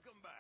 Welcome back.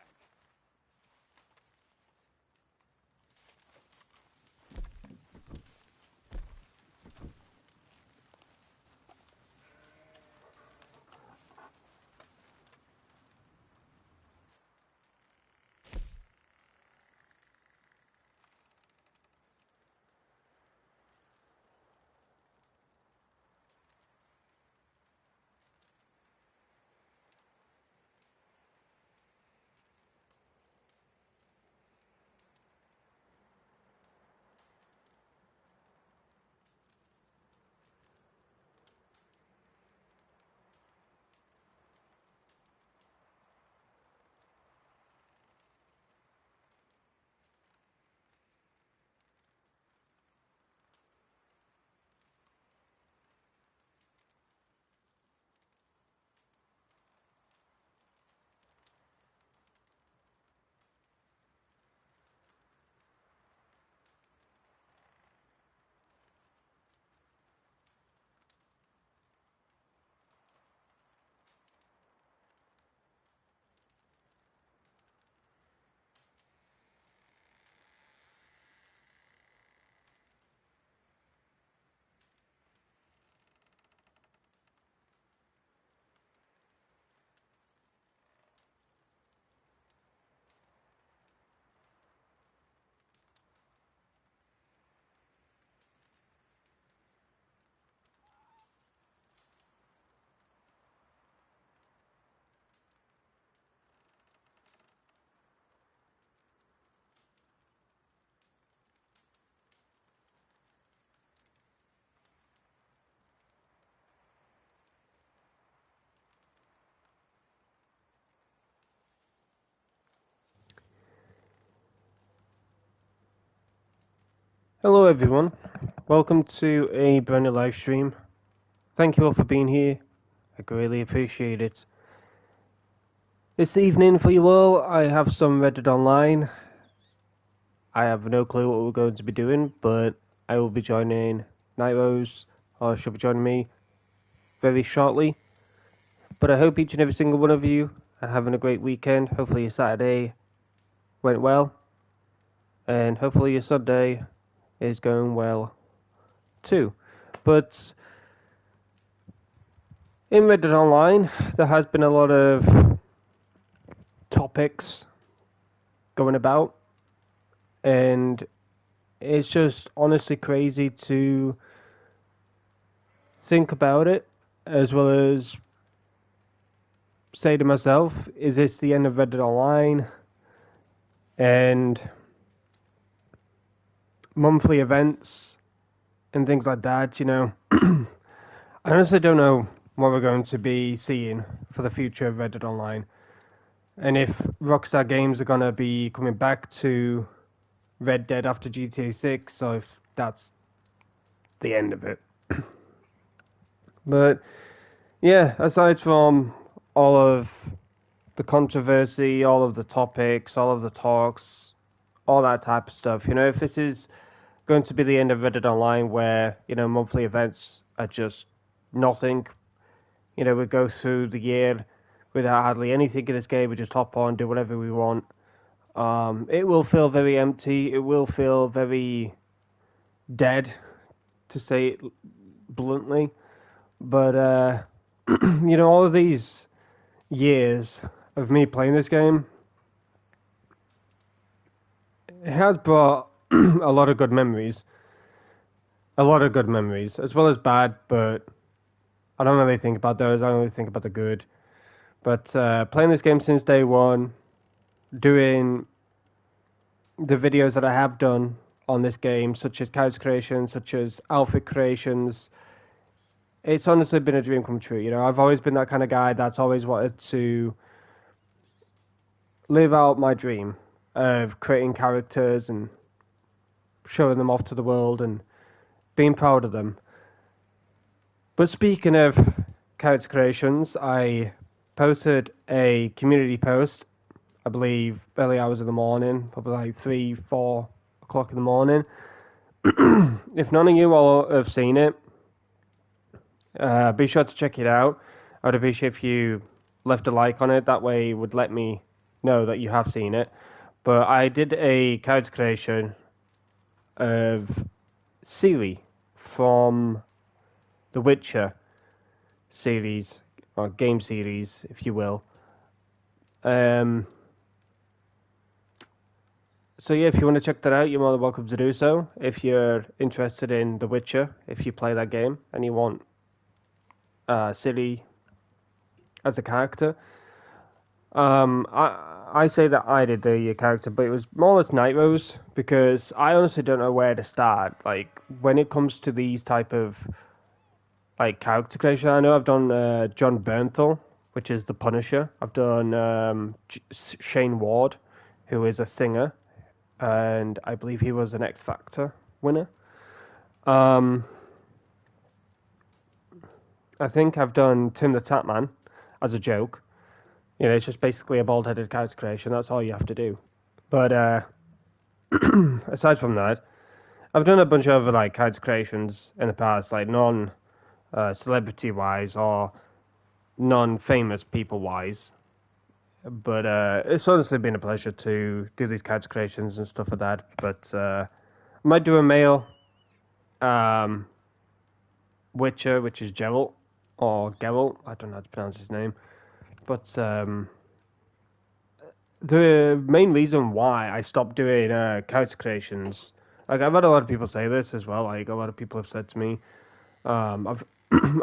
Hello everyone, welcome to a brand new live stream. Thank you all for being here, I greatly appreciate it. This evening for you all, I have some Reddit Online. I have no clue what we're going to be doing, but I will be joining Nitrose, or she'll be joining me very shortly. But I hope each and every single one of you are having a great weekend. Hopefully your Saturday went well, and hopefully your Sunday is going well too. But in Reddit Online, there has been a lot of topics going about, and it's just honestly crazy to think about it, as well as say to myself, is this the end of Reddit Online? And monthly events and things like that, you know. I honestly don't know what we're going to be seeing for the future of Reddit Online, and if Rockstar Games are going to be coming back to Red Dead after GTA 6, or if that's the end of it. But yeah, aside from all of the controversy, all of the topics, all of the talks, all that type of stuff, you know, if this is going to be the end of Reddit Online where, you know, monthly events are just nothing, you know, we go through the year without hardly anything in this game, we just hop on, do whatever we want. It will feel very empty, it will feel very dead, to say it bluntly. But, you know, all of these years of me playing this game, it has brought a lot of good memories. A lot of good memories, as well as bad, but I don't really think about those. I don't really think about the good. But playing this game since day one, doing the videos that I have done on this game, such as character creations, such as outfit creations, it's honestly been a dream come true. You know, I've always been that kind of guy that's always wanted to live out my dream of creating characters and showing them off to the world and being proud of them. But speaking of character creations, I posted a community post, I believe, early hours of the morning, probably like 3, 4 o'clock in the morning. If none of you all have seen it, be sure to check it out. I would appreciate if you left a like on it. That way it would let me know that you have seen it, but I did a character creation of Ciri from the Witcher series, or game series, if you will. Um, so yeah, if you want to check that out, you're more than welcome to do so. If you're interested in The Witcher, if you play that game and you want Ciri as a character, I say that I did the character, but it was more or less Night Rose because I honestly don't know where to start. Like when it comes to these type of like character creation, I know I've done John Bernthal, which is the Punisher. I've done Shane Ward, who is a singer, and I believe he was an X Factor winner. Um, I think I've done Tim the Tatman as a joke. You know, it's just basically a bald-headed character creation. That's all you have to do. But aside from that, I've done a bunch of other like character creations in the past, like non-celebrity wise or non-famous people wise. But it's honestly been a pleasure to do these character creations and stuff like that. But I might do a male um, Witcher, which is Geralt or Geralt. I don't know how to pronounce his name. But the main reason why I stopped doing character creations, like I've had a lot of people say this as well. Like a lot of people have said to me, I've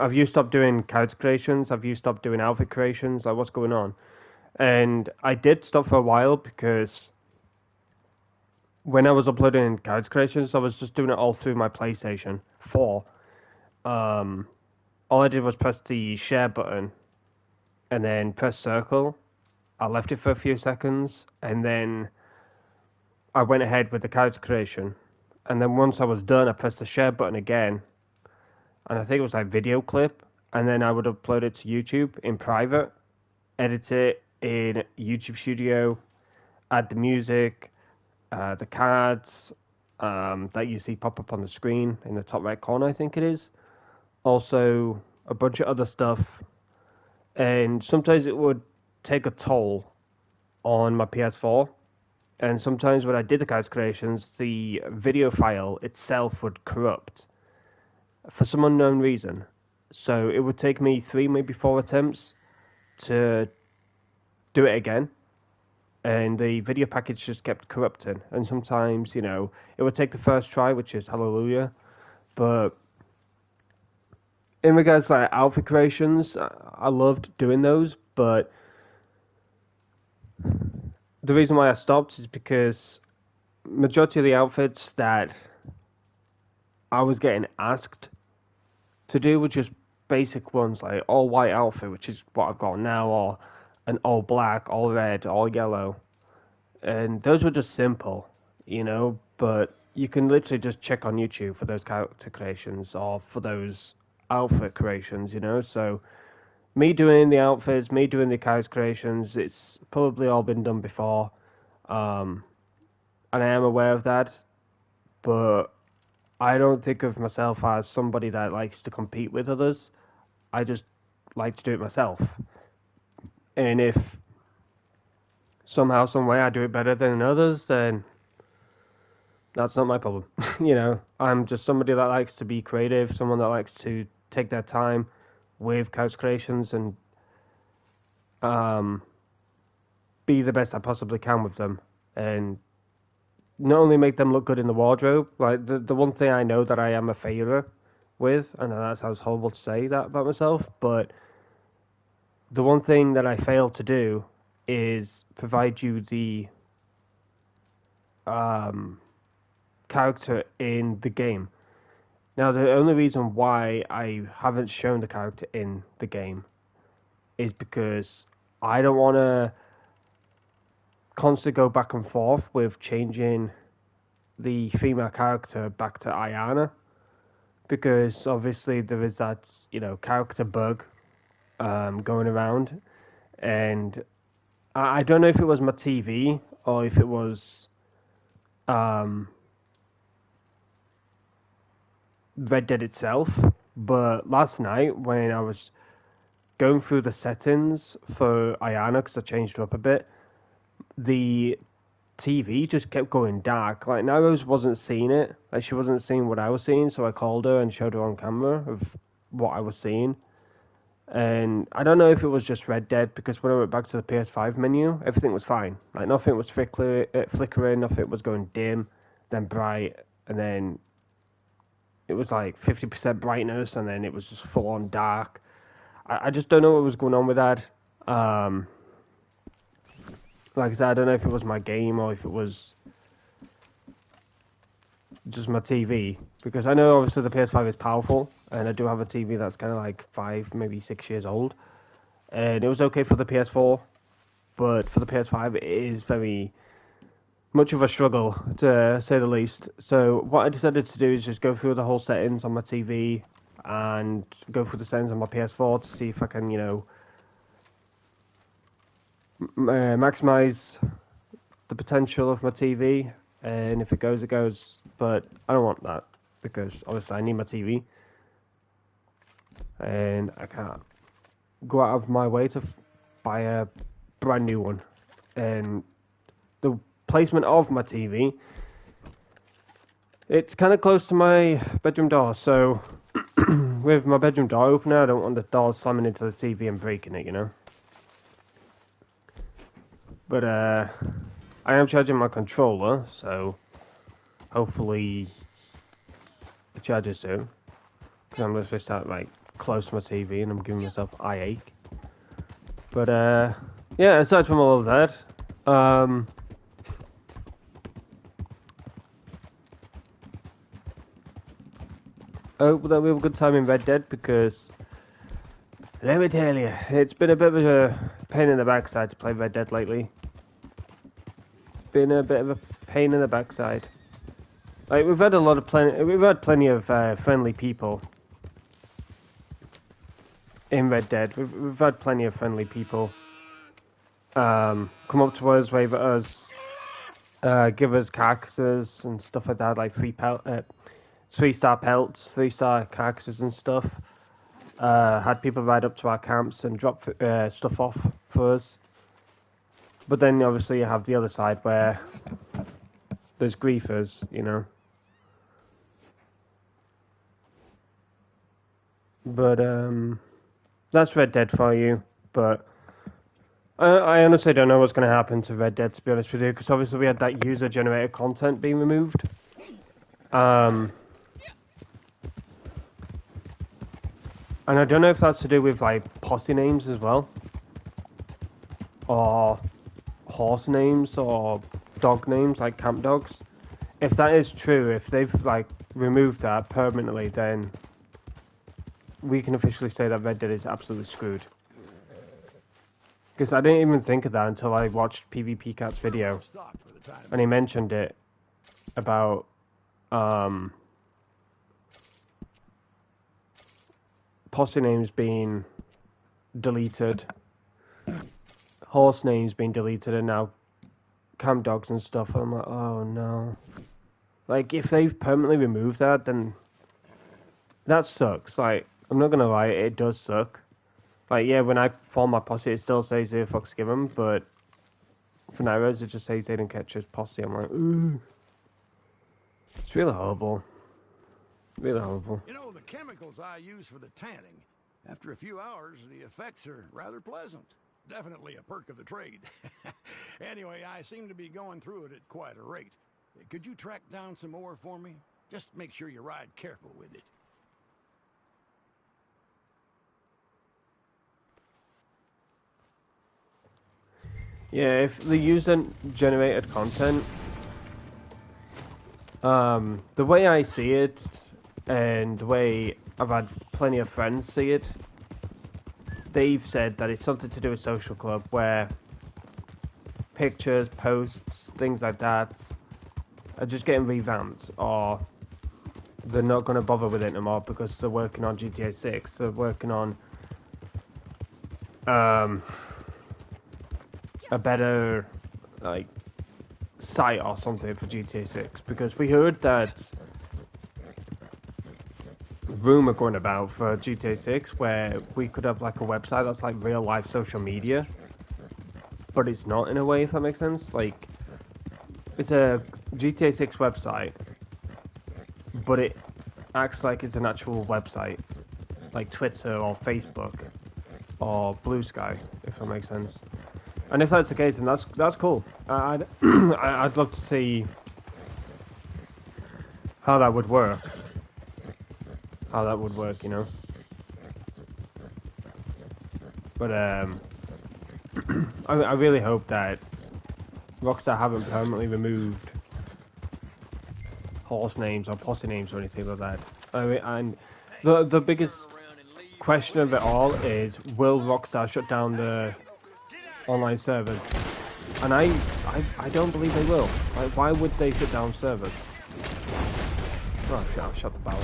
have you stopped doing character creations? Have you stopped doing outfit creations? Like what's going on? And I did stop for a while because when I was uploading character creations, I was just doing it all through my PlayStation 4. Um, all I did was press the share button and then press circle. I left it for a few seconds, and then I went ahead with the character creation. And then once I was done, I pressed the share button again, and I think it was like video clip, and then I would upload it to YouTube in private, edit it in YouTube Studio, add the music, the cards that you see pop up on the screen in the top right corner, I think it is. Also, a bunch of other stuff, and sometimes it would take a toll on my PS4. And sometimes when I did the character creations, the video file itself would corrupt for some unknown reason. So it would take me 3, maybe 4 attempts to do it again. And the video package just kept corrupting. And sometimes, you know, it would take the first try, which is hallelujah. But in regards to like outfit creations, I loved doing those, but the reason why I stopped is because majority of the outfits that I was getting asked to do were just basic ones, like all white outfit, which is what I've got now, or an all black, all red, all yellow, and those were just simple, you know. But you can literally just check on YouTube for those character creations or for those outfit creations, you know. So me doing the outfits, me doing the character creations, it's probably all been done before, and I am aware of that, but I don't think of myself as somebody that likes to compete with others. I just like to do it myself. And if somehow, some way I do it better than others, then that's not my problem. You know, I'm just somebody that likes to be creative, someone that likes to take their time with couch creations and be the best I possibly can with them. And not only make them look good in the wardrobe, like the one thing I know that I am a failure with, and that sounds horrible to say that about myself, but the one thing that I fail to do is provide you the character in the game. Now, the only reason why I haven't shown the character in the game is because I don't want to constantly go back and forth with changing the female character back to Ayana, because obviously there is that, you know, character bug going around, and I don't know if it was my TV or if it was Red Dead itself, but last night when I was going through the settings for Ayana, because I changed her up a bit, the TV just kept going dark. Like, Narrows wasn't seeing it. Like, she wasn't seeing what I was seeing, so I called her and showed her on camera of what I was seeing. And I don't know if it was just Red Dead, because when I went back to the PS5 menu, everything was fine. Like, nothing was flickering, nothing was going dim, then bright, and then it was like 50% brightness, and then it was just full on dark. I just don't know what was going on with that. Like I said, I don't know if it was my game or if it was just my TV, because I know obviously the PS5 is powerful, and I do have a TV that's kind of like 5, maybe 6 years old, and it was okay for the PS4, but for the PS5 it is very much of a struggle, to say the least. So what I decided to do is just go through the whole settings on my TV and go through the settings on my PS4 to see if I can, you know, maximize the potential of my TV, and if it goes, it goes. But I don't want that, because obviously I need my TV, and I can't go out of my way to buy a brand new one. And the placement of my TV, it's kind of close to my bedroom door, so with my bedroom door opener, I don't want the door slamming into the TV and breaking it, you know. But I am charging my controller, so hopefully it charges soon. Because I'm supposed to start like close to my TV, and I'm giving myself eye ache. But yeah, aside from all of that, I hope that we have a good time in Red Dead, because let me tell you, it's been a bit of a pain in the backside to play Red Dead lately. Been a bit of a pain in the backside. Like, we've had plenty of friendly people in Red Dead. We've had plenty of friendly people come up to us, wave at us, give us carcasses and stuff like that, like 3-star pelts, 3-star carcasses and stuff. Had people ride up to our camps and drop stuff off for us. But then obviously you have the other side where there's griefers, you know. But that's Red Dead for you. But I honestly don't know what's going to happen to Red Dead, to be honest with you, because obviously we had that user-generated content being removed. And I don't know if that's to do with like posse names as well, or horse names, or dog names like camp dogs. If that is true, if they've like removed that permanently, then we can officially say that Red Dead is absolutely screwed. Because I didn't even think of that until I watched PvP Cat's video, and he mentioned it about posse names being deleted, horse names being deleted, and now camp dogs and stuff. And I'm like, oh no. Like, if they've permanently removed that, then that sucks. Like, I'm not gonna lie, it does suck. Like, yeah, when I form my posse, it still says Zero Fox Given, but for Narrows, it just says Aidan Ketch's posse. I'm like, ooh. It's really horrible. Really horrible. You know, the chemicals I use for the tanning, after a few hours, the effects are rather pleasant. Definitely a perk of the trade. Anyway, I seem to be going through it at quite a rate. Could you track down some more for me? Just make sure you ride careful with it. Yeah, if the user-generated content, the way I see it, and the way I've had plenty of friends see it, they've said that it's something to do with Social Club, where pictures, posts, things like that are just getting revamped, or they're not going to bother with it anymore because they're working on GTA 6, they're working on a better, like, site or something for GTA 6, because we heard that rumor going about for GTA 6 where we could have like a website that's like real life social media, but it's not in a way, if that makes sense. Like, it's a GTA 6 website, but it acts like it's an actual website, like Twitter or Facebook or Blue Sky, if that makes sense. And if that's the case, then that's cool. I'd love to see how that would work. You know. But I really hope that Rockstar haven't permanently removed horse names or posse names or anything like that. I mean, and the biggest question of it all is, will Rockstar shut down the online servers? And I don't believe they will. Like, why would they shut down servers? Oh shit, I'll shut the barrel.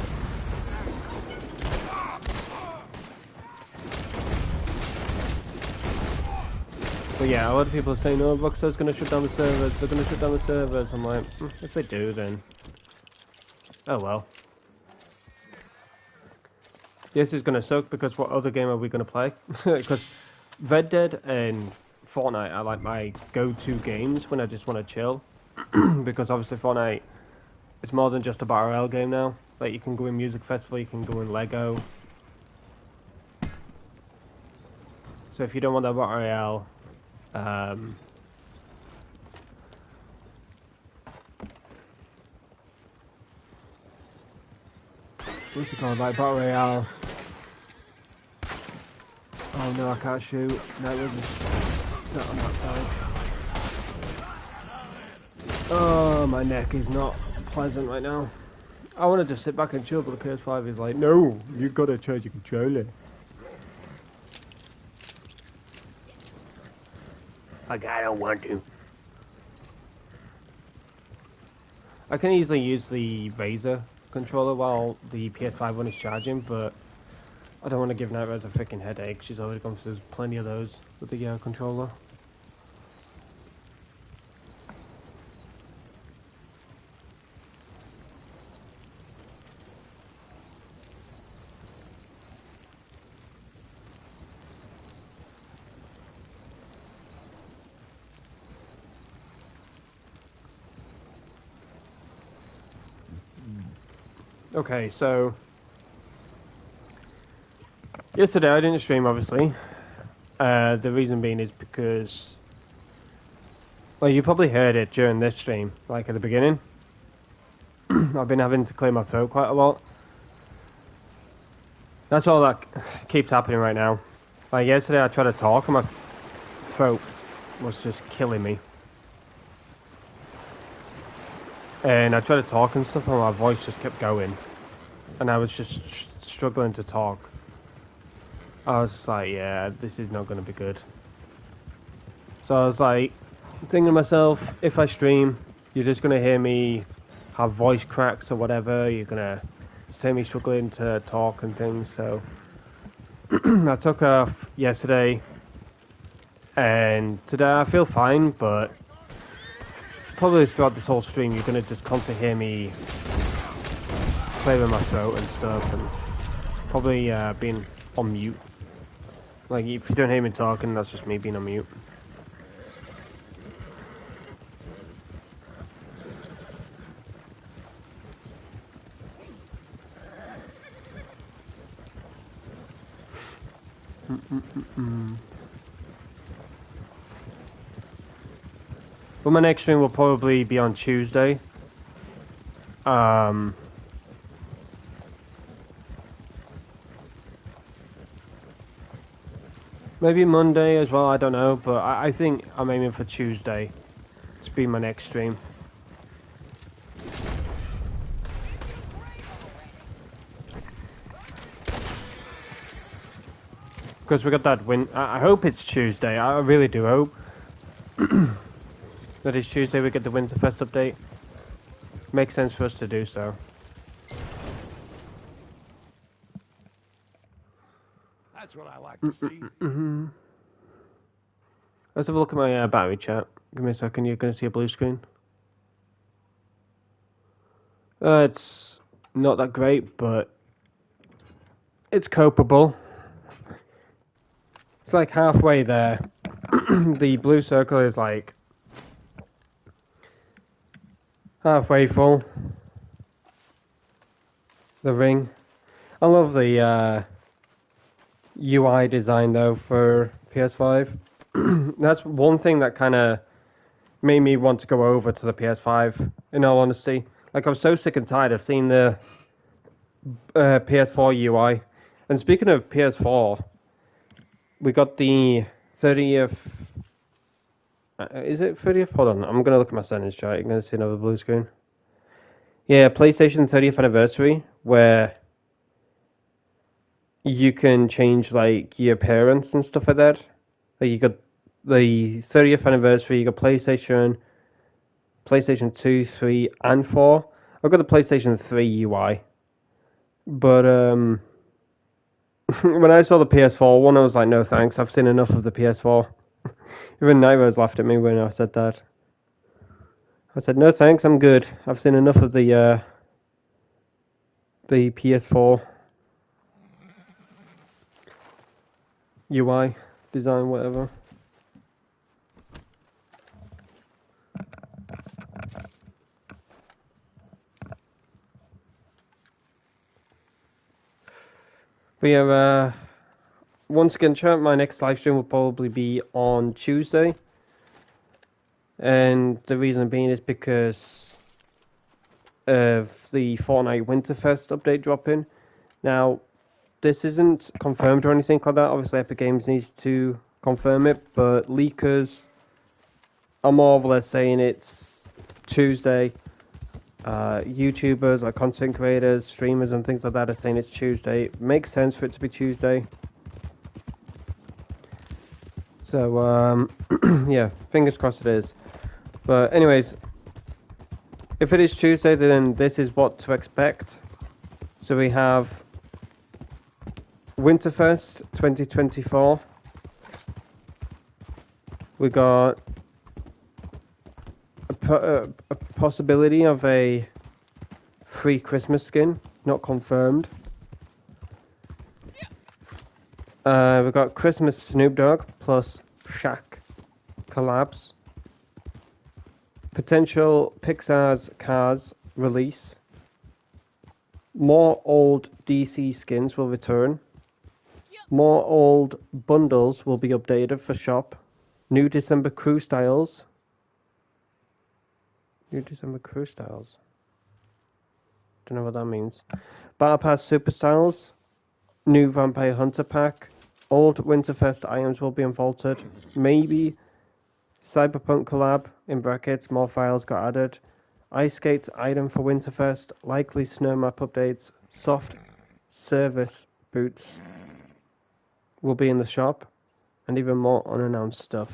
But yeah, a lot of people are saying, oh, Rockstar's going to shut down the servers, they're going to shut down the servers. I'm like, if they do, then... oh well. This is going to suck, because what other game are we going to play? Because Red Dead and Fortnite are like my go-to games when I just want to chill. Because obviously Fortnite, it's more than just a Battle Royale game now. Like, you can go in Music Festival, you can go in Lego. So if you don't want that Battle Royale... what's it called? Like Battle Royale. Oh no, I can't shoot. No, it wasn't. Not on that side. Oh, my neck is not pleasant right now. I want to just sit back and chill, but the PS5 is like, no, you've got to charge your controller. Like, I don't want to. I can easily use the Razer controller while the PS5 one is charging, but I don't want to give Night-Rez a freaking headache. She's already gone through plenty of those with the controller. Okay, so yesterday I didn't stream, obviously. The reason being is because, well, you probably heard it during this stream, like at the beginning. I've been having to clear my throat quite a lot. That's all that keeps happening right now. Like yesterday I tried to talk and my throat was just killing me. And I tried to talk and stuff and my voice just kept going. And I was just struggling to talk. I was like, yeah, this is not going to be good. So I was like, thinking to myself, if I stream, you're just going to hear me have voice cracks or whatever. You're going to hear me struggling to talk and things. So I took off yesterday. And today I feel fine, but probably throughout this whole stream, you're going to just constantly hear me clearing my throat and stuff, and probably being on mute. Like, if you don't hear me talking, that's just me being on mute. But my next stream will probably be on Tuesday. Maybe Monday as well, I don't know, but I think I'm aiming for Tuesday to be my next stream. Because we got that win. I hope it's Tuesday, I really do hope. That is Tuesday we get the Winterfest update. Makes sense for us to do so. That's what I like to see. Let's have a look at my battery chat. Give me a second, you're going to see a blue screen. It's not that great, but it's copeable. It's like halfway there. the blue circle is like halfway full. The ring. I love the UI design though for PS5. That's one thing that kind of made me want to go over to the PS5, in all honesty. Like, I was so sick and tired of seeing the PS4 UI. And speaking of PS4, we got the 30th... is it 30th? Hold on, I'm going to look at my settings chart. You're going to see another blue screen. Yeah, PlayStation 30th anniversary, where you can change, like, your appearance and stuff like that. Like, you got the 30th anniversary, you got PlayStation 2, 3, and 4. I've got the PlayStation 3 UI. But, when I saw the PS4 one, I was like, no thanks, I've seen enough of the PS4. Even Nairo's laughed at me when I said that. I said, no thanks, I'm good. I've seen enough of the PS4 UI, design, whatever. But yeah, once again, chat, my next live stream will probably be on Tuesday. And the reason being is because of the Fortnite Winterfest update dropping. Now, this isn't confirmed or anything like that. Obviously, Epic Games needs to confirm it, but leakers are more or less saying it's Tuesday. YouTubers, like content creators, streamers, and things like that are saying it's Tuesday. It makes sense for it to be Tuesday. So, yeah, fingers crossed it is. But anyways, if it is Tuesday, then this is what to expect. So we have Winterfest 2024. We got a possibility of a free Christmas skin, not confirmed. We've got Christmas Snoop Dogg plus Shaq collabs. Potential Pixar's Cars release. More old DC skins will return. More old bundles will be updated for shop. New December crew styles. New December crew styles. Don't know what that means. Battle Pass Super Styles. New Vampire Hunter pack. Old Winterfest items will be unvaulted. Maybe Cyberpunk collab, in brackets, more files got added. Ice Skates item for Winterfest. Likely snow map updates. Soft service boots will be in the shop. And even more unannounced stuff.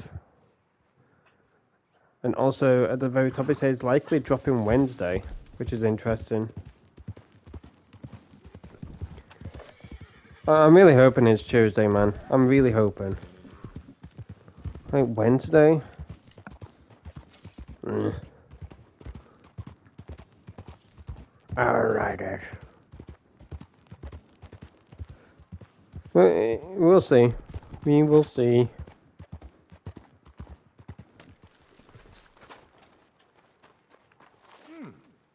And also, at the very top it says likely dropping Wednesday, which is interesting. I'm really hoping it's Tuesday, man. I'm really hoping. Like Wednesday? Alright. We'll see. We will see.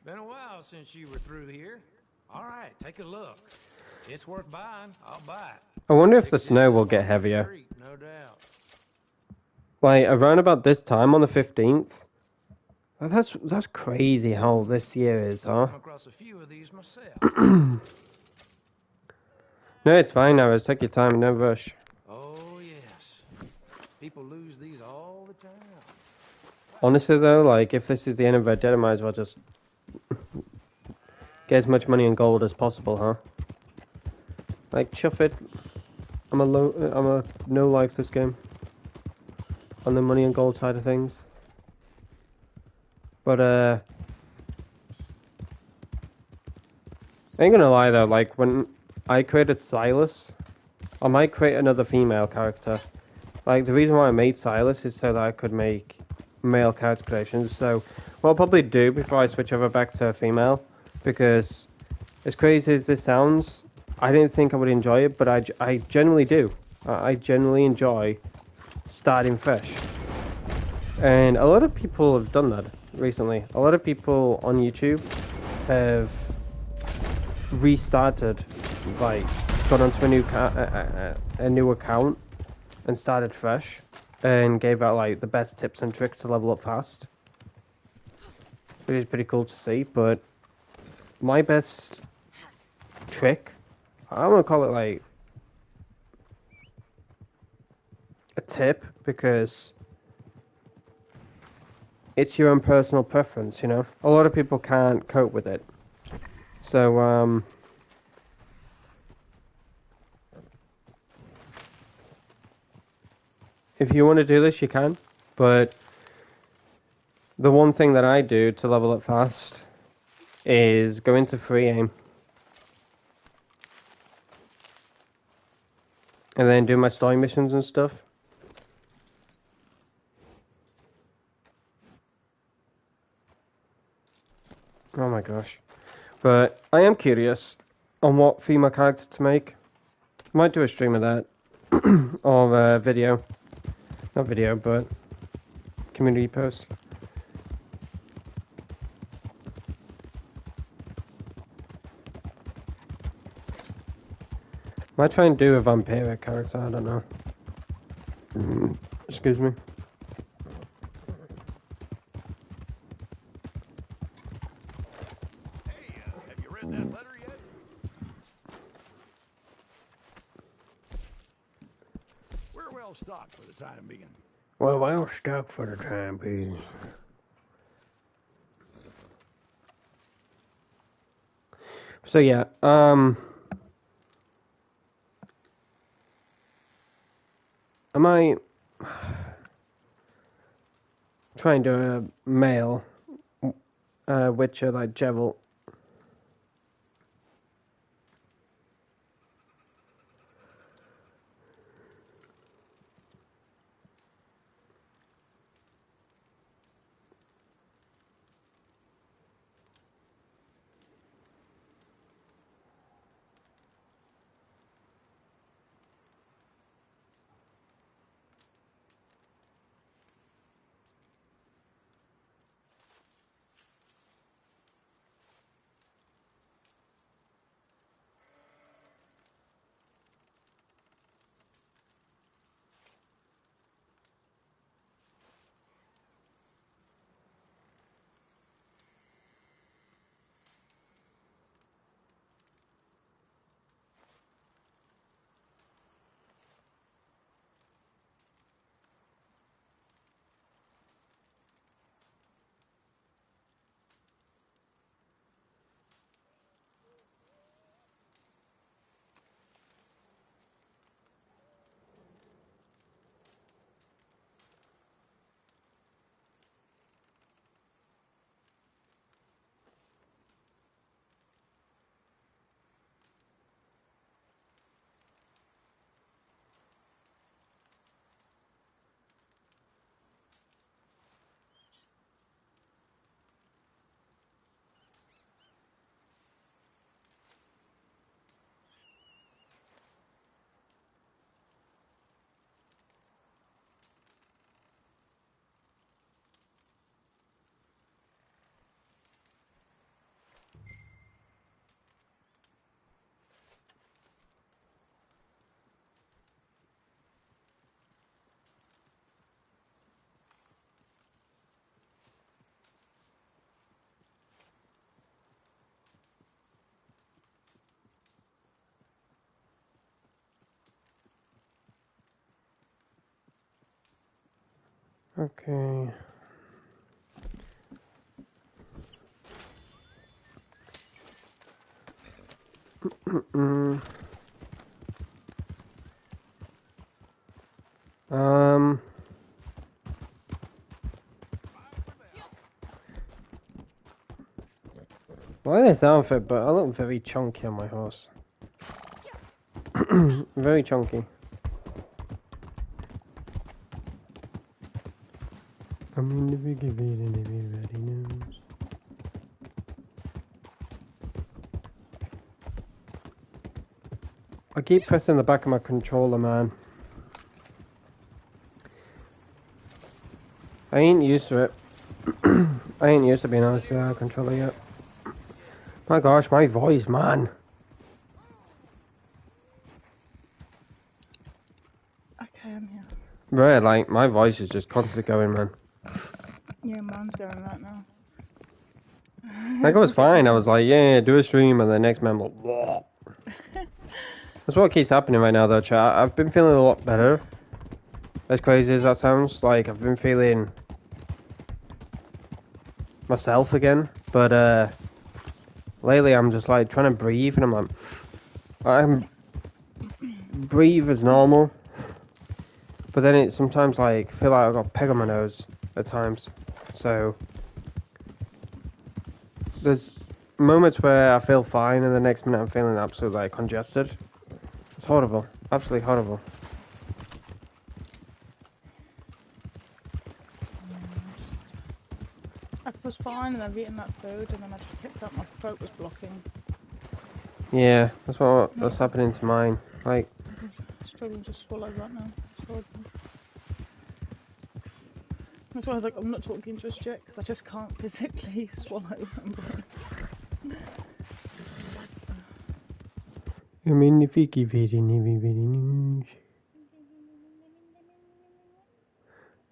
Been a while since you were through here. All right, take a look. It's worth buying. I'll buy it. I wonder if the snow will get heavier. Street, no doubt. Like around about this time on the 15th. That's crazy how this year is, huh? Come across a few of these myself. No, it's fine now. Take your time, no rush. Oh yes, people lose these all the time. Honestly though, like if this is the end of Red Dead, I might as well just get as much money and gold as possible, huh? Like chuff it. I'm a no life this game. On the money and gold side of things. But I ain't gonna lie though, like when I created Silas, I might create another female character. Like the reason why I made Silas is so that I could make male character creations. So what I'll probably do before I switch over back to a female, because as crazy as this sounds, I didn't think I would enjoy it, but I generally do. I generally enjoy starting fresh. And a lot of people have done that recently. A lot of people on YouTube have restarted, like got onto a new account and started fresh, and gave out like the best tips and tricks to level up fast, which is pretty cool to see. But my best trick, I want to call it like a tip, because it's your own personal preference, you know. A lot of people can't cope with it. So, if you want to do this, you can. But the one thing that I do to level up fast is go into free aim. And then do my story missions and stuff. Oh my gosh. But I am curious on what female character to make. Might do a stream of that. Or a video. Not video, but community post. Might try and do a vampiric character, I don't know. Excuse me. Have you read that letter yet? We're well stocked for the time being. Well, I'll stop for the time being. So yeah, I might try and do a male Witcher like Geralt. Okay. I like this outfit, but I look very chunky on my horse. Very chunky. I'm in the big event and everybody knows. I keep pressing the back of my controller, man. I ain't used to it. I ain't used to being on a controller yet. My gosh, my voice, man. Okay, I'm here. Right, like, my voice is just constantly going, man. Yeah, mine's going right now. Like, it was fine. I was like, yeah, do a stream, and the next man was like, that's what keeps happening right now, though, chat. I've been feeling a lot better. As crazy as that sounds, like, I've been feeling myself again. But, lately I'm just, like, trying to breathe, and I'm breathe as normal. But then it sometimes, like, feel like I've got a peg on my nose at times. So there's moments where I feel fine, and the next minute I'm feeling absolutely, like, congested. It's horrible. Absolutely horrible. I was fine, and I've eaten that food, and then I just picked up my throat was blocking. Yeah, that's happening to mine. Like, I'm struggling to swallow right now. That's why I was like, I'm not talking just yet, because I just can't physically swallow.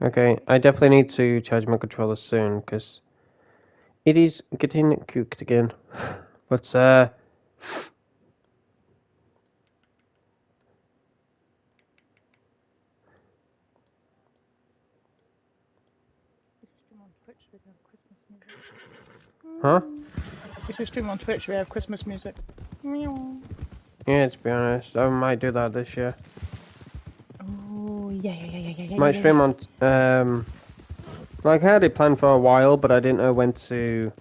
Okay, I definitely need to charge my controller soon, because it is getting cooked again. But, huh? If you stream on Twitch, we have Christmas music. Yeah, to be honest, I might do that this year. Oh, yeah. Might stream on, like, I had it planned for a while, but I didn't know when to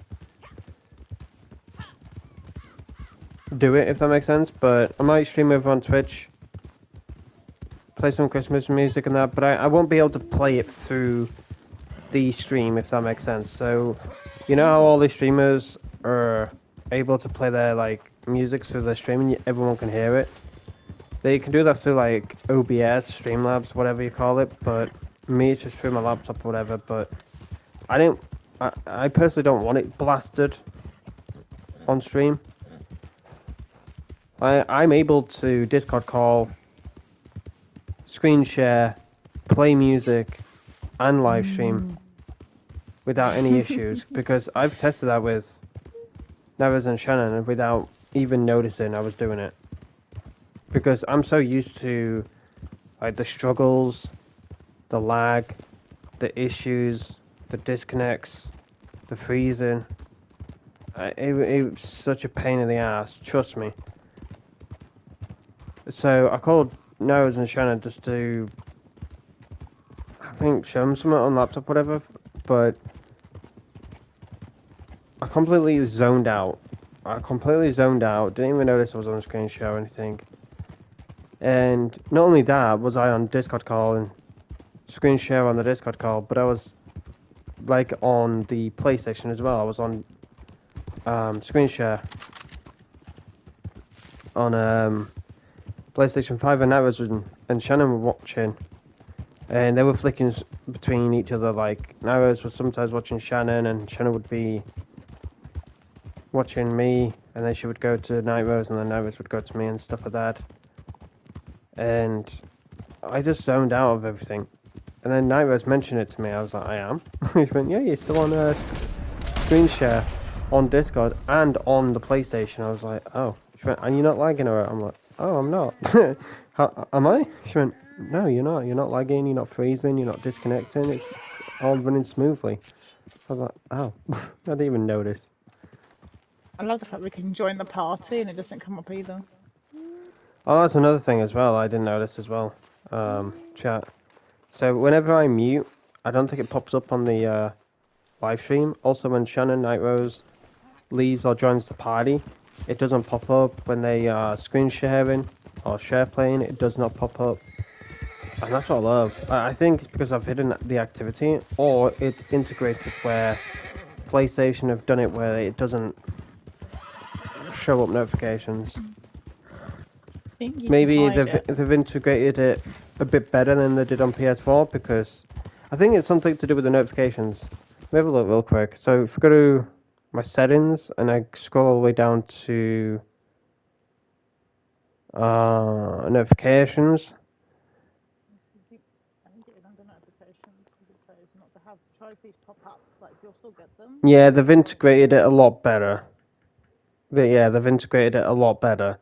do it, if that makes sense. But I might stream over on Twitch, play some Christmas music and that, but I won't be able to play it through the stream, if that makes sense. So, you know how all the streamers are able to play their, like, music through their stream and everyone can hear it? They can do that through, like, OBS, Streamlabs, whatever you call it, but me, it's just through my laptop or whatever. But I personally don't want it blasted on stream. I'm able to Discord call, screen share, play music, and live stream without any issues, because I've tested that with Nevers and Shannon, and without even noticing I was doing it. Because I'm so used to, like, the struggles, the lag, the issues, the disconnects, the freezing. It was such a pain in the ass, trust me. So I called Nevers and Shannon just to, I think, show them something on laptop, whatever, but I completely zoned out. Didn't even notice I was on a screen share or anything. And not only that, was I on Discord call and screen share on the Discord call, but I was, like, on the PlayStation as well. I was on screen share on PlayStation 5, and Nevers and Shannon were watching, and they were flicking between each other. Like, Nevers was sometimes watching Shannon, and Shannon would be watching me, and then she would go to Night Rose, and then Night Rose would go to me and stuff like that. And I just zoned out of everything. And then Night Rose mentioned it to me. I was like, I am? She went, yeah, you're still on screen share on Discord and on the PlayStation. I was like, oh. She went, and you're not lagging? Or I'm like, oh, I'm not. How, am I? She went, no, you're not. You're not lagging, you're not freezing, you're not disconnecting. It's all running smoothly. I was like, oh. I didn't even notice. I love the fact we can join the party and it doesn't come up either. Oh, that's another thing as well. I didn't notice as well. Chat. So whenever I mute, I don't think it pops up on the live stream. Also, when Shannon Night Rose leaves or joins the party, it doesn't pop up. When they are screen sharing or share playing, it does not pop up. And that's what I love. I think it's because I've hidden the activity, or it's integrated where PlayStation have done it where it doesn't show up notifications. Maybe they've integrated it a bit better than they did on PS4, because I think it's something to do with the notifications. Let me have a look real quick. So if I go to my settings and I scroll all the way down to notifications. I think it is under notifications because it says not to have trophies pop up. Like you'll still get them. Yeah, they've integrated it a lot better. They've integrated it a lot better.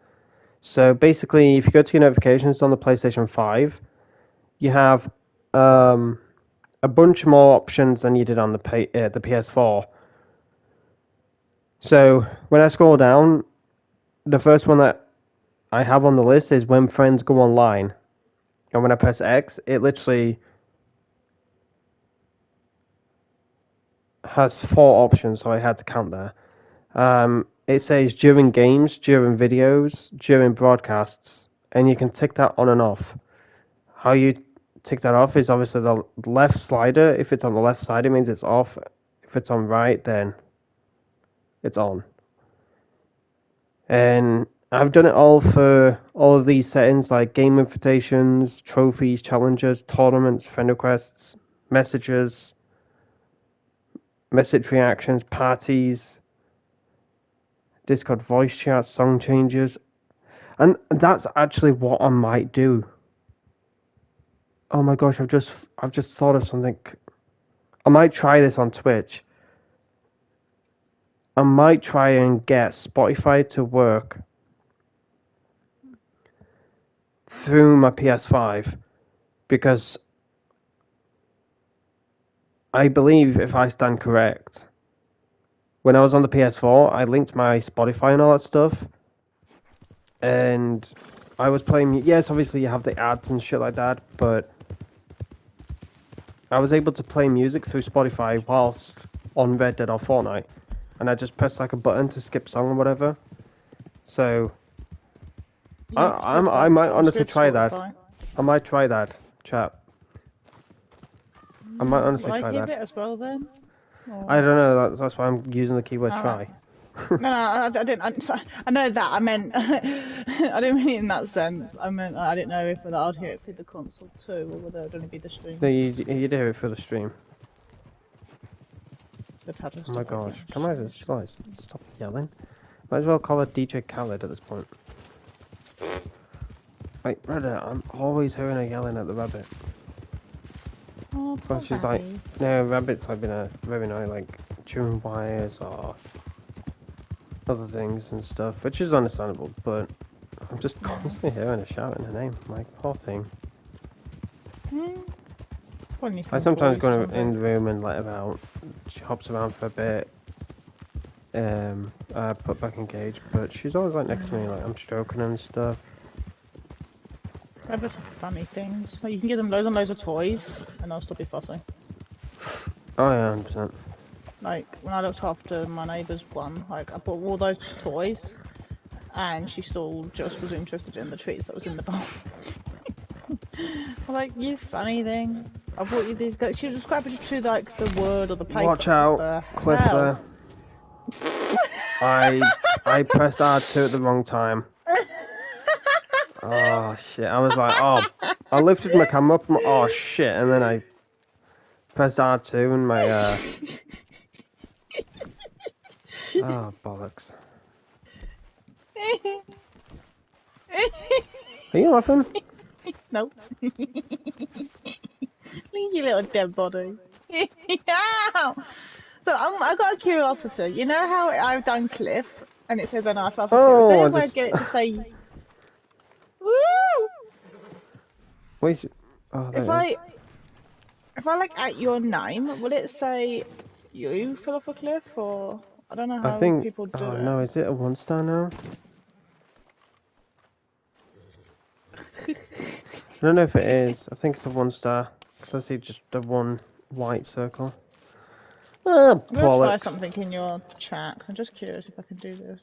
So basically, if you go to your notifications on the PlayStation 5, you have a bunch more options than you did on the PS4. So when I scroll down, the first one that I have on the list is when friends go online. And when I press X, it literally has 4 options, so I had to count there. It says during games, during videos, during broadcasts, and you can tick that on and off. How you tick that off is obviously the left slider. If it's on the left side, it means it's off. If it's on right, then it's on. And I've done it all for all of these settings, like game invitations, trophies, challenges, tournaments, friend requests, messages, message reactions, parties, Discord voice chat, song changes, and that's actually what I might do. Oh my gosh, I've just thought of something. I might try this on Twitch. I might try and get Spotify to work through my PS5 because I believe, if I stand correct, when I was on the PS4, I linked my Spotify and all that stuff, and I was playing. Yes, obviously you have the ads and shit like that, but I was able to play music through Spotify whilst on Red Dead or Fortnite, and I just pressed like a button to skip song or whatever. So I might honestly try that. I might try that, chat. I might honestly try that. It as well then? Or... I don't know. That's why I'm using the keyword try. No, I didn't. I know that. I meant. I didn't mean it in that sense. I meant I didn't know if I'd hear it through the console too, or whether it'd only be the stream. No, you do it for the stream. Oh my gosh! Come on, guys, stop yelling. Might as well call it DJ Khaled at this point. Wait, Reddit, I'm always hearing her yelling at the rabbit. Oh, but she's like, no, rabbits have been very annoying, like chewing wires or other things and stuff, which is understandable, but I'm just constantly hearing her shouting her name. Like, poor thing. I sometimes go in the room and let her out. She hops around for a bit. Put back in cage, but she's always like next to me, like I'm stroking her and stuff. Rabbits are funny things. Like, you can give them loads and loads of toys, and they'll still be fussy. Oh yeah, 100%. Like, when I looked after my neighbour's one, like, I bought all those toys, and she still just was interested in the treats that was in the bowl. I'm like, you funny thing. I bought you these guys. She was grabbing to like the word or the paper. Watch out, Cliff there. I pressed R2 at the wrong time. Oh shit, I was like, oh, I lifted my camera up, oh shit, and then I pressed R2 and my, oh, bollocks. Are you laughing? No. Leave you little dead body. So I got a curiosity. You know how I've done Cliff, and it says an I fell for Cliff. Is there a way I get it to say, woo? Wait. Oh, if I like at your name, will it say you fell off a cliff, or I don't know how people do it. Oh no, is it a 1-star now? I don't know if it is. I think it's a 1-star because I see just the one white circle. I'm gonna try something in your chat because I'm just curious if I can do this.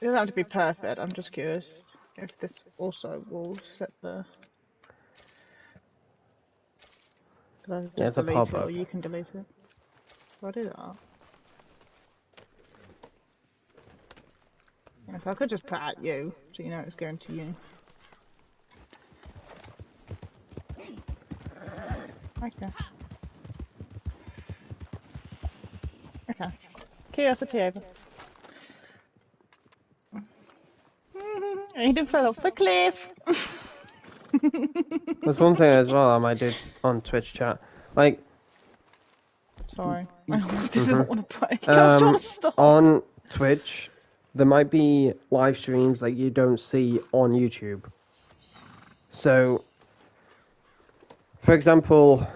It doesn't have to be perfect. I'm just curious if this also will set the. Yeah, it's a pop-up. Or you can delete it. I'll do that. Yeah, so I could just put at you, so you know it's going to you. Okay. Okay. Curiosity over. Aidan fell off a cliff. There's one thing as well I might do on Twitch chat. Like, Sorry, I almost didn't want to break. I was trying to stop. on Twitch, there might be live streams that you don't see on YouTube. So, for example,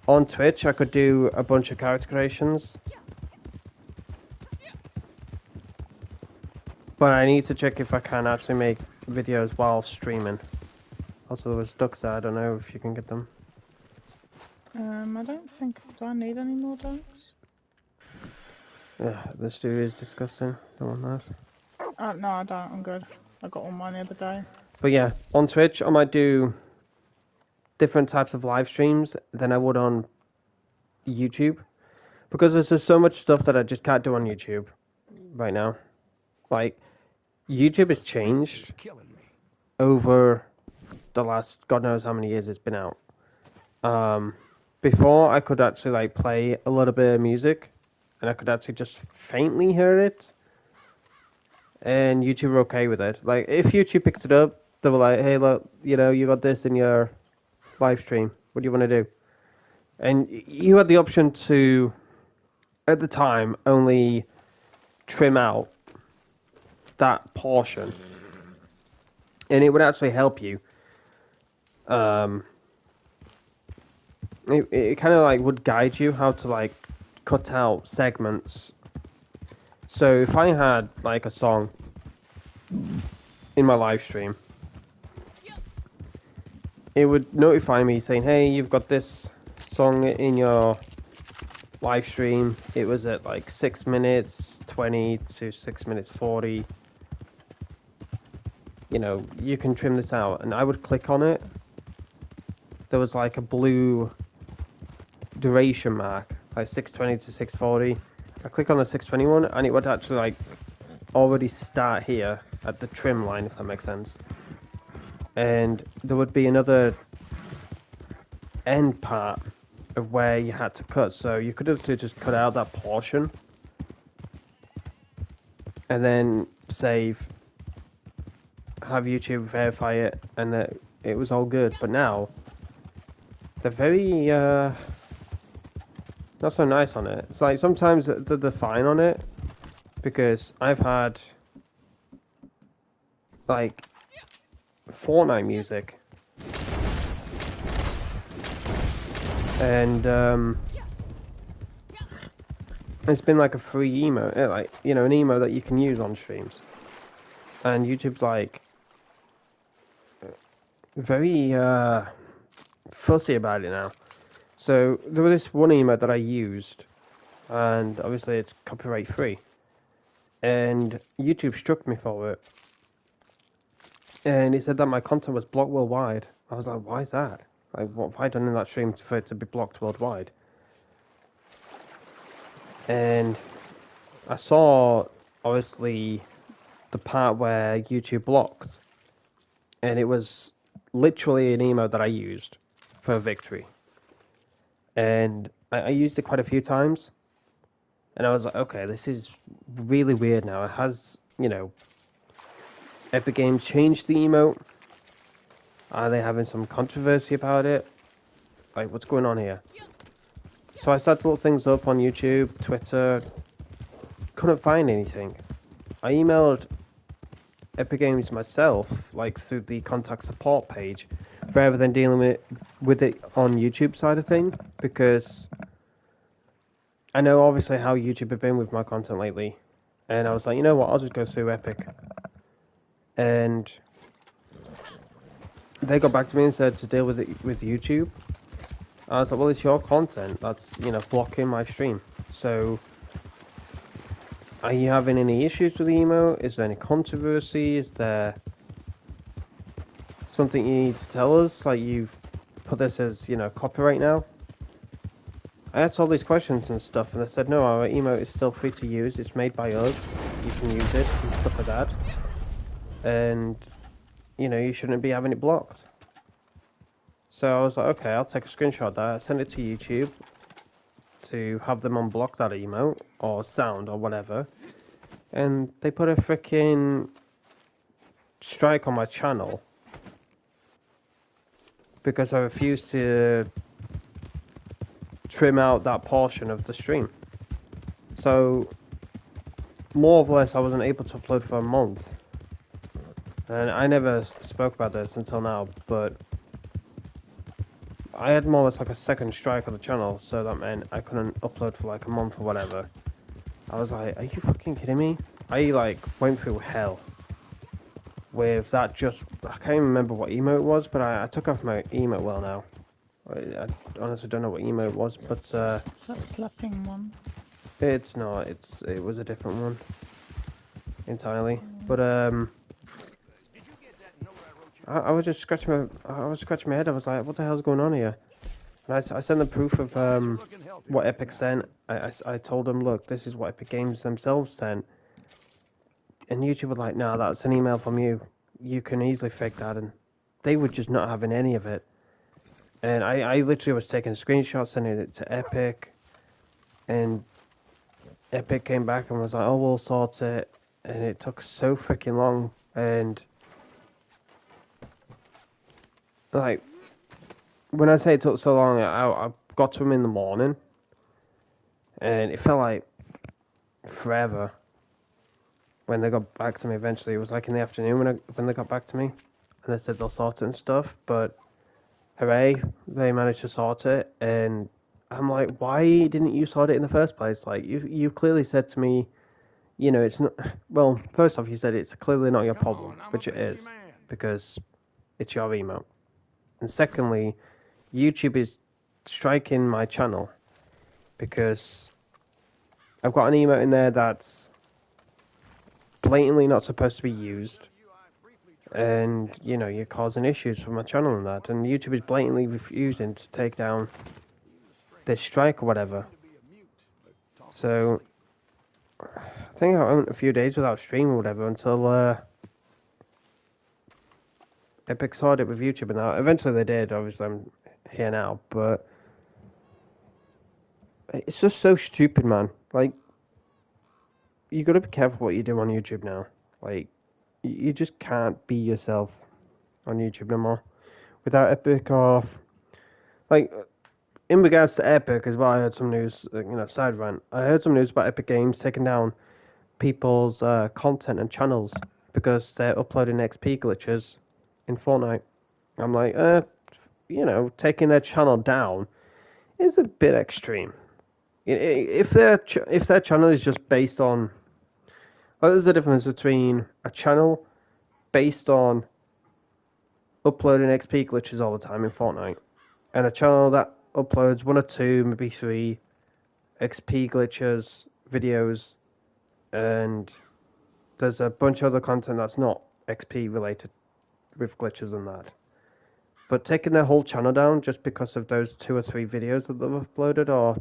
on Twitch, I could do a bunch of character creations. But I need to check if I can actually make videos while streaming. Also, there was ducks there. I don't know if you can get them. I don't think. Do I need any more ducks? Yeah, the stew is disgusting. Don't want that. No, I don't. I'm good. I got all mine the other day. But yeah, on Twitch, I might do different types of live streams than I would on YouTube. Because there's just so much stuff that I just can't do on YouTube right now. Like, YouTube has changed over the last God knows how many years it's been out. Before, I could actually like play a little bit of music, and I could actually just faintly hear it, and YouTube were okay with it. Like, if YouTube picked it up, they were like, hey, look, you know, you got this in your live stream. What do you want to do? And you had the option to, at the time, only trim out that portion, and it would actually help you. It kind of like would guide you how to like cut out segments. So if I had like a song in my live stream, it would notify me saying, hey, you've got this song in your live stream. It was at like 6 minutes 20 to 6 minutes 40. You know, you can trim this out. And I would click on it. There was like a blue duration mark, like 620 to 640. I click on the 621 and it would actually like already start here at the trim line, if that makes sense. And there would be another end part of where you had to cut. So you could have just cut out that portion and then save, have YouTube verify it, and that it was all good. But now they're very not so nice on it. It's like sometimes they're fine on it, because I've had like Fortnite music, and it's been like a free emo, like, you know, an emo that you can use on streams, and YouTube's like very fussy about it now. So there was this one email that I used, and obviously it's copyright free, and YouTube struck me for it, and he said that my content was blocked worldwide. I was like, why is that? Like, what have I done in that stream for it to be blocked worldwide? And I saw, obviously, the part where YouTube blocked, and it was literally an email that I used for victory. And I used it quite a few times, and I was like, okay, this is really weird now. It has, you know, Epic Games changed the emote. Are they having some controversy about it? Like, what's going on here? So I started to look things up on YouTube, Twitter, couldn't find anything. I emailed Epic Games myself, like through the contact support page, rather than dealing with it on YouTube side of things, because I know obviously how YouTube have been with my content lately, and I was like, you know what, I'll just go through Epic. And they got back to me and said to deal with it with YouTube. I was like, well, it's your content that's, you know, blocking my stream. So, are you having any issues with the email? Is there any controversy? Is there something you need to tell us? Like, you've put this as, you know, copyright now? I asked all these questions and stuff, and they said, no, our email is still free to use. It's made by us. You can use it and stuff like that. And, you know, you shouldn't be having it blocked. So I was like, okay, I'll take a screenshot of that, send it to YouTube to have them unblock that emote or sound or whatever. And they put a freaking strike on my channel because I refused to trim out that portion of the stream. So, more or less, I wasn't able to upload for a month. And I never spoke about this until now, but I had more or less like a second strike on the channel, so that meant I couldn't upload for like a month or whatever. I was like, are you fucking kidding me? I like went through hell with that. Just I can't even remember what emote it was, but I took off my emote well now. I honestly don't know what emote it was, but Is that slapping one? it's not. It was a different one entirely. But I was just scratching my head. I was like, what the hell's going on here? And I sent them proof of what Epic sent. I told them, look, this is what Epic Games themselves sent. And YouTube were like, no, that's an email from you. You can easily fake that. And they were just not having any of it. And I literally was taking screenshots, sending it to Epic. And Epic came back and was like, oh, we'll sort it. And it took so freaking long. And like, when I say it took so long, I got to them in the morning. And it felt like forever. When they got back to me eventually, it was like in the afternoon when they got back to me. And they said they'll sort it and stuff. But hooray, they managed to sort it. And I'm like, why didn't you sort it in the first place? Like, you clearly said to me, you know, it's not... Well, first off, you said it's clearly not your problem, which it is. Because it's your email. And secondly, YouTube is striking my channel. Because I've got an email in there that's blatantly not supposed to be used, and you know, you're causing issues for my channel and that, and YouTube is blatantly refusing to take down this strike or whatever. So I think I went a few days without stream or whatever until Epic sorted it with YouTube and that. Eventually they did. Obviously I'm here now, but it's just so stupid, man. Like, you gotta be careful what you do on YouTube now. Like, you just can't be yourself on YouTube no more. Without Epic or... Like, in regards to Epic as well, I heard some news, you know, side rant. I heard some news about Epic Games taking down people's content and channels because they're uploading XP glitches in Fortnite. I'm like, you know, taking their channel down is a bit extreme. If their channel is just based on... Well, there's a difference between a channel based on uploading XP glitches all the time in Fortnite and a channel that uploads 1 or 2, maybe 3 XP glitches, videos, and there's a bunch of other content that's not XP related with glitches and that. But taking their whole channel down just because of those 2 or 3 videos that they've uploaded, or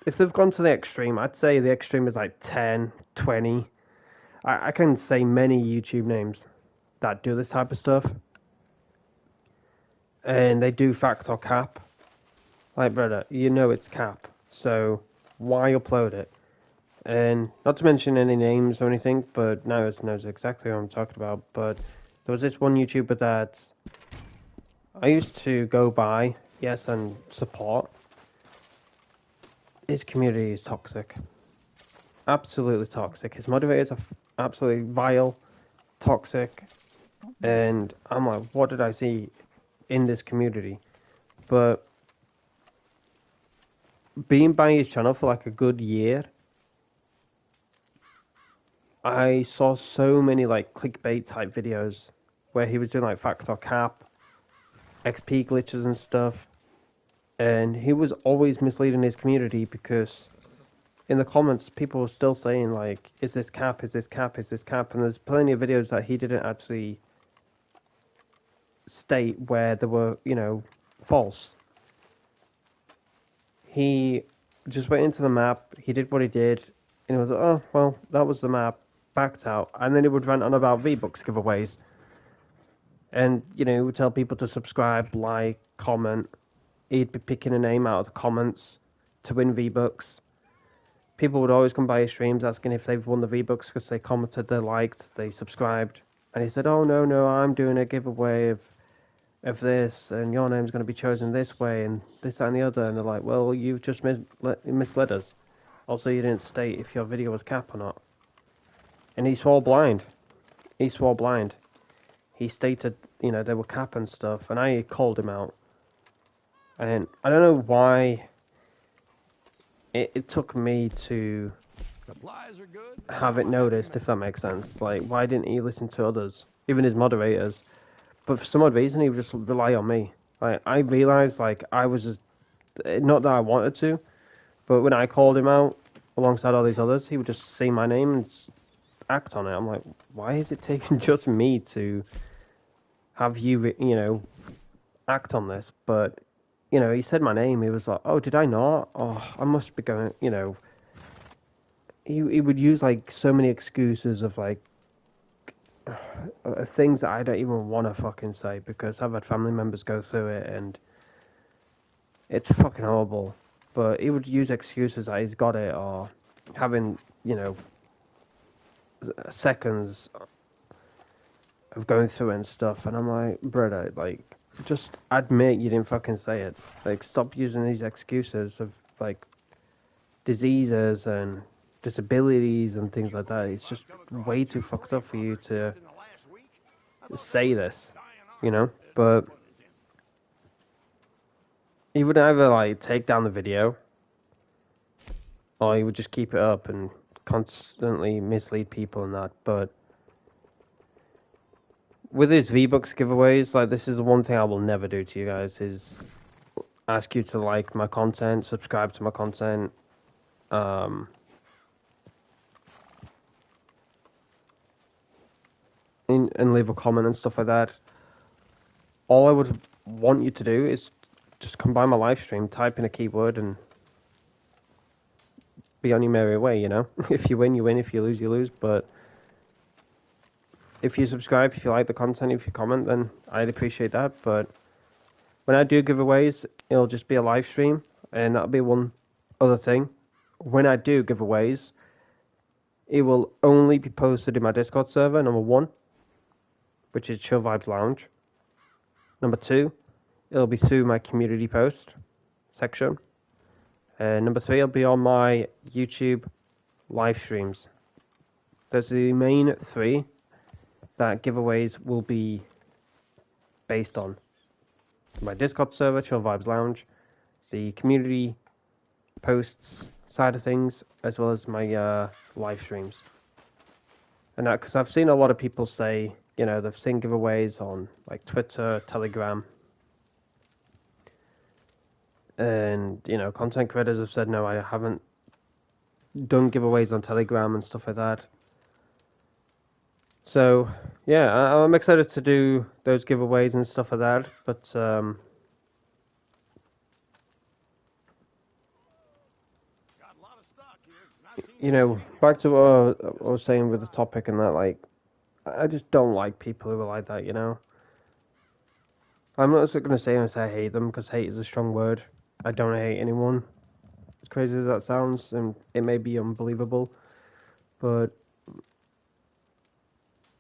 if they've gone to the extreme, I'd say the extreme is like 10, 20. I can say many YouTube names that do this type of stuff. And they do fact or cap. Like, brother, you know it's cap. So, why upload it? And not to mention any names or anything, but Niles knows exactly what I'm talking about. But there was this one YouTuber that I used to go by, yes, and support. His community is toxic. Absolutely toxic. His moderators are absolutely vile, toxic, and I'm like, what did I see in this community? But being by his channel for like a good year, I saw so many like clickbait type videos where he was doing like fact or cap, XP glitches and stuff. And he was always misleading his community because in the comments, people were still saying, like, is this cap, is this cap, is this cap? And there's plenty of videos that he didn't actually state where they were, you know, false. He just went into the map, he did what he did, and he was like, oh, well, that was the map, backed out. And then he would rant on about V-Bucks giveaways. And, you know, he would tell people to subscribe, like, comment. He'd be picking a name out of the comments to win V-Bucks. People would always come by his streams asking if they've won the V-Bucks because they commented, they liked, they subscribed. And he said, oh, no, I'm doing a giveaway of this, and your name's going to be chosen this way, and this, that, and the other. And they're like, well, you've just misled us. Also, you didn't state if your video was cap or not. And he swore blind. He stated, you know, they were cap and stuff, and I called him out. And I don't know why it took me to Supplies are good. have it noticed, if that makes sense. Like, why didn't he listen to others, even his moderators? But for some odd reason, he would just rely on me. Like, I realised, like, I was just, not that I wanted to, but when I called him out alongside all these others, he would just say my name and act on it. I'm like, why is it taking just me to have you, you know, act on this? But, you know, he said my name. He was like, oh, did I not? Oh, I must be going, you know. He would use, like, so many excuses of, like, things that I don't even want to fucking say because I've had family members go through it and it's fucking horrible. But he would use excuses that he's got it or having, you know, seconds of going through it and stuff. And I'm like, brother, like, just admit you didn't fucking say it. Like, stop using these excuses of, like, diseases and disabilities and things like that. It's just way too fucked up for you to say this, you know? But he would either, like, take down the video or he would just keep it up and constantly mislead people and that. But with his V-Bucks giveaways, like, this is the one thing I will never do to you guys, is ask you to like my content, subscribe to my content, and leave a comment and stuff like that. All I would want you to do is just come by my live stream, type in a keyword, and be on your merry way, you know? If you win, you win. If you lose, you lose. But if you subscribe, if you like the content, if you comment, then I'd appreciate that. But when I do giveaways, it'll just be a live stream, and that'll be one other thing. When I do giveaways, it will only be posted in my Discord server, number 1, which is Chill Vibes Lounge. Number 2, it'll be through my community post section. Number 3, it'll be on my YouTube live streams. Those are the main 3 that giveaways will be based on. My Discord server, Chill Vibes Lounge, the community posts side of things, as well as my live streams. And that, because I've seen a lot of people say, you know, they've seen giveaways on, like, Twitter, Telegram. And, you know, content creators have said, no, I haven't done giveaways on Telegram and stuff like that. So, yeah, I'm excited to do those giveaways and stuff like that. But, you know, back to what I was saying with the topic and that, like, I just don't like people who are like that, you know. I'm not going to say I hate them, because hate is a strong word. I don't hate anyone. As crazy as that sounds, and it may be unbelievable, but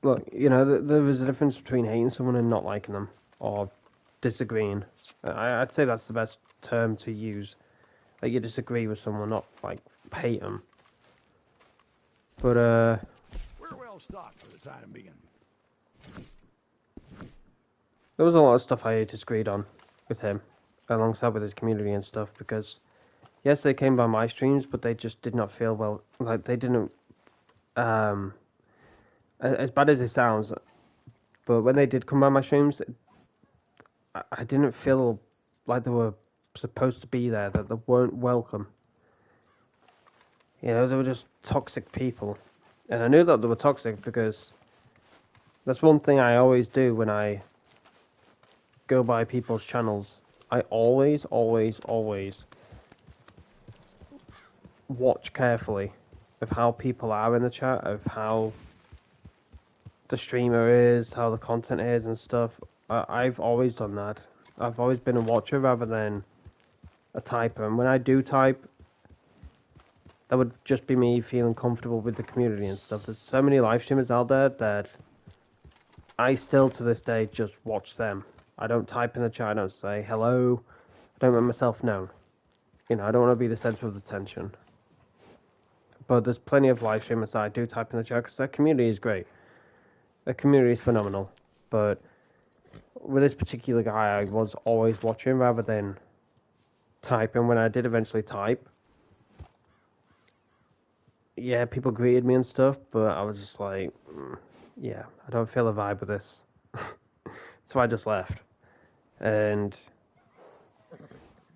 look, you know, there is a difference between hating someone and not liking them, or disagreeing. I'd say that's the best term to use. Like, you disagree with someone, not, like, hate them. But, we're well stocked for the time being. there was a lot of stuff I disagreed on with him, alongside with his community and stuff, because, yes, they came by my streams, but they just did not feel well, like, they didn't, as bad as it sounds, but when they did come by my streams, I didn't feel like they were supposed to be there, that they weren't welcome. You know, they were just toxic people. And I knew that they were toxic because that's one thing I always do when I go by people's channels. I always watch carefully of how people are in the chat, of how the streamer is, how the content is and stuff. I've always done that. I've always been a watcher rather than a typer. And when I do type, that would just be me feeling comfortable with the community and stuff. There's so many live streamers out there that I still to this day just watch them. I don't type in the chat, I don't say hello, I don't make myself known. You know, I don't want to be the centre of attention. But there's plenty of live streamers that I do type in the chat because their community is great. Their community is phenomenal. But with this particular guy, I was always watching rather than typing. When I did eventually type, yeah, people greeted me and stuff, but I was just like, yeah, I don't feel a vibe with this. So I just left. And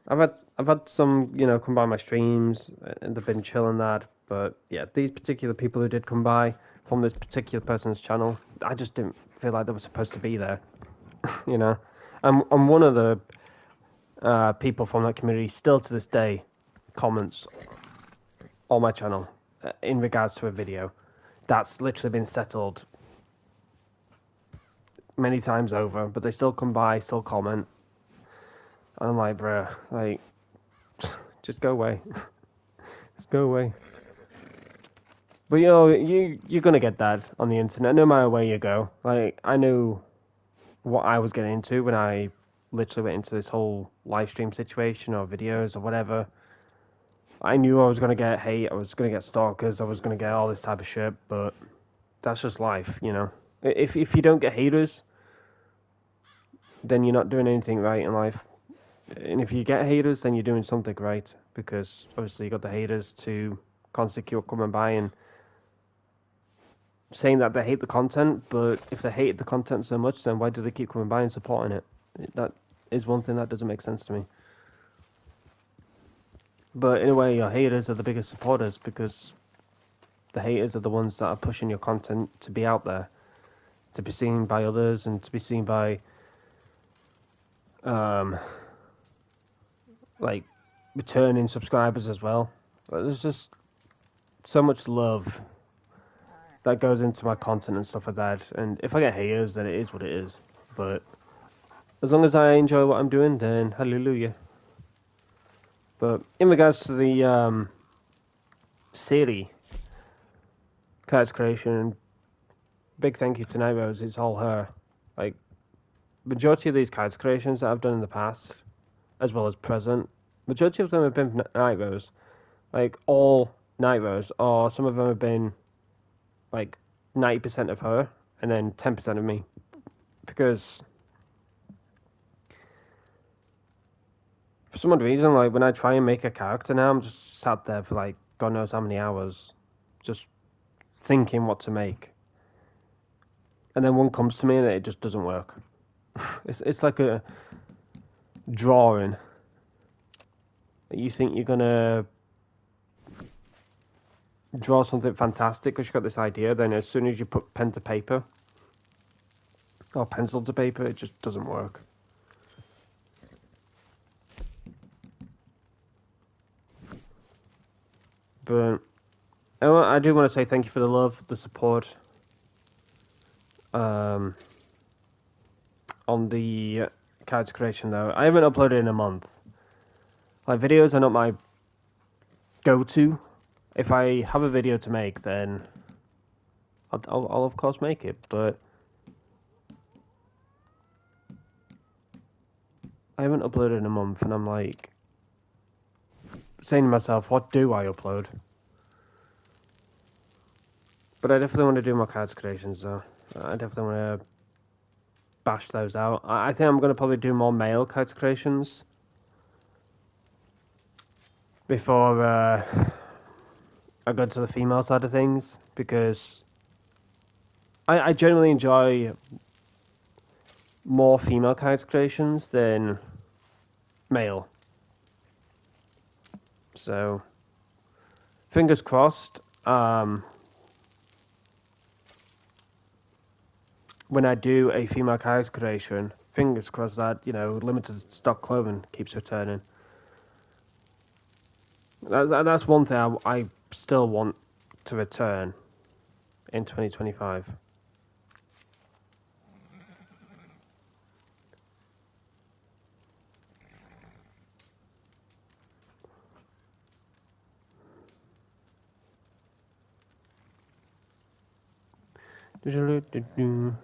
I've had some, you know, come by my streams and they've been chilling that, but yeah, these particular people who did come by from this particular person's channel, I just didn't feel like they were supposed to be there. You know, I'm one of the people from that community still to this day comments on my channel in regards to a video. That's literally been settled many times over, but they still come by, still comment. And I'm like, bruh, like, just go away. Just go away. But you know, you're gonna get that on the internet, no matter where you go. Like, I knew what I was getting into when I literally went into this whole live stream situation or videos or whatever. I knew I was gonna get hate, I was gonna get stalkers, I was gonna get all this type of shit, but that's just life, you know. If you don't get haters, then you're not doing anything right in life. And if you get haters, then you're doing something right, because obviously you got the haters to constantly keep coming by and saying that they hate the content, but if they hate the content so much, then why do they keep coming by and supporting it? That is one thing that doesn't make sense to me. But in a way, your haters are the biggest supporters, because the haters are the ones that are pushing your content to be out there, to be seen by others, and to be seen by like returning subscribers as well. There's just so much love that goes into my content and stuff like that. And if I get haters, then it is what it is. But as long as I enjoy what I'm doing, then hallelujah. But in regards to the Siri character creation, big thank you to Night Rose. It's all her. Like, majority of these character creations that I've done in the past, as well as present, majority of them have been Night Rose. Like, all Night Rose, or some of them have been like 90% of her and then 10% of me, because for some odd reason, like, when I try and make a character now, I'm just sat there for like God knows how many hours just thinking what to make, and then one comes to me and it just doesn't work. It's like a drawing. You think you're gonna draw something fantastic because you got this idea, then as soon as you put pen to paper or pencil to paper, it just doesn't work. But I do want to say thank you for the love, the support on the character creation though. I haven't uploaded in a month. Like, videos are not my go-to. If I have a video to make, then I'll of course make it, but I haven't uploaded in a month, and I'm like saying to myself, what do I upload? But I definitely want to do my character creations though. I definitely want to bash those out. I think I'm going to probably do more male character creations before I go to the female side of things, because I generally enjoy more female character creations than male. So, fingers crossed, when I do a female character creation, fingers crossed that, you know, limited stock clothing keeps returning. That's one thing I still want to return in 2025. Do-do-do-do-do.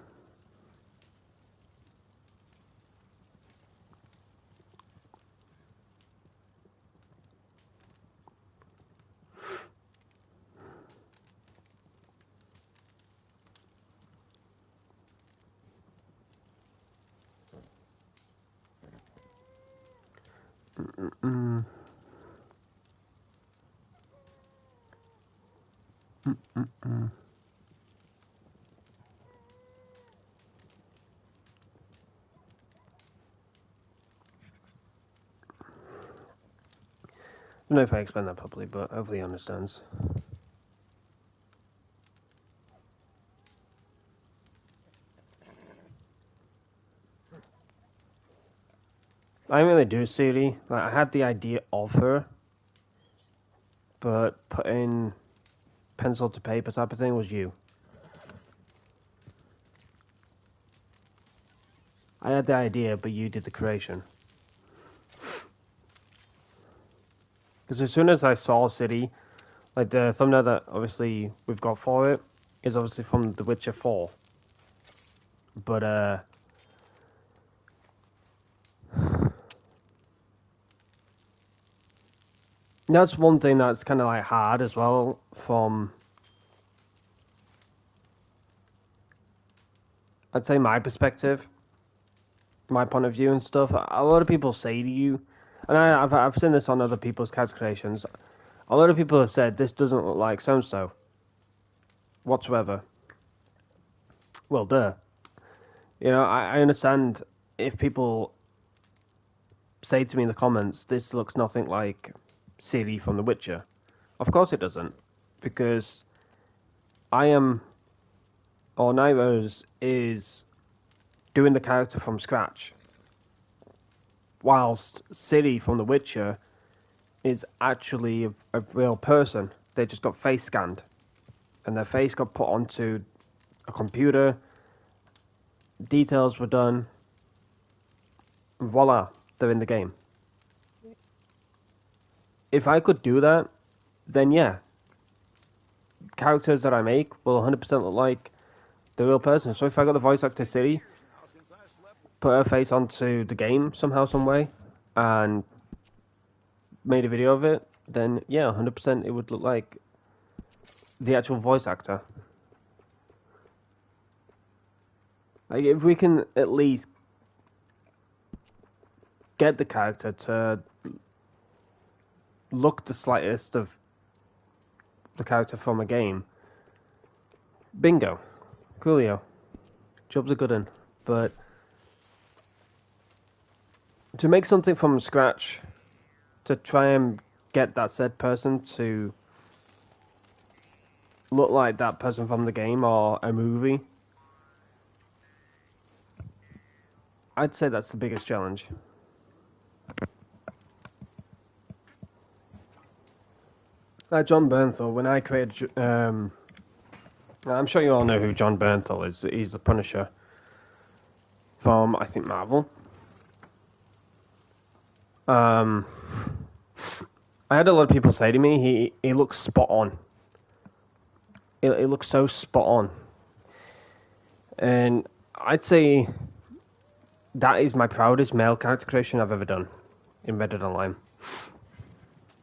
Mm-mm. Mm-mm. I don't know if I explained that properly, but hopefully he understands. I didn't really do Celie. Like, I had the idea of her, but putting pencil to paper type of thing was you. I had the idea, but you did the creation. Because as soon as I saw City, like the thumbnail that obviously we've got for it is obviously from The Witcher 4. But that's one thing that's kind of like hard as well from, I'd say, my perspective, my point of view and stuff. A lot of people say to you, and I've seen this on other people's character creations, a lot of people have said this doesn't look like so-and-so whatsoever. Well, duh. You know, I understand if people say to me in the comments, this looks nothing like Ciri from The Witcher. Of course it doesn't, because Nairos is doing the character from scratch, whilst Ciri from The Witcher is actually a real person. They just got face scanned, and their face got put onto a computer, details were done, voila, they're in the game. If I could do that, then yeah, characters that I make will 100% look like the real person. So if I got the voice actor Ciri, put her face onto the game somehow, some way, and made a video of it, then yeah, 100% it would look like the actual voice actor. Like, if we can at least get the character to look the slightest of the character from a game, bingo, coolio, job's a good one. But to make something from scratch, to try and get that said person to look like that person from the game or a movie, I'd say that's the biggest challenge. Like John Bernthal, when I created, I'm sure you all know who John Bernthal is. He's the Punisher from, I think, Marvel. I had a lot of people say to me, he looks spot on. It looks so spot on. And I'd say that is my proudest male character creation I've ever done in Reddit Online.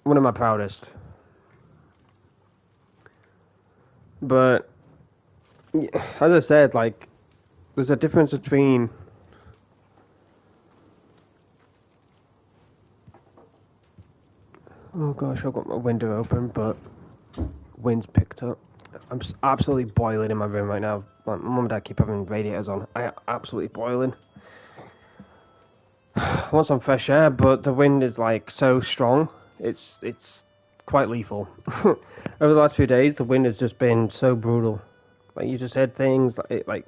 One of my proudest. But as I said, like, there's a difference between oh gosh, I've got my window open, but wind's picked up. I'm absolutely boiling in my room right now. My mum and dad keep having radiators on. I am absolutely boiling. I want some fresh air, but the wind is like so strong. It's quite lethal. Over the last few days, the wind has just been so brutal. Like, you just heard things like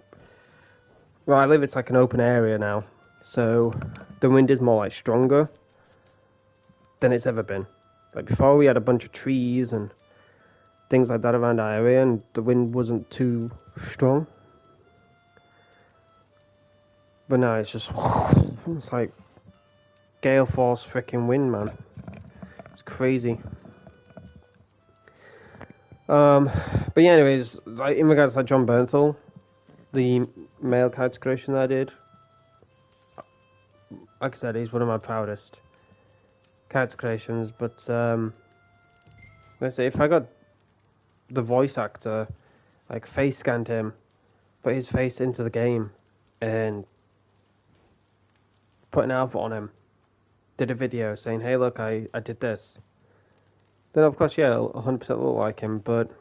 where I live, it's like an open area now, so the wind is more like stronger than it's ever been. Like, before, we had a bunch of trees and things like that around our area, and the wind wasn't too strong. But now it's just, it's like gale force freaking wind, man. It's crazy. But yeah, anyways, like, in regards to like John Bernthal, the male character creation that I did, like I said, he's one of my proudest character creations. But let's say if I got the voice actor, like face scanned him, put his face into the game, and put an outfit on him, did a video saying, "Hey, look, I did this," then of course, yeah, 100% look like him. But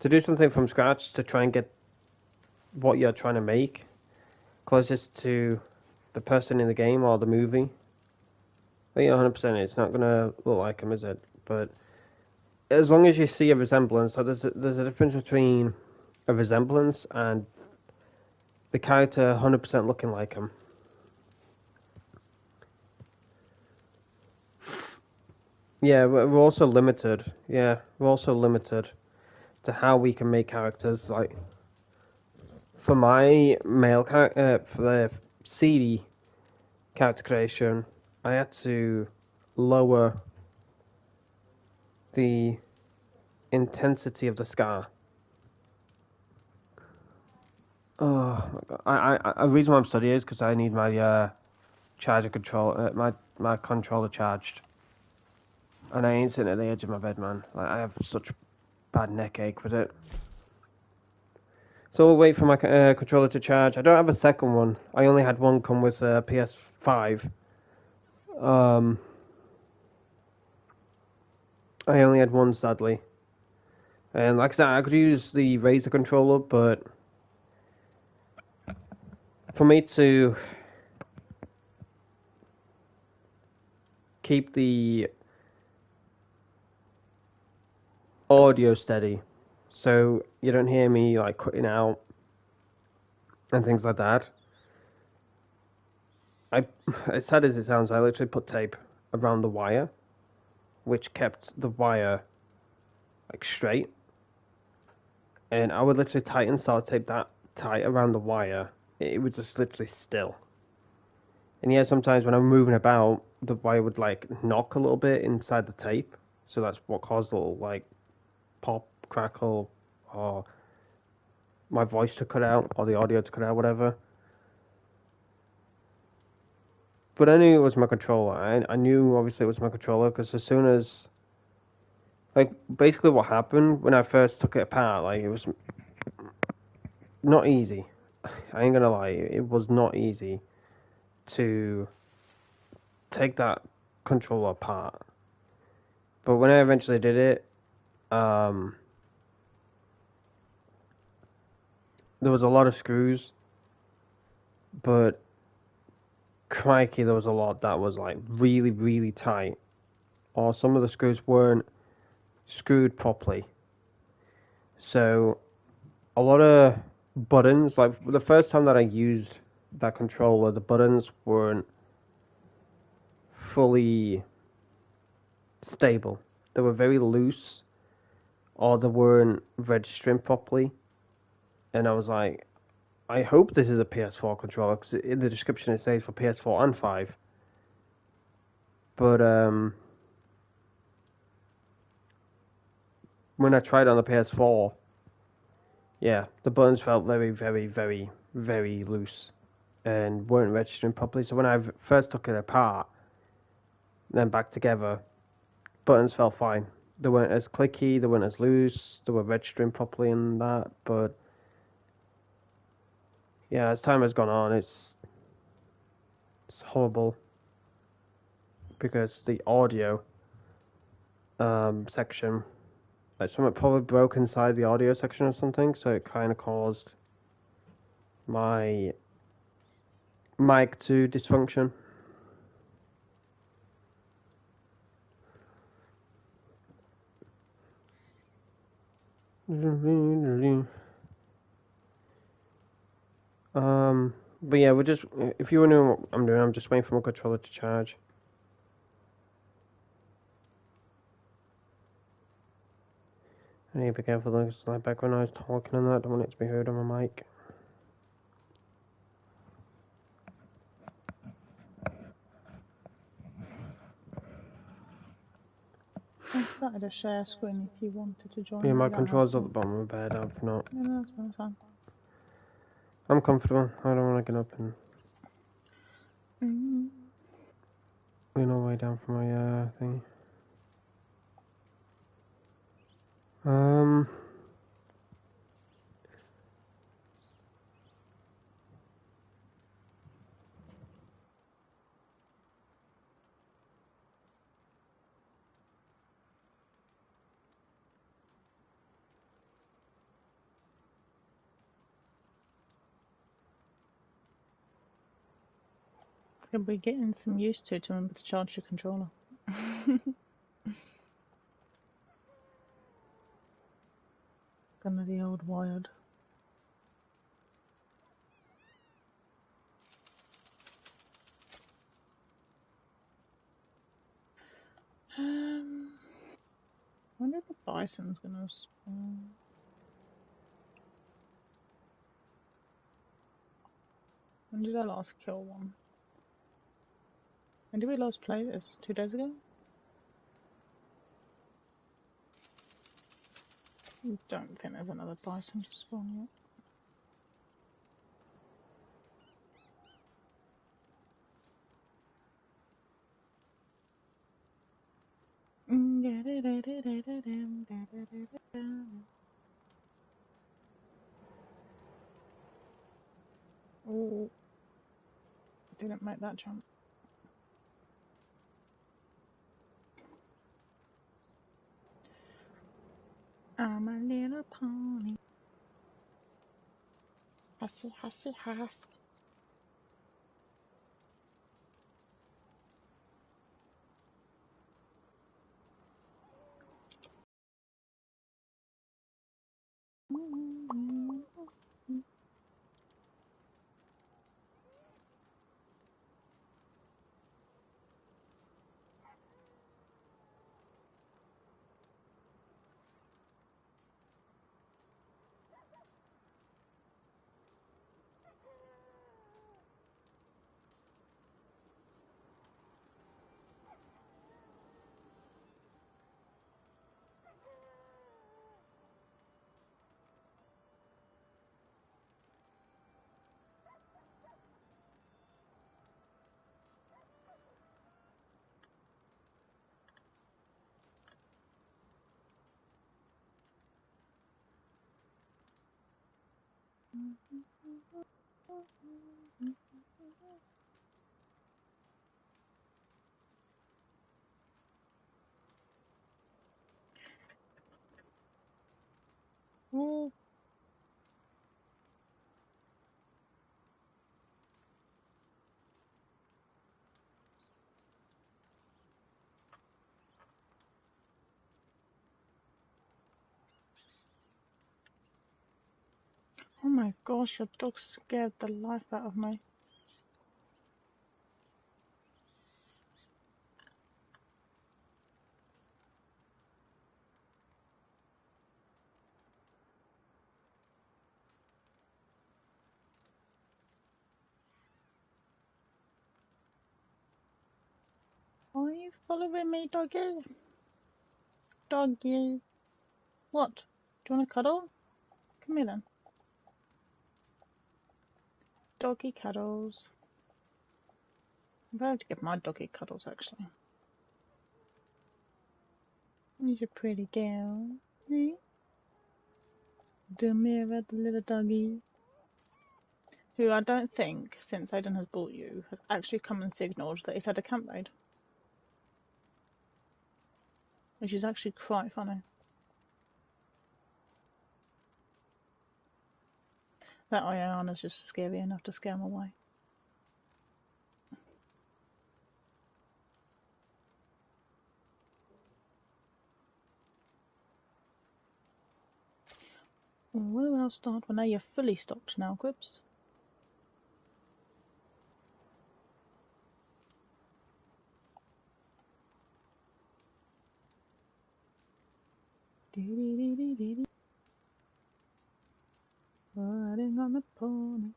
to do something from scratch to try and get what you're trying to make closest to the person in the game or the movie, I think 100% it's not gonna look like him, is it? But as long as you see a resemblance, so there's a difference between a resemblance and the character 100% looking like him. Yeah, we're also limited. Yeah, we're also limited to how we can make characters. Like, for my male character, for the CD character creation, I had to lower the intensity of the scar. Oh my god! The reason why I'm studying is because I need my charger control, my controller charged, and I ain't sitting at the edge of my bed, man. Like, I have such bad neck ache with it. So we'll wait for my controller to charge. I don't have a second one. I only had one come with PS5. I only had one, sadly. And like I said, I could use the Razer controller, but for me to keep the audio steady, so you don't hear me like cutting out and things like that, as sad as it sounds, I literally put tape around the wire, which kept the wire like straight, and I would literally tighten sellotape that tight around the wire. It would just literally still. And yeah, sometimes when I'm moving about, the wire would like knock a little bit inside the tape, so that's what caused a little like pop, crackle, or my voice to cut out, or the audio to cut out, whatever. But I knew it was my controller. I knew obviously it was my controller, because as soon as, like, basically what happened when I first took it apart, like, it was not easy. I ain't gonna lie, it was not easy to take that controller apart. But when I eventually did it, there was a lot of screws, but crikey, there was a lot that was like really, really tight, or some of the screws weren't screwed properly. So a lot of buttons, like the first time that I used that controller, the buttons weren't fully stable. They were very loose, or they weren't registering properly. And I was like, I hope this is a PS4 controller, because in the description it says for PS4 and 5. But when I tried it on the PS4, yeah, the buttons felt very, very, very, very loose and weren't registering properly. So when I first took it apart, then back together, buttons felt fine. They weren't as clicky, they weren't as loose, they were registering properly and that. But yeah, as time has gone on, it's horrible, because the audio section, like something probably broke inside the audio section or something, so it kind of caused my mic to dysfunction. But yeah, we're just, if you wondering what I'm doing, I'm just waiting for my controller to charge. I need to be careful though, because like back when I was talking and that, I don't want it to be heard on my mic. I started a share screen if you wanted to join. Yeah, my You don't have controller's to. at the bottom of the bed. I've not. No, that's fine. I'm comfortable. I don't want to get up and lean all the way down from my thing. You'll be getting some used to remember to charge your controller. Gonna the old wired. I wonder if the bison's gonna spawn. When did I last kill one? When did we last play this? 2 days ago? I don't think there's another bison to spawn yet. Oh, didn't make that jump. I'm a little pony. Hussy, hussy, hussy. Oh. Oh my gosh, your dog scared the life out of me. Are you following me, doggy? Doggy. What? Do you want to cuddle? Come here then. Doggy cuddles. I'm about to give my doggy cuddles, actually. He's a pretty girl. Eh? Demira, the little doggy. Who I don't think, since Aidan has bought you, has actually come and signalled that he's had a camp raid. Which is actually quite funny. That Ayana's just scary enough to scare him away. Where do I start? Well, now you're fully stocked now, Quips. Riding on the pony.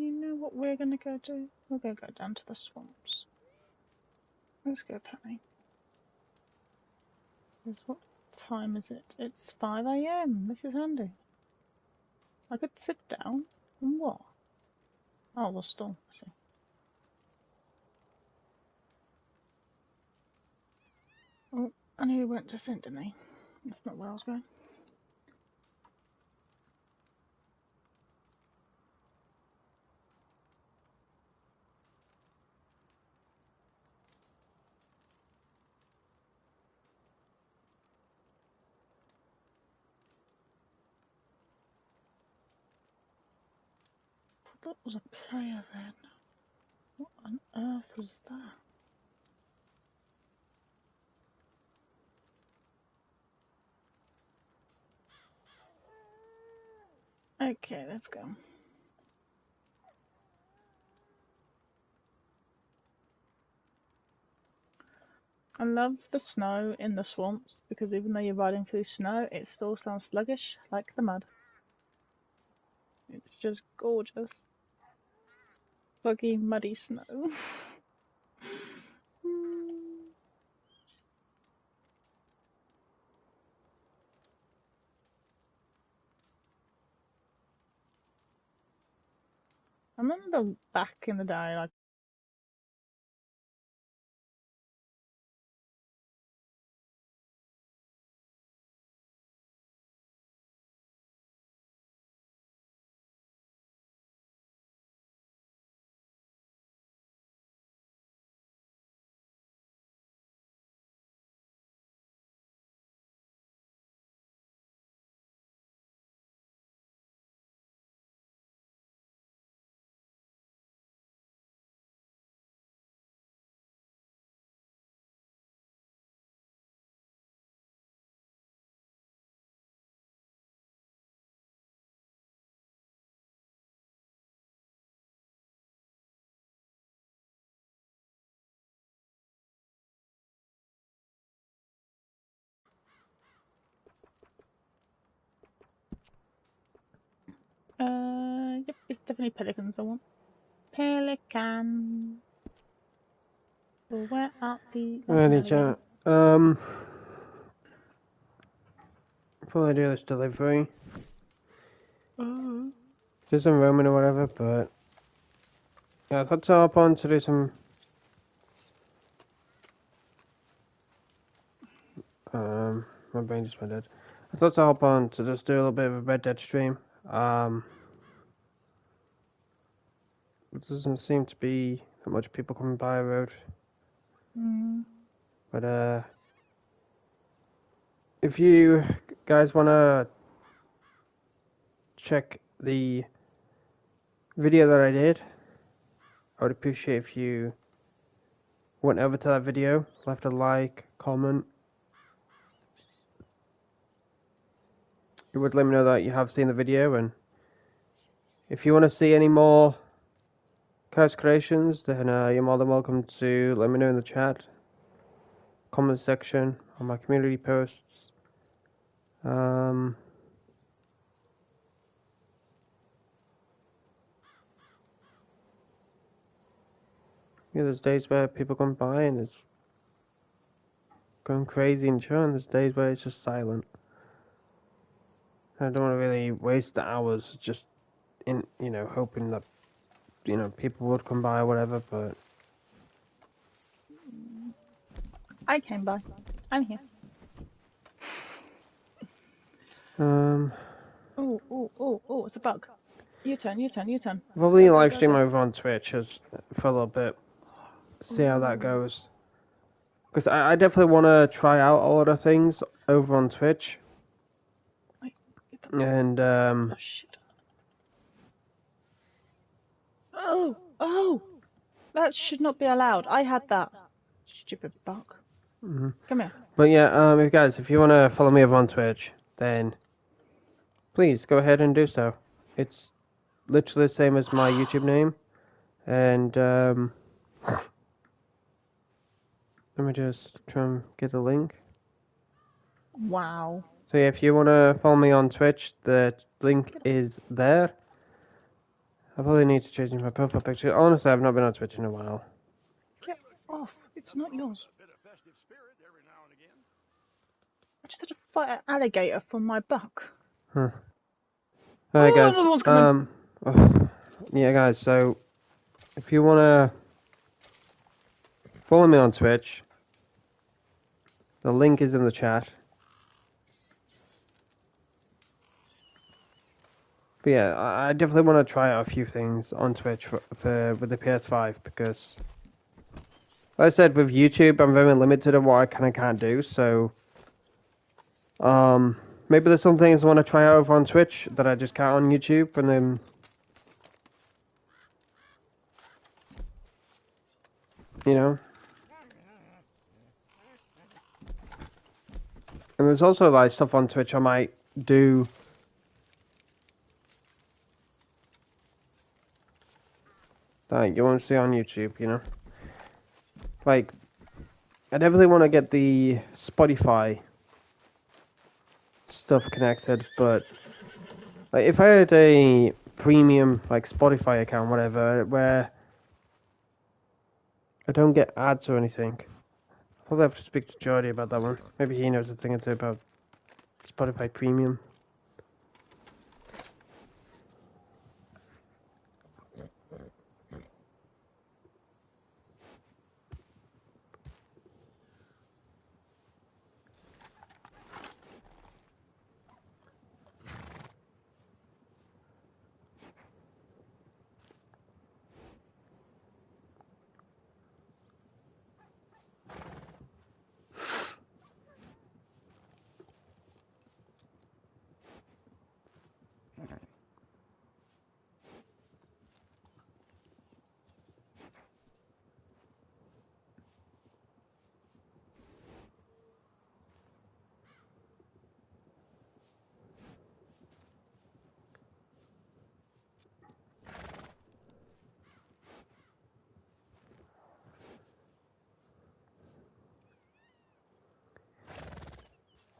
You know what we're gonna go do? We're gonna go down to the swamps. Let's go, Penny. What time is it? It's 5 AM. This is handy. I could sit down and what? Oh, the storm. I see. Oh, I knew we went to Saint Denis. That's not where I was going. That was a player then. What on earth was that? Okay, let's go. I love the snow in the swamps because even though you're riding through snow, it still sounds sluggish like the mud. It's just gorgeous. Sluggy, muddy snow. I remember back in the day, like, yep, it's definitely pelicans I want. Pelicans. Well, where are the... Ready, chat. Before I do this delivery, do some roaming or whatever, but yeah, I thought to hop on to do some my brain just went dead. I thought to hop on to just do a little bit of a Red Dead stream. It doesn't seem to be that much people coming by a road. But if you guys wanna check the video that I did, I would appreciate if you went over to that video, left a like, comment. It would let me know that you have seen the video, and if you want to see any more Chaos Creations, then you're more than welcome to let me know in the chat, comment section, on my community posts. Yeah, there's days where people come by and it's going crazy and chill, and there's days where it's just silent. I don't want to really waste the hours just in, hoping that, people would come by or whatever, but... I came by. I'm here. Oh, it's a bug. U-turn. Probably live stream over on Twitch for a little bit. See how that goes. Because I definitely want to try out a lot of things over on Twitch. And, Oh, shit. Oh! That should not be allowed. I had that. Stupid bug. Come here. But yeah, guys, if you want to follow me over on Twitch, then please go ahead and do so. It's literally the same as my YouTube name. And, let me just try and get the link. Wow. So yeah, if you want to follow me on Twitch, the link is there. I probably need to change my profile picture. Honestly, I've not been on Twitch in a while. Get off. It's not yours. A bit of festive spirit every now and again. I just had to fight an alligator for my buck. Huh. Alright, guys. Another one's coming. Yeah, guys. So, if you wanna follow me on Twitch, the link is in the chat. But yeah, I definitely want to try out a few things on Twitch with the PS5 because, like I said, with YouTube, I'm very limited on what I can and can't do. So, maybe there's some things I want to try out over on Twitch that I just can't on YouTube, and then, you know. And there's also like stuff on Twitch I might do. That you won't see on YouTube, you know. Like, I definitely want to get the Spotify stuff connected, but like if I had a premium like Spotify account, whatever, where I don't get ads or anything, I'll probably have to speak to Jordy about that one. Maybe he knows a thing or two about Spotify Premium.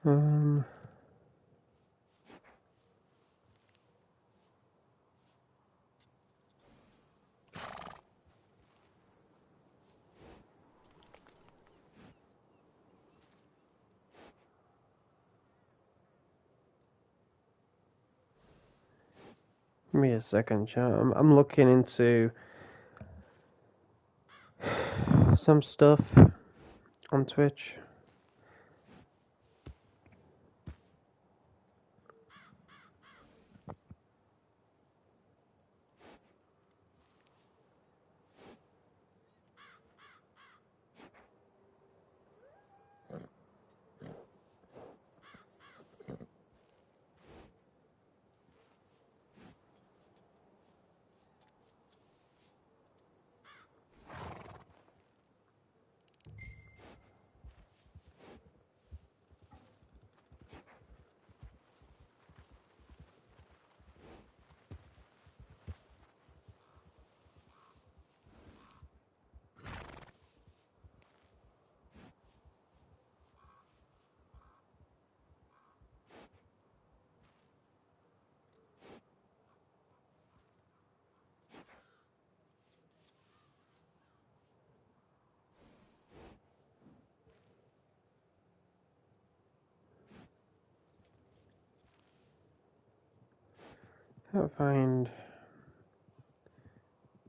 Um. Give me a second, chat. I'm looking into some stuff on Twitch. Can't find.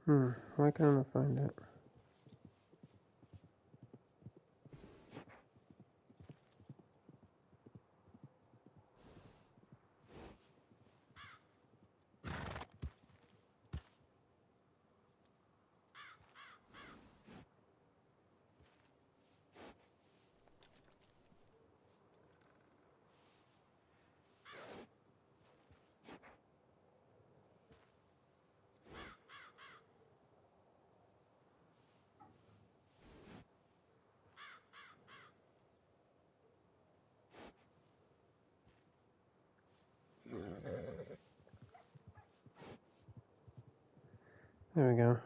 Why can't I find it? There we go.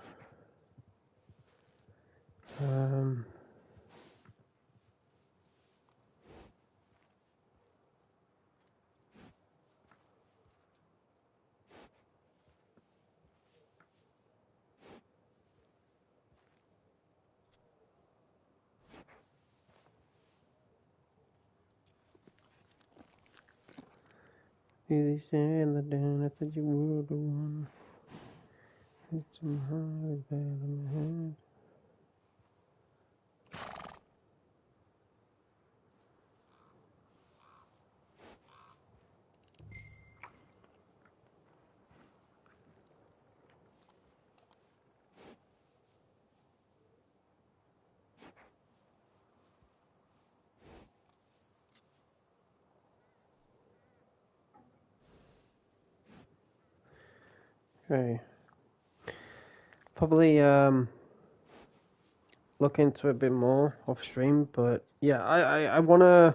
Easy saying the down, I thought you were the one. It's some hard bad in my head. Okay. Probably look into it a bit more off stream, but yeah, I wanna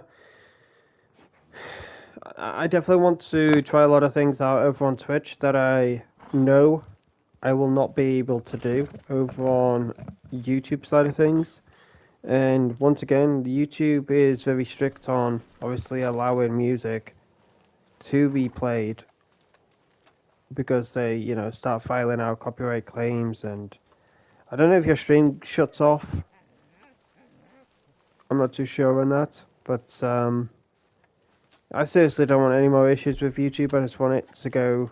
I definitely want to try a lot of things out over on Twitch that I know I will not be able to do over on YouTube side of things. And once again, YouTube is very strict on obviously allowing music to be played because they, start filing out copyright claims. And I don't know if your stream shuts off. I'm not too sure on that, but I seriously don't want any more issues with YouTube. I just want it to go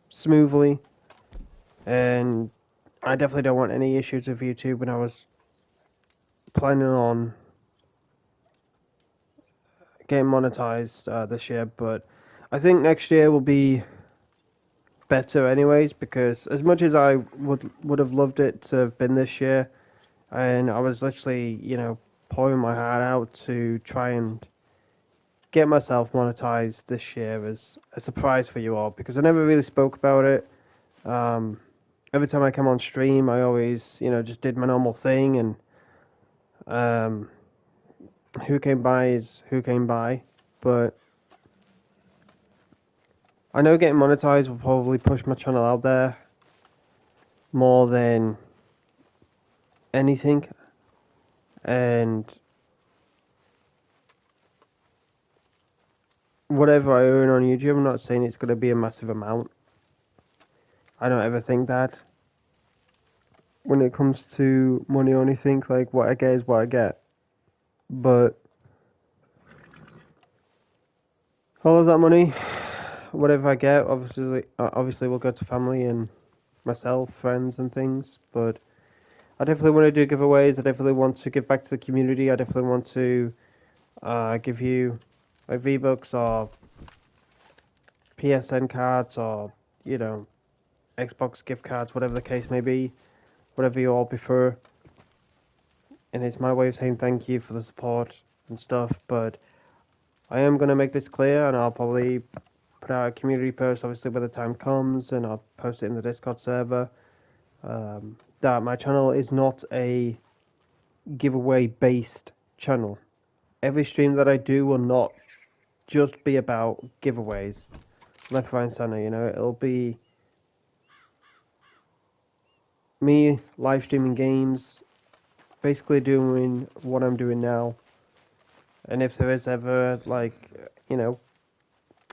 smoothly, and I definitely don't want any issues with YouTube when I was planning on getting monetized this year. But I think next year will be better anyways, because as much as I would have loved it to have been this year, and I was literally, pouring my heart out to try and get myself monetized this year as a surprise for you all, because I never really spoke about it. Every time I come on stream, I always, just did my normal thing, and who came by is who came by. But I know getting monetized will probably push my channel out there more than anything, and whatever I earn on YouTube, I'm not saying it's going to be a massive amount. I don't ever think that. When it comes to money, I only think like what I get is what I get. But all of that money, whatever I get, obviously will go to family and myself, friends and things. But I definitely want to do giveaways. I definitely want to give back to the community. I definitely want to give you like V-Bucks or PSN cards or, Xbox gift cards, whatever the case may be, whatever you all prefer. And it's my way of saying thank you for the support and stuff. But I am going to make this clear, and I'll probably put out a community post, obviously, when the time comes, and I'll post it in the Discord server, that my channel is not a giveaway-based channel. Every stream that I do will not just be about giveaways, left, right, and center, it'll be me live streaming games, basically doing what I'm doing now. And if there is ever,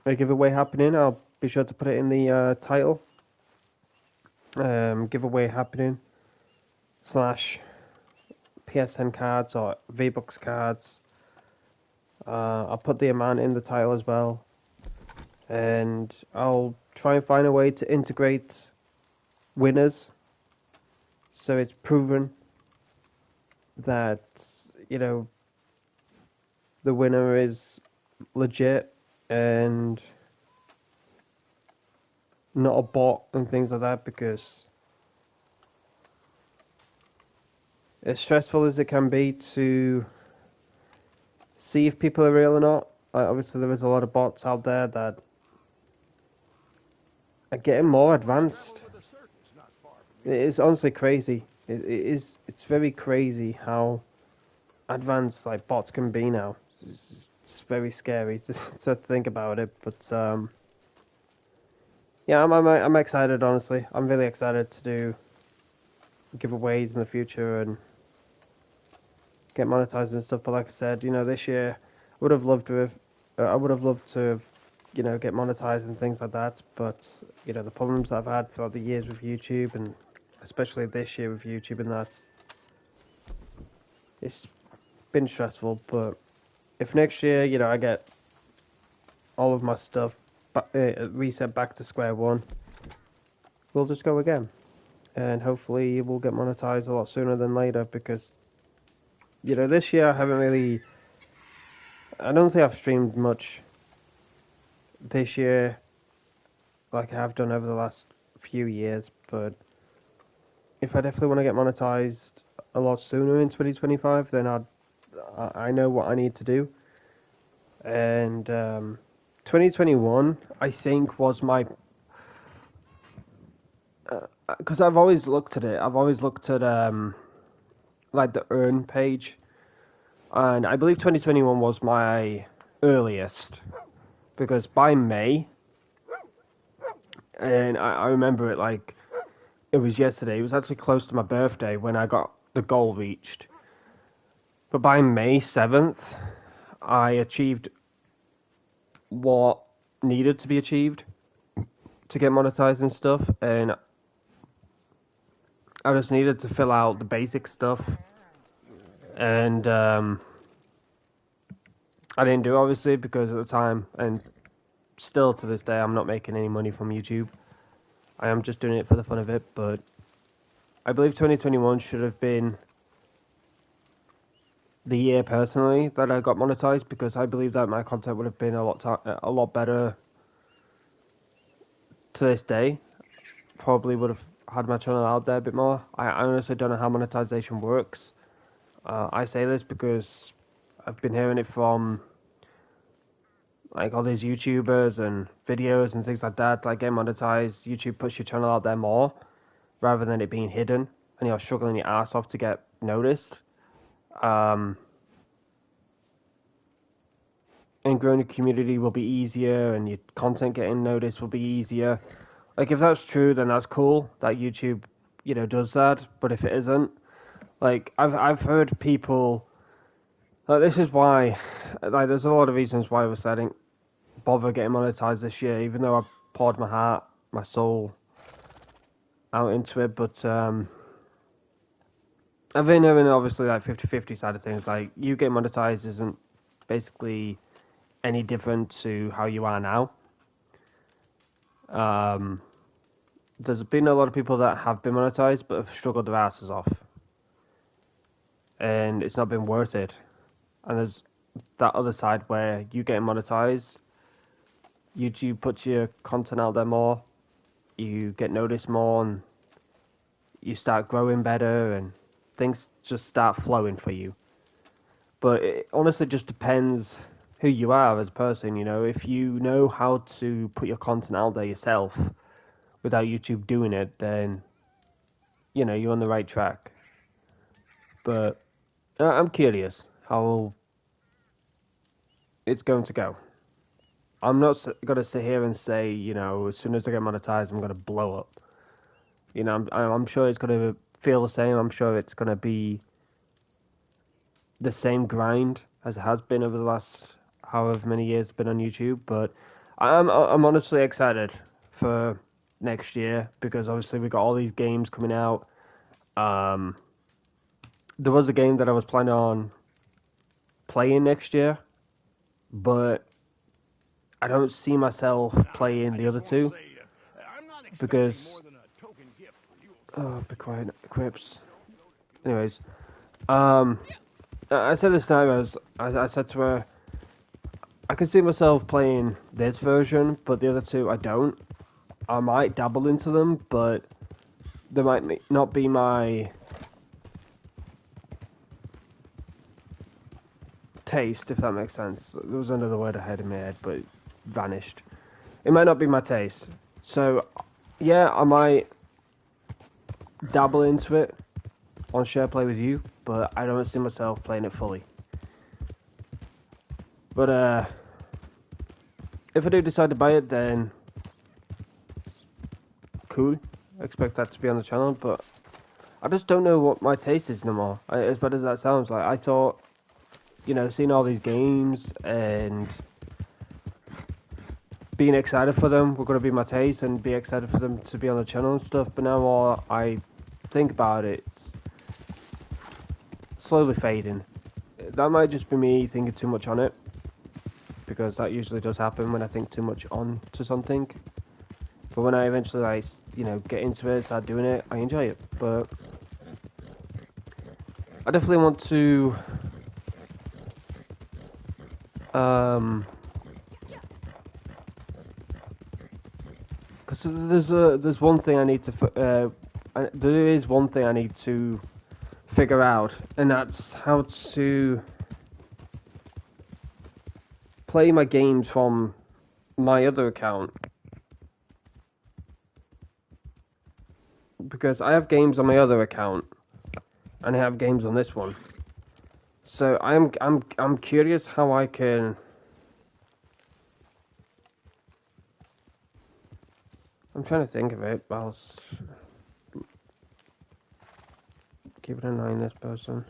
a giveaway happening, I'll be sure to put it in the title. Giveaway happening / PSN cards or V-Bucks cards. I'll put the amount in the title as well. And I'll try and find a way to integrate winners, so it's proven that, the winner is legit and not a bot and things like that, because as stressful as it can be to see if people are real or not, obviously there is a lot of bots out there that are getting more advanced. It is honestly crazy. It's very crazy how advanced bots can be now. It's very scary to think about it, but yeah, I'm excited. Honestly, I'm really excited to do giveaways in the future and get monetized and stuff. But like I said, this year I would have loved to have get monetized and things like that. But the problems that I've had throughout the years with YouTube, and especially this year with YouTube, and that it's been stressful. But if next year, I get all of my stuff reset back to square one, we'll just go again. And hopefully we'll get monetized a lot sooner than later, because, you know, this year I don't think I've streamed much this year like I have done over the last few years, but if I definitely want to get monetized a lot sooner in 2025, then I know what I need to do. And 2021, I think, was my... Because I've always looked at it. I've always looked at like the earn page, and I believe 2021 was my earliest, because by May, and I remember it like it was yesterday. It was actually close to my birthday when I got the goal reached. But by May 7th, I achieved what needed to be achieved to get monetized and stuff, and I just needed to fill out the basic stuff, and I didn't do it, obviously, because at the time, and still to this day, I'm not making any money from YouTube. I am just doing it for the fun of it, but I believe 2021 should have been the year, personally, that I got monetized, because I believe that my content would have been a lot better to this day. Probably would have had my channel out there a bit more. I honestly don't know how monetization works. I say this because I've been hearing it from like all these YouTubers and videos and things like that. Like, get monetized, YouTube puts your channel out there more rather than it being hidden and you're struggling your ass off to get noticed. And growing a community will be easier, and your content getting noticed will be easier. Like, if that's true, then that's cool that YouTube, you know, does that. But if it isn't, like, I've heard people, like, this is why, like, there's a lot of reasons why I didn't bother getting monetized this year, even though I poured my heart, my soul out into it. But I've been hearing, obviously, like, 50-50 side of things. Like, you getting monetized isn't basically any different to how you are now. There's been a lot of people that have been monetized but have struggled their asses off, and it's not been worth it. And there's that other side where you get monetized, YouTube puts your content out there more, you get noticed more, and you start growing better, and things just start flowing for you. But it honestly just depends who you are as a person, you know. If you know how to put your content out there yourself without YouTube doing it, then, you know, you're on the right track. But I'm curious how it's going to go. I'm not going to sit here and say, you know, as soon as I get monetized, I'm going to blow up. You know, I'm sure it's going to feel the same. I'm sure it's going to be the same grind as it has been over the last however many years it's been on YouTube. But I'm honestly excited for next year, because obviously we got all these games coming out. There was a game that I was planning on playing next year, but I don't see myself playing the other two, because be quiet, Crips. Anyways, I said this time, I said to her, I can see myself playing this version, but the other two I don't. I might dabble into them, but they might not be my taste, if that makes sense. There was another word I had in my head, but it vanished. It might not be my taste. So, yeah, I might dabble into it on share play with you, but I don't see myself playing it fully. But if I do decide to buy it, then cool. I expect that to be on the channel, but I just don't know what my taste is no more. As bad as that sounds, like, I thought, you know, seeing all these games and being excited for them were going to be my taste, and be excited for them to be on the channel and stuff, but now all I think about it, it's slowly fading. That might just be me thinking too much on it, because that usually does happen when I think too much on to something. But when I eventually, like, you know, get into it, start doing it, I enjoy it. But I definitely want to, because there's one thing I need to, there is one thing I need to figure out, and that's how to play my games from my other account. Because I have games on my other account, and I have games on this one. So I'm curious how I can. I'm trying to think of it. I'll keep an eye on this person.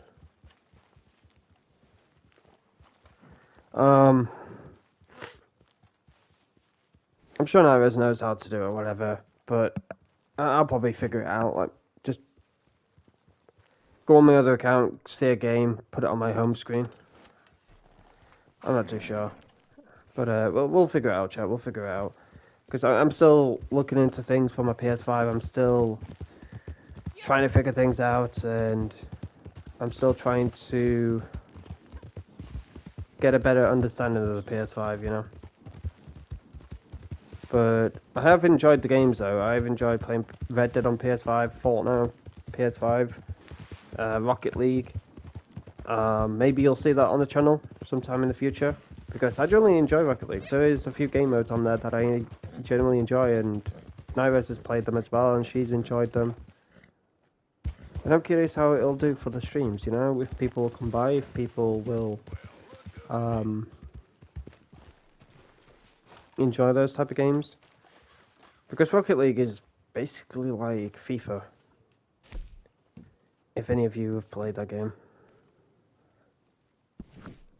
I'm sure Nairos knows how to do it or whatever, but I'll probably figure it out. Like, just go on my other account, see a game, put it on my home screen. I'm not too sure, but we'll figure it out, chat. We'll figure it out, because I'm still looking into things for my PS5. I'm still trying to figure things out, and I'm still trying to get a better understanding of the PS5, you know. But I have enjoyed the games, though. I've enjoyed playing Red Dead on PS5, Fortnite on PS5, Rocket League. Maybe you'll see that on the channel sometime in the future, because I generally enjoy Rocket League. There is a few game modes on there that I generally enjoy, and Nairos has played them as well, and she's enjoyed them. And I'm curious how it'll do for the streams, you know, if people will come by, if people will enjoy those type of games. Because Rocket League is basically like FIFA, if any of you have played that game.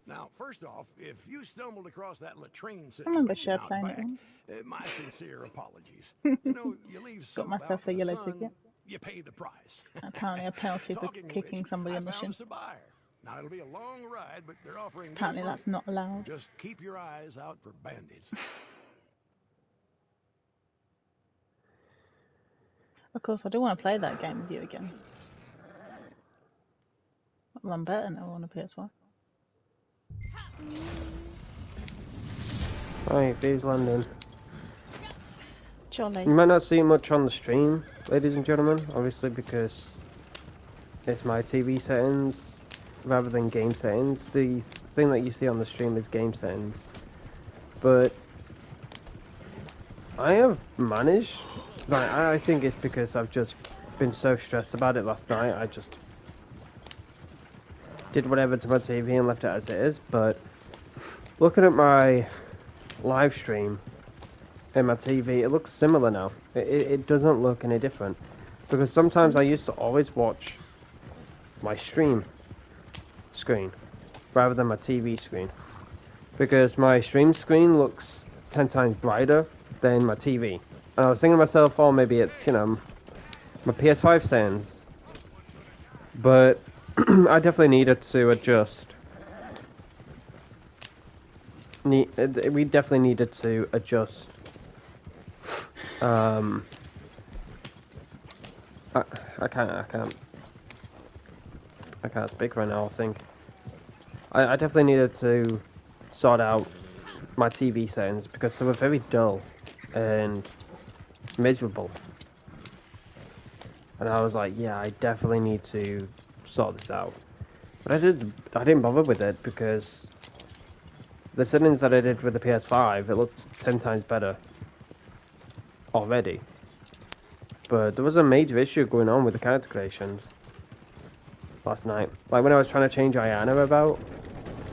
Now, first off, if you stumbled across that latrine I remember situation Cher out playing back, it once. my sincere apologies. You know, you leave Got soap myself out a in the yellow sun, ticket. you pay the price. Apparently a penalty for Talking of kicking which, somebody I in the found shin. us a buyer. Now, it'll be a long ride, but they're offering Apparently good that's money. not allowed. Just keep your eyes out for bandits. Of course, I do want to play that game with you again. Well, I'm better now on a PS5. Right, V's landing. Jolly. You might not see much on the stream, ladies and gentlemen, obviously because it's my TV settings rather than game settings. The thing that you see on the stream is game settings. But I have managed, like, I think it's because I've just been so stressed about it last night. I just did whatever to my TV and left it as it is. But looking at my live stream in my TV, it looks similar now. It doesn't look any different, because sometimes I used to always watch my stream screen rather than my TV screen, because my stream screen looks 10 times brighter than my TV. And I was thinking to myself, oh, maybe it's, you know, my PS5 settings, but I definitely needed to adjust. We definitely needed to adjust. I can't speak right now. I think I definitely needed to sort out my TV settings, because they were very dull and miserable. And I was like, yeah, I definitely need to sort this out. But I didn't bother with it, because the settings that I did with the PS5, it looked 10 times better already. But there was a major issue going on with the character creations last night. Like, when I was trying to change Aidan about,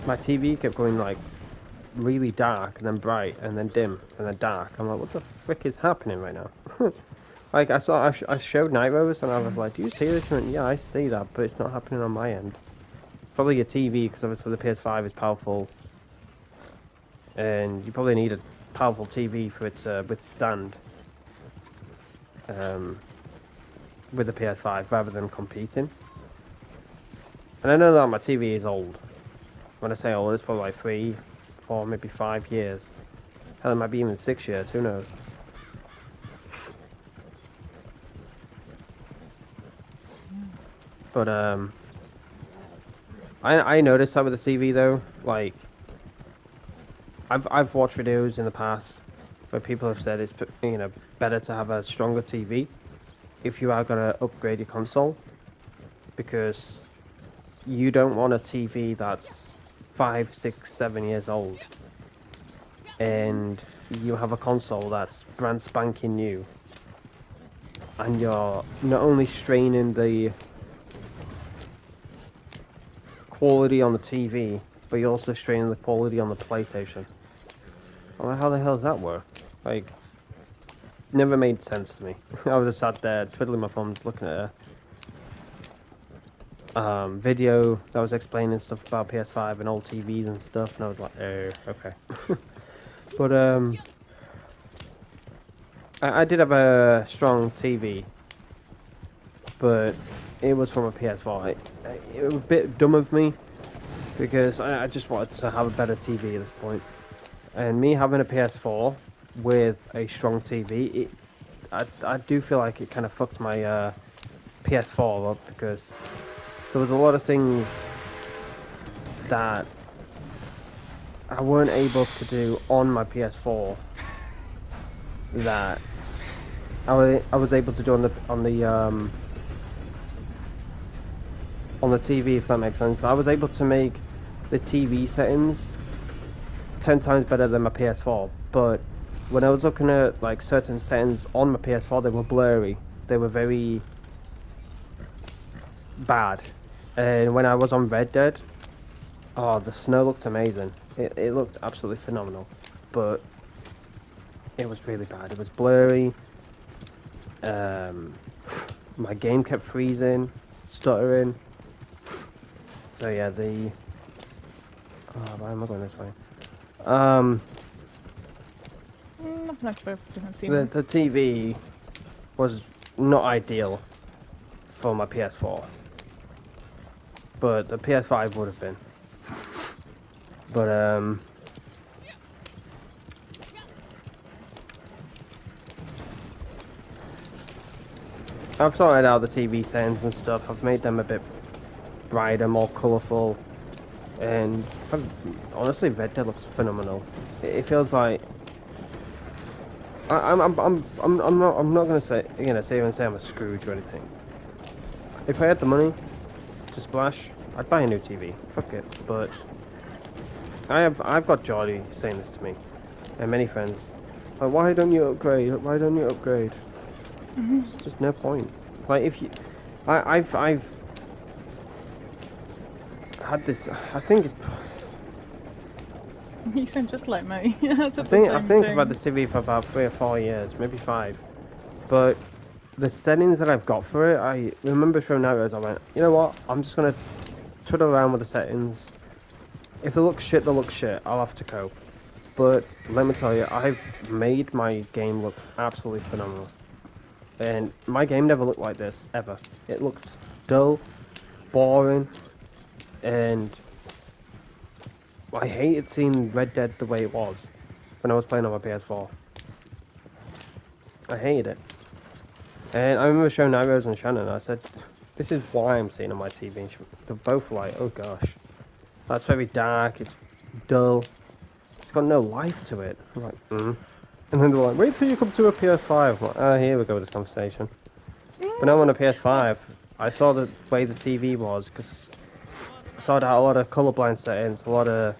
my TV kept going like really dark and then bright and then dim and then dark. I'm like, what the frick is happening right now? Like, I showed Nitros and I was like, do you see this? She went, yeah, I see that, but it's not happening on my end. Probably your TV, because obviously the PS5 is powerful, and you probably need a powerful TV for it to withstand with the PS5 rather than competing. And I know that my TV is old. When I say old, it's probably like 4, maybe 5 years. Hell, it might be even 6 years, who knows. But, I noticed that with the TV though, like, I've watched videos in the past where people have said it's, you know, better to have a stronger TV if you are going to upgrade your console, because you don't want a TV that's 5, 6, 7 years old and you have a console that's brand spanking new, and you're not only straining the quality on the TV, but you're also straining the quality on the PlayStation. Well, how the hell does that work? Like, never made sense to me. I was just sat there twiddling my thumbs looking at a video that was explaining stuff about PS5 and old TVs and stuff, and I was like, oh, okay. But I did have a strong TV, but it was from a PS4. It was a bit dumb of me, because I just wanted to have a better TV at this point. And me having a PS4 with a strong TV, I do feel like it kind of fucked my PS4 up, because there was a lot of things that I weren't able to do on my PS4 that I was able to do on the TV, if that makes sense. I was able to make the TV settings 10 times better than my PS4, but when I was looking at like certain settings on my PS4, they were blurry. They were very bad. And when I was on Red Dead, oh, the snow looked amazing. It looked absolutely phenomenal, but it was really bad. It was blurry. My game kept freezing, stuttering. So yeah, oh, why am I going this way? Nothing extra different scene. The TV was not ideal for my PS4, but the PS5 would have been. But I've sorted out the TV settings and stuff. I've made them a bit brighter, more colourful, and honestly, Red Dead looks phenomenal. It feels like I'm not gonna say I'm a Scrooge or anything. If I had the money to splash, I'd buy a new TV. Fuck it. But I've got Geordie saying this to me, and many friends. Like, why don't you upgrade? Why don't you upgrade? It's just no point. Like, if you, I've had this. I think it's. You sound just like me. I think I've had this TV for about 3 or 4 years, maybe 5. But the settings that I've got for it, I remember throwing out as I went, you know what? I'm just gonna twiddle around with the settings. If they look shit, they look shit. I'll have to cope. But let me tell you, I've made my game look absolutely phenomenal. And my game never looked like this, ever. It looked dull, boring, and I hated seeing Red Dead the way it was when I was playing on my PS4. I hated it. And I remember showing Nairos and Shannon, I said, this is why I'm seeing on my TV. And they're both like, oh gosh, that's very dark, it's dull, it's got no life to it. I'm like, And then they're like, wait till you come to a PS5. I'm like, oh, here we go with this conversation. But now on a PS5, I saw the way the TV was, because I saw that a lot of colorblind settings, a lot of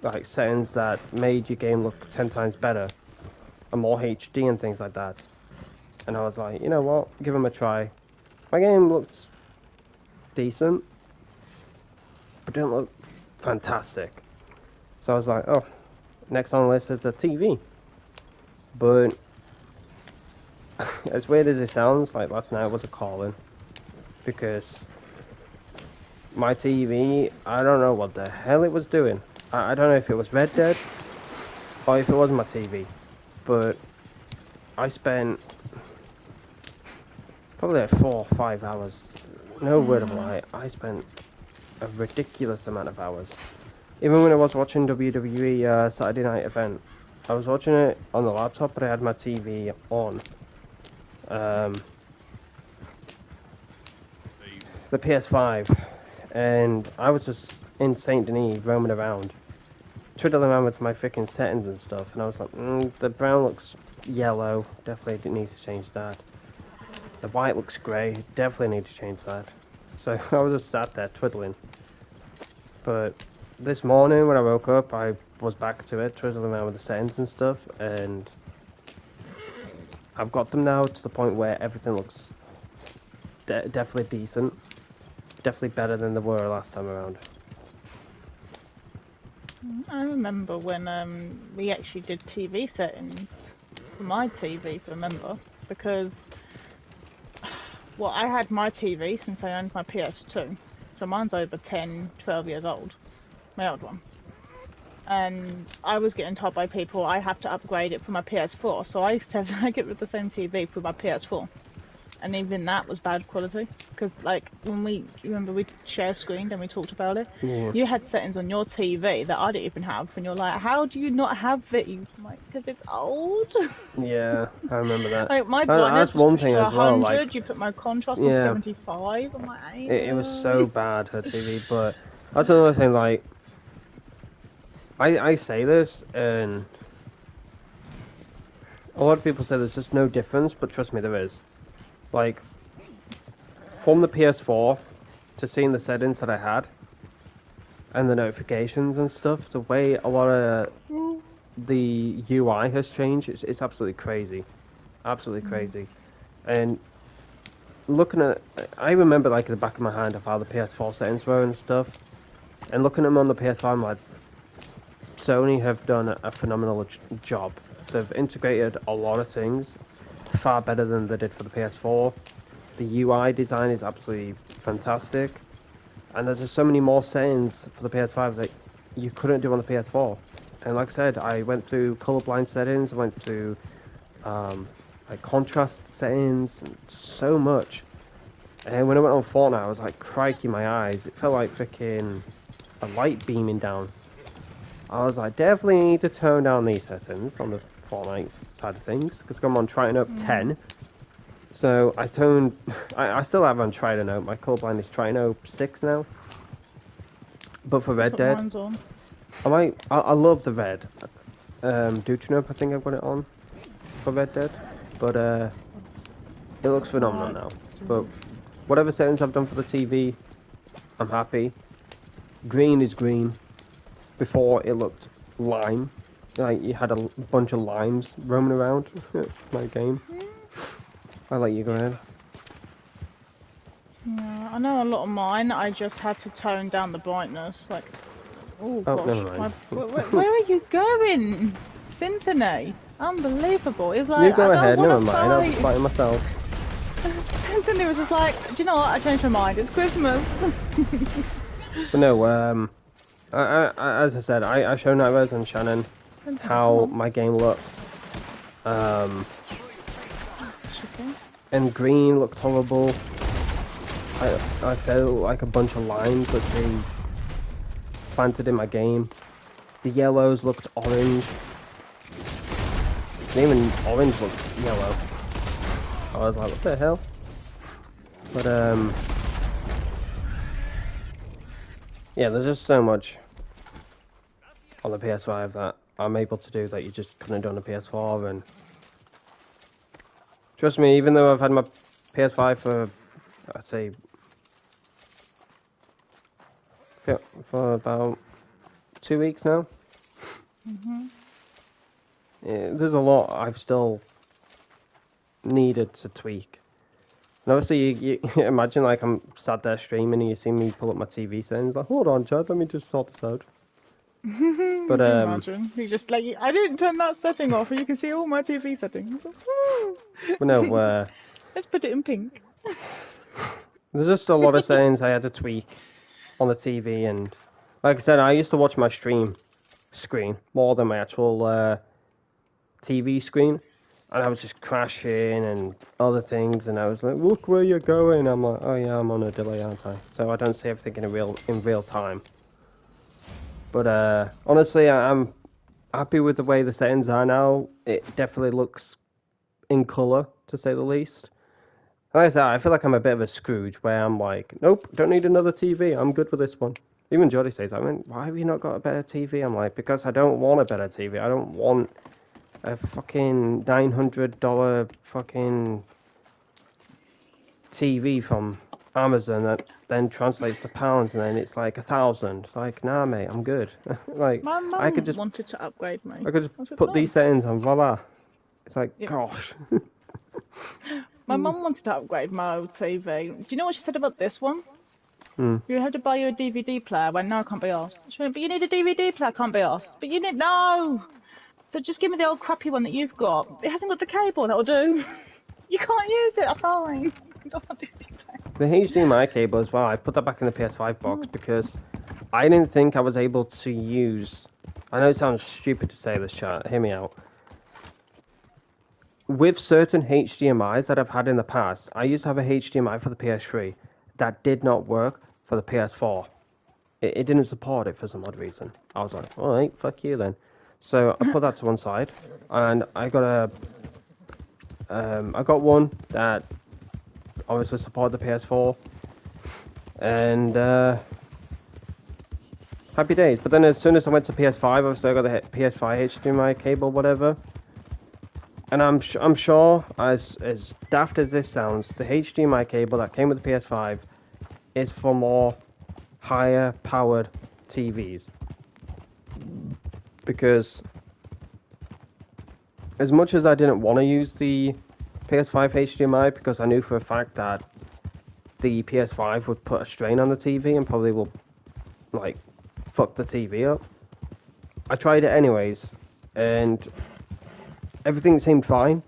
like settings that made your game look 10 times better, and more HD and things like that. And I was like, you know what, give them a try. My game looks decent, but didn't look fantastic. So I was like, oh, next on the list is a TV. But as weird as it sounds, like last night was a calling, because my TV, I don't know what the hell it was doing. I don't know if it was Red Dead or if it was my TV, but I spent probably like 4 or 5 hours, no word of a lie, I spent a ridiculous amount of hours Even when I was watching WWE Saturday Night Event, I was watching it on the laptop, but I had my TV on. The PS5, and I was just in Saint Denis roaming around, twiddling around with my freaking settings and stuff, and I was like, the brown looks yellow, definitely didn't need to change that. The white looks grey, definitely need to change that. So I was just sat there twiddling. But this morning when I woke up, I was back to it, twiddling around with the settings and stuff, and I've got them now to the point where everything looks definitely decent. Definitely better than they were last time around. I remember when we actually did TV settings for my TV, if you remember, because well, I had my TV since I owned my PS2, so mine's over 10, 12 years old, my old one. And I was getting told by people I have to upgrade it for my PS4, so I said I get rid of the same TV for my PS4. And even that was bad quality, because like when we share screened and we talked about it, you had settings on your TV that I didn't even have, and you're like, how do you not have these? I'm like, because it's old. Yeah, I remember that. Like my brightness that's one was thing to as well. 100, Like, you put my contrast on 75. I'm like, it was so bad, her TV. But that's another thing. Like, I say this, and a lot of people say there's just no difference, but trust me, there is. Like, from the PS4 to seeing the settings that I had and the notifications and stuff, the way a lot of the UI has changed, it's absolutely crazy. Absolutely crazy. And looking at, I remember like in the back of my hand of how the PS4 settings were and stuff, and looking at them on the PS5, I'm like, Sony have done a phenomenal job. They've integrated a lot of things far better than they did for the PS4. The UI design is absolutely fantastic, and there's just so many more settings for the PS5 that you couldn't do on the PS4. And like I said, I went through colorblind settings, I went through like contrast settings, so much. And when I went on Fortnite, I was like, crikey, my eyes! It felt like freaking a light beaming down. I was like, definitely need to tone down these settings on the Fortnite side of things, because I'm on Triton Oak 10. So I toned, I still have on Triton Oak, my colorblind is Triton Oak 6 now. But for Red Dead, I love the red. Deuteronope, I think I've got it on for Red Dead, but it looks phenomenal now. But whatever settings I've done for the TV, I'm happy. Green is green. Before it looked lime. Like you had a bunch of limes roaming around my game. I'll let you go ahead. Yeah, I know a lot of mine, I just had to tone down the brightness. Like, oh gosh, never mind. where are you going? Symphony, unbelievable. It was like, you go ahead, never mind, fight. I'll be fighting myself. Symphony was just like, do you know what, I changed my mind, it's Christmas. But no, as I said, I showed Nightmares and Shannon how my game looked. And green looked horrible. I said it looked like a bunch of lines that they planted in my game. The yellows looked orange. And even orange looked yellow. I was like, what the hell? But yeah, there's just so much on the PS5 that I'm able to do that you just couldn't do on the PS4, and trust me, even though I've had my PS5 for, I'd say, for about 2 weeks now, yeah, there's a lot I've still needed to tweak. And obviously, you imagine like I'm sat there streaming and you see me pull up my TV settings, like, hold on, Chad, let me just sort this out. But imagine you just like, I didn't turn that setting off, and you can see all my TV settings. But no, let's put it in pink. there's just a lot of settings I had to tweak on the TV, and like I said, I used to watch my stream screen more than my actual TV screen, and I was just crashing and other things, and I was like, look where you're going. I'm like, oh yeah, I'm on a delay, aren't I? So I don't see everything in real time. But honestly, I'm happy with the way the settings are now. It definitely looks in colour, to say the least. Like I said, I feel like I'm a bit of a Scrooge, where I'm like, nope, don't need another TV. I'm good with this one. Even Jody says, I mean, why have you not got a better TV? I'm like, because I don't want a better TV. I don't want a fucking $900 fucking TV from Amazon that then translates to pounds and then it's like 1,000. Like, nah, mate, I'm good. Like, My I could mum just wanted to upgrade me. I could I just said, put "No." these settings on, voila. It's like, Yeah. gosh. My mum wanted to upgrade my old TV. Do you know what she said about this one? Hmm. You have to buy you a DVD player. I went, no, I can't be asked. She went, but you need a DVD player. I can't be asked. But you need, no. So just give me the old crappy one that you've got. It hasn't got the cable. That'll do. You can't use it. That's fine. I don't want DVD player. The HDMI cable as well, I put that back in the PS5 box because I didn't think I was able to use... I know it sounds stupid to say this, chat. Hear me out. With certain HDMIs that I've had in the past, I used to have a HDMI for the PS3 that did not work for the PS4. It didn't support it for some odd reason. I was like, alright, fuck you then. So I put that to one side, and I got I got one that obviously supported the PS4, and happy days. But then as soon as I went to PS5, obviously I got the PS5 HDMI cable, whatever. And I'm sure, as daft as this sounds, the HDMI cable that came with the PS5 is for more higher powered TVs. Because as much as I didn't want to use the PS5 HDMI, because I knew for a fact that the PS5 would put a strain on the TV and probably will, like, fuck the TV up, I tried it anyways, and everything seemed fine.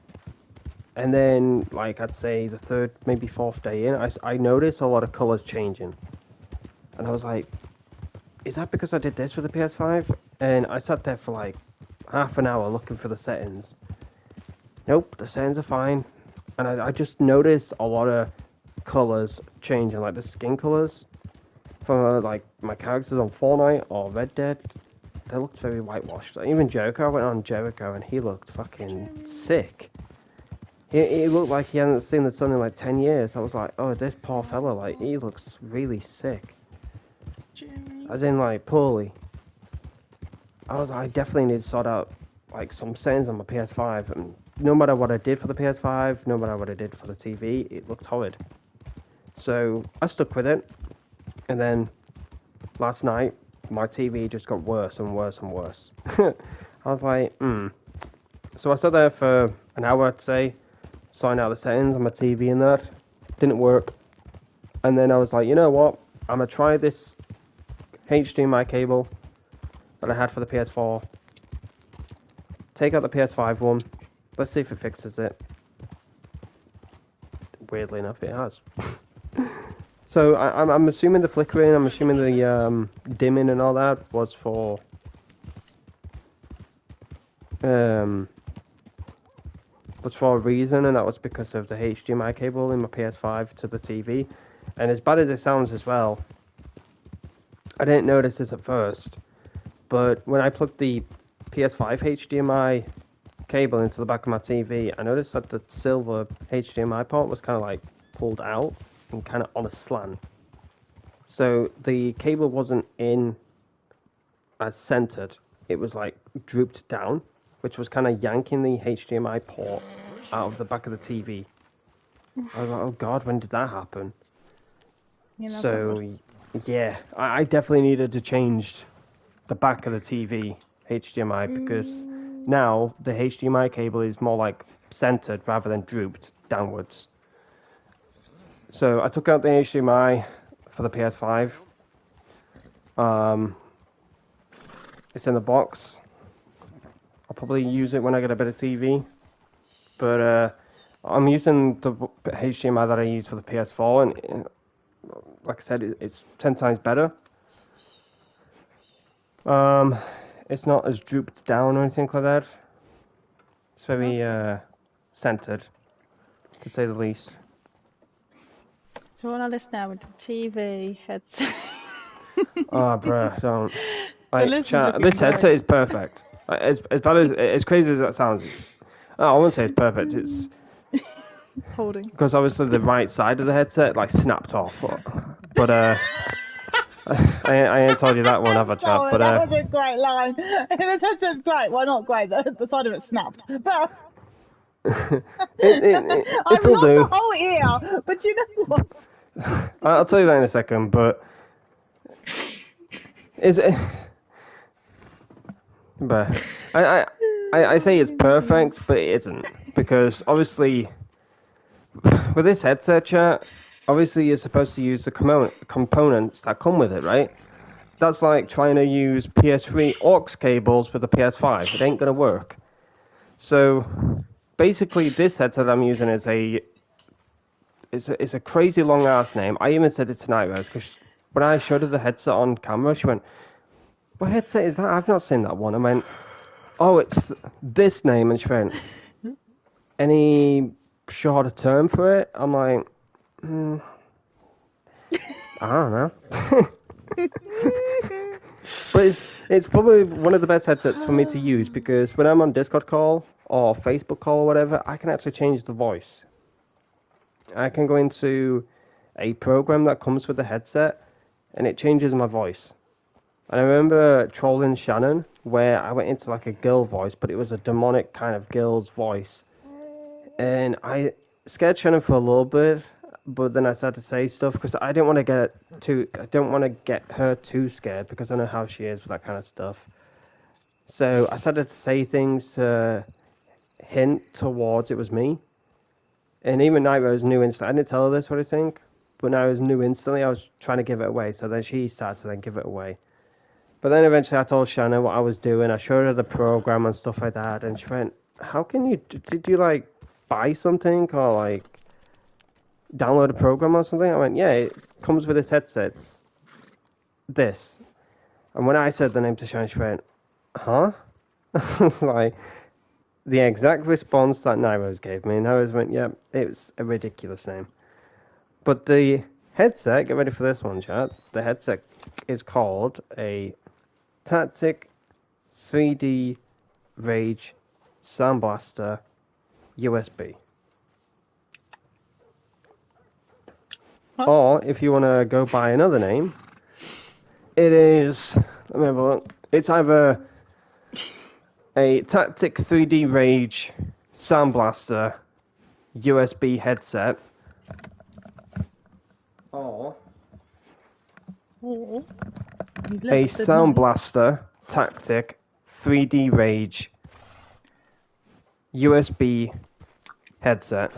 And then, like, I'd say the third, maybe fourth day in, I noticed a lot of colours changing. And I was like, is that because I did this with the PS5? And I sat there for like half an hour looking for the settings. Nope, the settings are fine. And I just noticed a lot of colours changing, like the skin colours. For like my characters on Fortnite or Red Dead, they looked very whitewashed. Like, even Jericho, I went on Jericho and he looked fucking sick. He looked like he hadn't seen the sun in like 10 years. I was like, oh, this poor fella, like, he looks really sick. As in, like, poorly. I definitely need to sort out, like, some settings on my PS5. And no matter what I did for the PS5, no matter what I did for the TV, it looked horrid. So, I stuck with it. And then, last night, my TV just got worse and worse and worse. I was like, So I sat there for an hour, I'd say, sorting out the settings on my TV and that. Didn't work. And then I was like, you know what? I'm going to try this HDMI cable that I had for the PS4. Take out the PS5 one. Let's see if it fixes it. Weirdly enough, it has. So I'm assuming the flickering, I'm assuming the dimming and all that was for a reason, and that was because of the HDMI cable in my PS5 to the TV. And as bad as it sounds as well, I didn't notice this at first, but when I plugged the PS5 HDMI cable into the back of my TV, I noticed that the silver HDMI port was kind of like pulled out and kind of on a slant. So the cable wasn't in as centered, it was like drooped down, which was kind of yanking the HDMI port out of the back of the TV. I was like, oh god, when did that happen? So, yeah, I definitely needed to change the back of the TV HDMI because now the HDMI cable is more like centered rather than drooped downwards. So I took out the HDMI for the PS5. It's in the box. I'll probably use it when I get a better TV. But I'm using the HDMI that I use for the PS4, and like I said, it's 10 times better. It's not as drooped down or anything like that. It's very centered, to say the least. So on our list now with the TV headset. Oh, bruh, don't. Liz is looking This headset great. is perfect. As bad as crazy as that sounds. I wouldn't say it's perfect. It's Holding. because obviously the right side of the headset like snapped off. But I ain't told you that one, have I, Chad? Sorry, But that was a great line. This headset's great. Well, not great. The side of it snapped. But I've it'll lost do. the whole ear. But you know what? I'll tell you that in a second. But is it? But I say it's perfect, but it isn't because obviously with this headset, chat, obviously you're supposed to use the components that come with it, right? That's like trying to use PS3 aux cables with the PS5. It ain't gonna work. So basically, this headset I'm using is it's a crazy long ass name. I even said it to Night Rose because when I showed her the headset on camera, she went, "What headset is that? I've not seen that one." I went, "Oh, it's this name," and she went, "Any shorter term for it?" I'm like, I don't know. But it's probably one of the best headsets for me to use because when I'm on Discord call or Facebook call or whatever, I can actually change the voice. I can go into a program that comes with the headset and it changes my voice. And I remember trolling Shannon where I went into like a girl voice, but it was a demonic kind of girl's voice. And I scared Shannon for a little bit, but then I started to say stuff because I don't want to get her too scared because I know how she is with that kind of stuff. So I started to say things to hint towards it was me. And even Night Rose knew instantly. I didn't tell her this, what I think, but Night Rose knew instantly I was trying to give it away. So then she started to then give it away. But then eventually I told Shannon what I was doing. I showed her the program and stuff like that. And she went, "How can you, did you like buy something or like download a program or something?" I went, "Yeah, it comes with this headset. It's this." And when I said the name to Shannon, she went, "Huh?" It's like the exact response that Nairos gave me. Nairos went, "Yeah, it's a ridiculous name." But the headset, get ready for this one, chat. The headset is called a Tactic 3D Rage Sound Blaster USB. Huh? Or if you want to go by another name, it is. Let me have a look. It's either a Tactic 3D Rage Sound Blaster USB headset, or a Sound Blaster Tactic 3D Rage USB headset.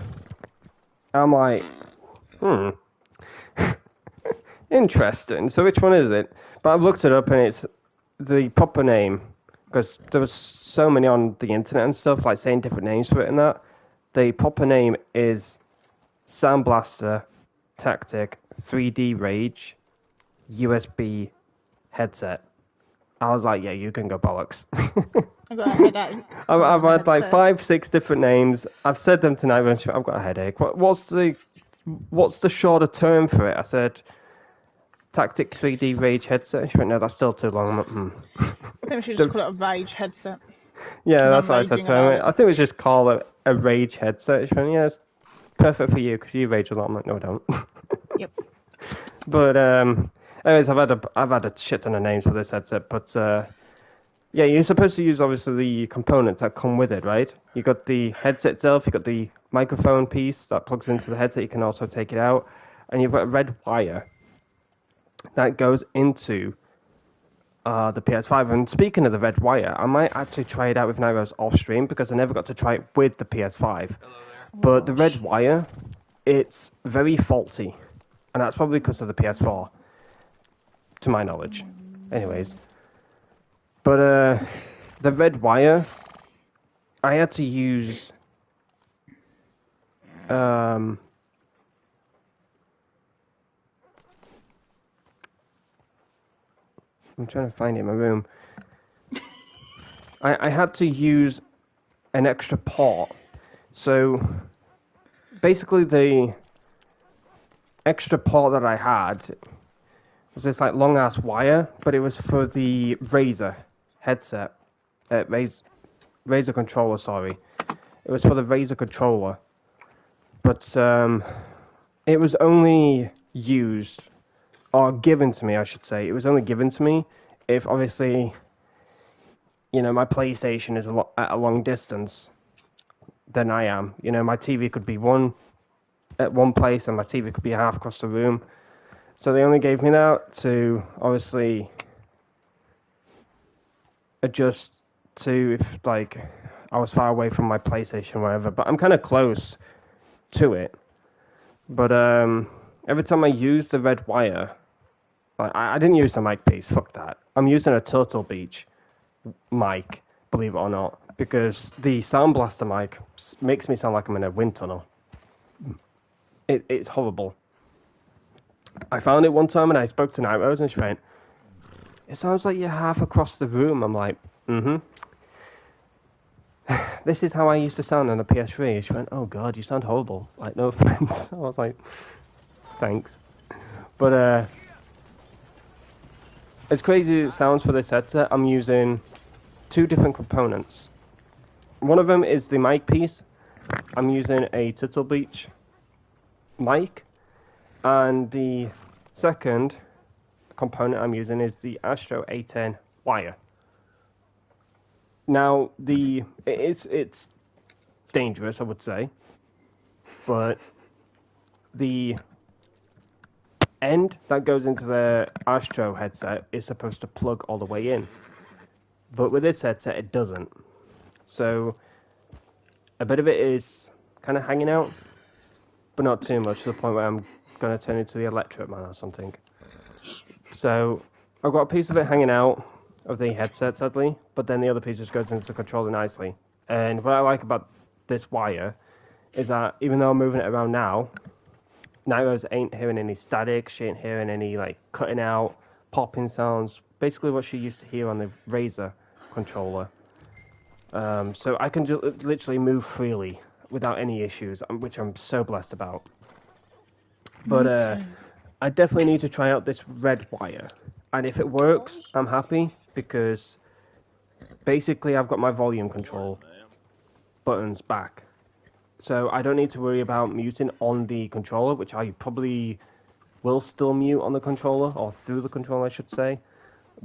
I'm like, interesting. So which one is it? But I've looked it up and it's the proper name because there was so many on the internet and stuff like saying different names for it and that. The proper name is Sound Blaster Tactic 3D Rage USB headset. I was like, yeah, you can go bollocks. I've got a headache. I've had like 5-6 different names. I've said them tonight. I've got a headache. What's the shorter term for it? I said Tactic 3D Rage headset. She went, "No, that's still too long." I'm like, I think we should just call it a Rage headset. Yeah, that's what I said to her. I think we should just call it a Rage headset. She went, "Yeah, it's perfect for you because you rage a lot." I'm like, "No, I don't." Yep. But anyways, I've had a shit ton of names for this headset, but yeah, you're supposed to use obviously the components that come with it, right? You got the headset itself, you got the microphone piece that plugs into the headset. You can also take it out, and you've got a red wire that goes into the PS5. And speaking of the red wire, I might actually try it out with Nairos off stream because I never got to try it with the PS5. But the red wire, it's very faulty, and that's probably because of the PS4, to my knowledge. Anyways, but the red wire, I had to use I'm trying to find it in my room. I had to use an extra port. So basically the extra port that I had was this like long ass wire, but it was for the Razer headset, Razer controller. Sorry, it was for the Razer controller, but it was only used or given to me, I should say. It was only given to me if obviously, you know, my PlayStation is at a long distance than I am. You know, my TV could be at one place and my TV could be half across the room. So they only gave me that to obviously adjust to if like I was far away from my PlayStation or whatever. But I'm kind of close to it. But every time I use the red wire, like I didn't use the mic piece. Fuck that. I'm using a Turtle Beach mic, believe it or not, because the Sound Blaster mic makes me sound like I'm in a wind tunnel. It's horrible. I found it one time and I spoke to Night Rose and she went, "It sounds like you're half across the room." I'm like, "This is how I used to sound on the PS3. She went, "Oh God, you sound horrible." Like, no offense. I was like, "Thanks." But as crazy as it sounds for this headset, I'm using 2 different components. One of them is the mic piece. I'm using a Turtle Beach mic. And the second component I'm using is the Astro A10 wire. Now, it's dangerous, I would say, but the end that goes into the Astro headset is supposed to plug all the way in, but with this headset it doesn't. So a bit of it is kind of hanging out, but not too much, to the point where I'm going to turn into the Electric Man or something. So I've got a piece of it hanging out of the headset, sadly, but then the other piece just goes into the controller nicely. And what I like about this wire is that even though I'm moving it around now, Night Rose ain't hearing any static, she ain't hearing any like cutting out, popping sounds, basically what she used to hear on the Razer controller. So I can literally move freely without any issues, which I'm so blessed about. But I definitely need to try out this red wire. And if it works, I'm happy, because basically I've got my volume control buttons back. So I don't need to worry about muting on the controller, which I probably will still mute on the controller, or through the controller, I should say.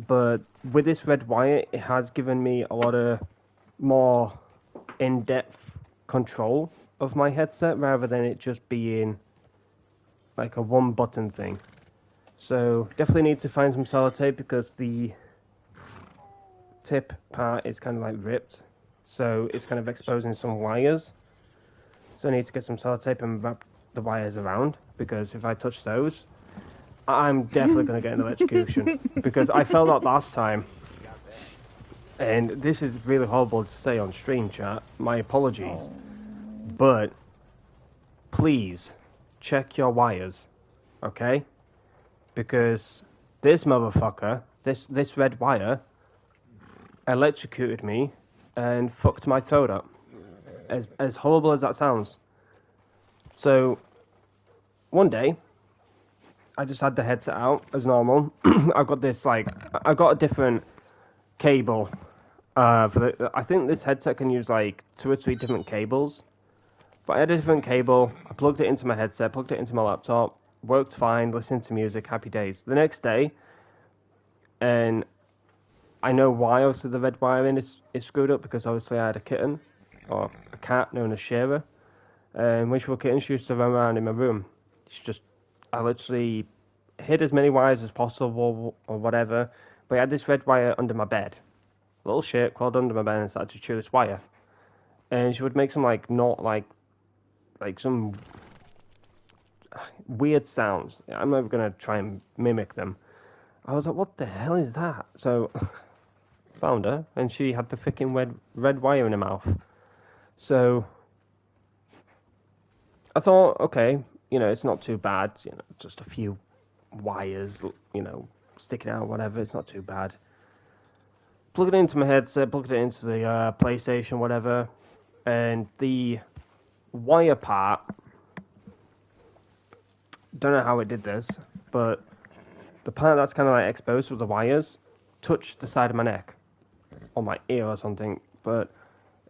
But with this red wire, it has given me a lot of more in-depth control of my headset, rather than it just being like a one-button thing. So definitely need to find some sellotape, because the tip part is kind of like ripped, so it's kind of exposing some wires. So I need to get some sellotape and wrap the wires around, because if I touch those, I'm definitely going to get an electrocution. Because I felt that last time, and this is really horrible to say on stream, chat, my apologies, but please check your wires, okay? Because this motherfucker, this red wire, electrocuted me and fucked my throat up. As horrible as that sounds. So, one day, I just had the headset out as normal. I've got this, like, I got a different cable. I think this headset can use, like, 2 or 3 different cables. But I had a different cable. I plugged it into my headset, plugged it into my laptop. Worked fine, listening to music, happy days. The next day, and I know why obviously the red wiring is screwed up, because obviously I had a kitten, or a cat known as Shara, and when she was a kitten, she used to run around in my room. I literally hid as many wires as possible or whatever, but I had this red wire under my bed. Little shit crawled under my bed and started to chew this wire. And she would make some some weird sounds. I'm never going to try and mimic them. I was like, what the hell is that? So, found her, and she had the freaking red wire in her mouth. So, I thought, okay, it's not too bad. Just a few wires, sticking out, whatever. It's not too bad. Plugged it into my headset, plugged it into the PlayStation, whatever. And the wire part, don't know how it did this, but the part that's kind of like exposed with the wires touched the side of my neck, or my ear or something, but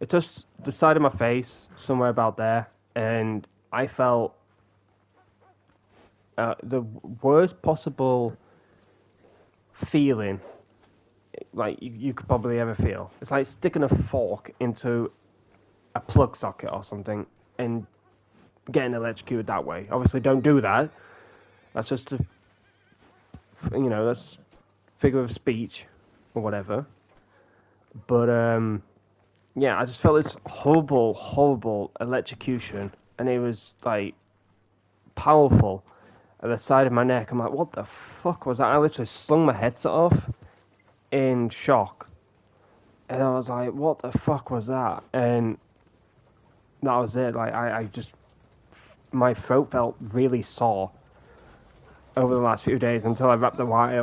it touched the side of my face, somewhere about there, and I felt the worst possible feeling like you could probably ever feel. It's like sticking a fork into a plug socket or something and getting electrocuted that way. Obviously, don't do that. That's just a, that's figure of speech or whatever. But yeah, I just felt this horrible electrocution, and it was like powerful at the side of my neck. I'm like, what the fuck was that? I literally slung my headset off in shock, and I was like, what the fuck was that? And that was it. Like I just, my throat felt really sore over the last few days until I wrapped the wire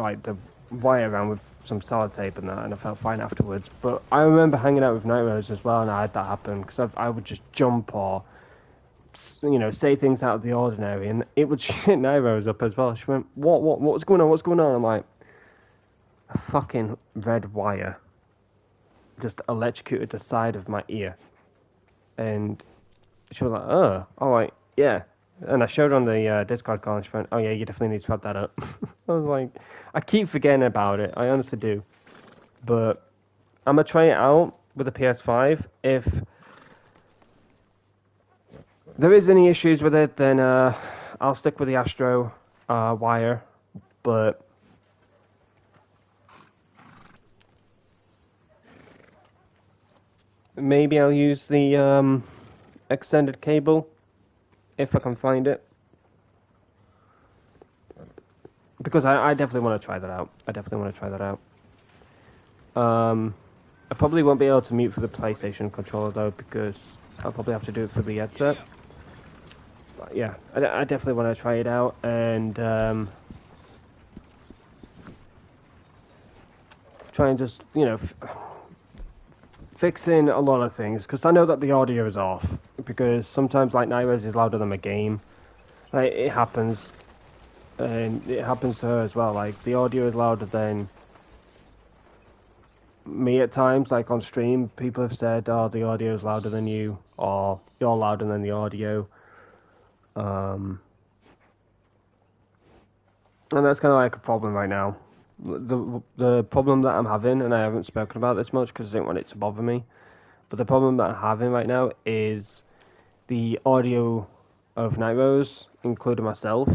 around with some sellotape and that, and I felt fine afterwards. But I remember hanging out with Night Rose as well, and I had that happen, because I would just jump or, say things out of the ordinary, and it would shit Night Rose up as well. She went, what's going on? I'm like, a fucking red wire just electrocuted the side of my ear. And she was like, oh, alright, yeah. And I showed her on the Discord call, and she went, oh yeah, you definitely need to wrap that up. I was like, I keep forgetting about it, I honestly do. But I'm going to try it out with the PS5. If there is any issues with it, then I'll stick with the Astro wire. But maybe I'll use the extended cable if I can find it, because I definitely want to try that out. I probably won't be able to mute for the PlayStation controller though, because I'll probably have to do it for the headset. But yeah, I definitely want to try it out, and try and just, fix in a lot of things, because I know that the audio is off, because sometimes like Night Rose is louder than my game. Like, it happens, and it happens to her as well. Like, the audio is louder than me at times. Like on stream, people have said, oh, the audio is louder than you, or you're louder than the audio. And that's kind of like a problem right now. The problem that I'm having, and I haven't spoken about this much because I didn't want it to bother me, but the problem that I'm having right now is the audio of Night Rose, including myself,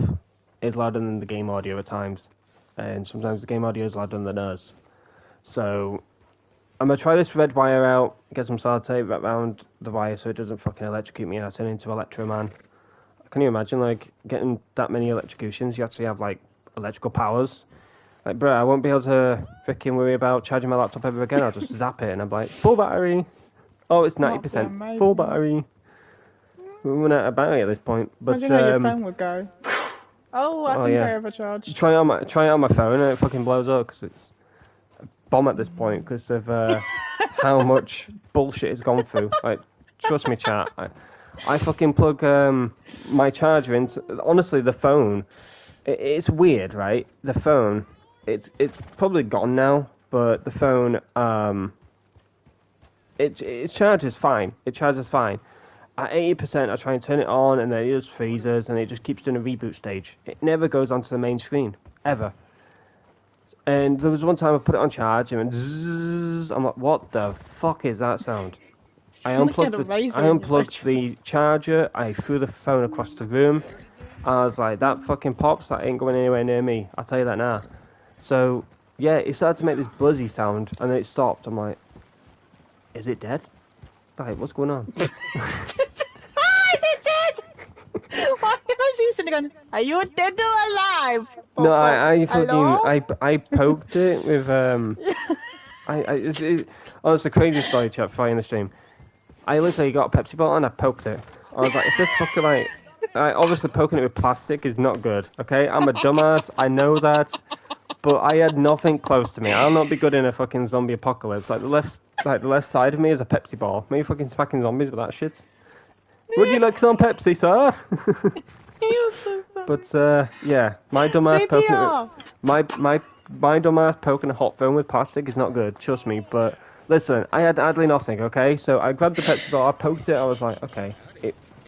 is louder than the game audio at times, and sometimes the game audio is louder than us. So I'm gonna try this red wire out, get some sellotape wrapped around the wire so it doesn't fucking electrocute me and I turn into Electro Man. Can you imagine, like, getting that many electrocutions? You actually have, like, electrical powers. Like, bro, I won't be able to freaking worry about charging my laptop ever again. I'll just zap it and I'm like, full battery. Oh, it's 90%. Full battery. We're running out of battery at this point. But imagine how your phone would go. I think I overcharged. Try it on my phone and it fucking blows up, because it's a bomb at this point because of how much bullshit it's gone through. Like, trust me, chat. I fucking plug my charger into. Honestly, the phone. It's weird, right? The phone. It's probably gone now, but the phone, it charges fine. It charges fine. At 80%, I try and turn it on, and then it just freezes, and it just keeps doing a reboot stage. It never goes onto the main screen, ever. And there was one time I put it on charge, and it went zzz. I'm like, what the fuck is that sound? I unplugged the charger, I threw the phone across the room. I was like, that fucking pops, that ain't going anywhere near me. I'll tell you that now. So, yeah, it started to make this buzzy sound, and then it stopped. I'm like, is it dead? Like, what's going on? Is it dead? Why was you sitting going, are you dead or alive? No, I poked it with, it's the craziest story, chat, for in the stream. I literally got a Pepsi bottle and I poked it. I was like, is this fucking like... obviously poking it with plastic is not good, okay? I'm a dumbass, I know that, but I had nothing close to me. I'll not be good in a fucking zombie apocalypse. Like the left side of me is a Pepsi ball. Me fucking smacking zombies with that shit. Would you like some Pepsi, sir? You're so funny. But yeah, my dumbass My dumbass poking a hot phone with plastic is not good, trust me. But listen, I had hardly nothing, okay? So I grabbed the petrol, I poked it, I was like, okay,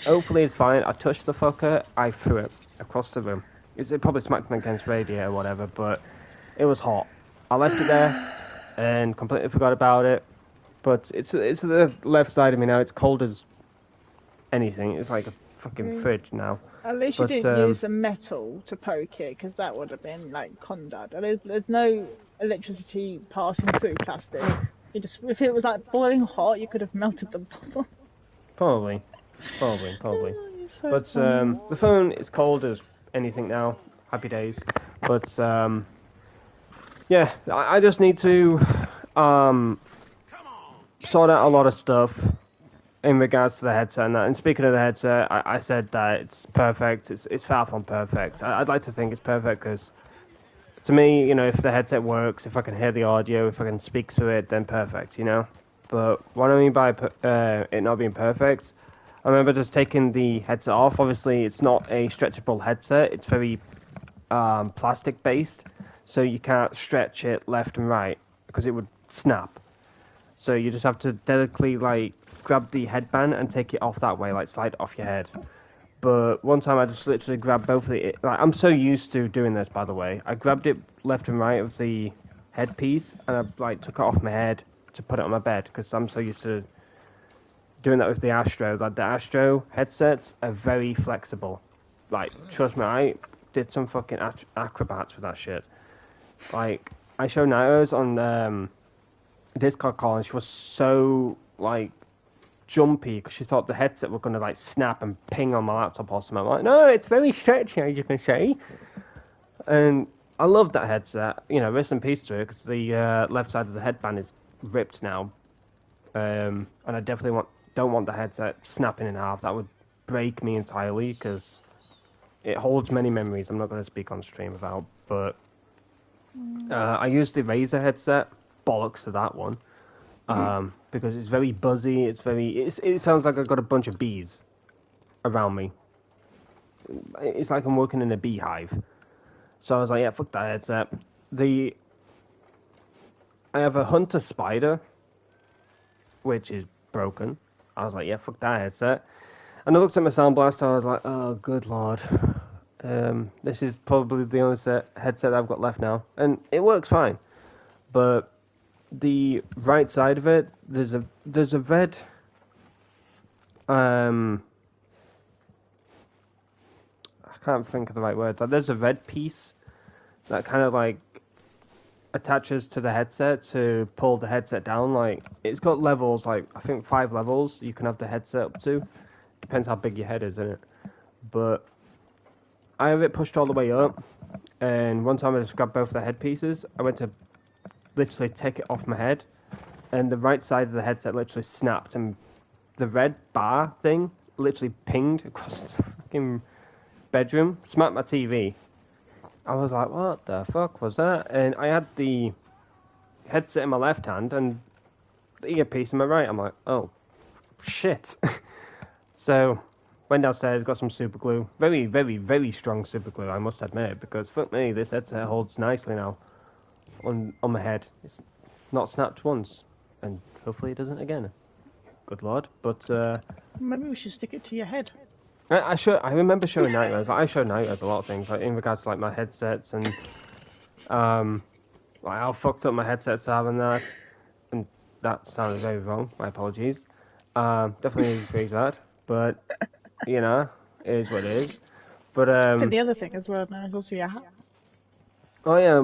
hopefully it's fine. I touched the fucker, I threw it across the room. It probably smacked me against the radiator or whatever, but it was hot. I left it there and completely forgot about it. But it's the left side of me now. It's cold as anything. It's like a fucking fridge now. At least you didn't use the metal to poke it, because that would have been like conduct. And there's no electricity passing through plastic. You just, if it was like boiling hot, you could have melted the bottom. Probably. Oh, so But the phone is cold as anything now. Happy days. But yeah, I just need to sort out a lot of stuff in regards to the headset and that. And speaking of the headset, I said that it's perfect. It's far from perfect. I'd like to think it's perfect because, to me, you know, if the headset works, if I can hear the audio, if I can speak through it, then perfect, you know. But what I mean by it not being perfect, I remember just taking the headset off. Obviously, it's not a stretchable headset. It's very plastic based, so you can't stretch it left and right because it would snap. So you just have to delicately like grab the headband and take it off that way, like slide it off your head. But one time I just literally grabbed both of the... Like, I'm so used to doing this, by the way. I grabbed it left and right of the headpiece and I like took it off my head to put it on my bed because I'm so used to doing that with the Astro. Like the Astro headsets are very flexible. Like, trust me, I did some fucking acrobats with that shit. Like, I showed Nao's on Discord call and she was so like jumpy because she thought the headset were gonna like snap and ping on my laptop or something. I'm like, no, it's very stretchy, as you can see. And I love that headset. You know, rest in peace to it because the left side of the headband is ripped now. And I definitely don't want the headset snapping in half. That would break me entirely because it holds many memories. I'm not going to speak on stream about, but I used the Razer headset. Bollocks to that one. Because it's very buzzy. It sounds like I've got a bunch of bees around me. It's like I'm working in a beehive. So I was like, yeah, fuck that headset. I have a Hunter Spider, which is broken. I was like, yeah, fuck that headset. And I looked at my Sound Blaster, I was like, oh, good lord. This is probably the only headset I've got left now. And it works fine. But the right side of it, there's a red... I can't think of the right word. There's a red piece that kind of like attaches to the headset to pull the headset down. Like, it's got levels, like I think 5 levels you can have the headset up to. Depends how big your head is, innit? But I have it pushed all the way up, and one time I just grabbed both the headpieces. I went to literally take it off my head, and the right side of the headset literally snapped, and the red bar thing literally pinged across the fucking bedroom, smacked my TV. I was like, what the fuck was that? And I had the headset in my left hand and the earpiece in my right. I'm like, oh, shit. So, went downstairs, got some super glue. Very, very, very strong super glue, I must admit, because fuck me, this headset holds nicely now on my head. It's not snapped once, and hopefully it doesn't again. Good lord. But, maybe we should stick it to your head. I remember showing Nightmares. I show Nightmares a lot of things, like in regards to like my headsets and like how fucked up my headsets are and that. And that sounded very wrong. My apologies. Definitely rephrase that, but you know, it is what it is. But I think the other thing as well now is also your hat. Oh yeah,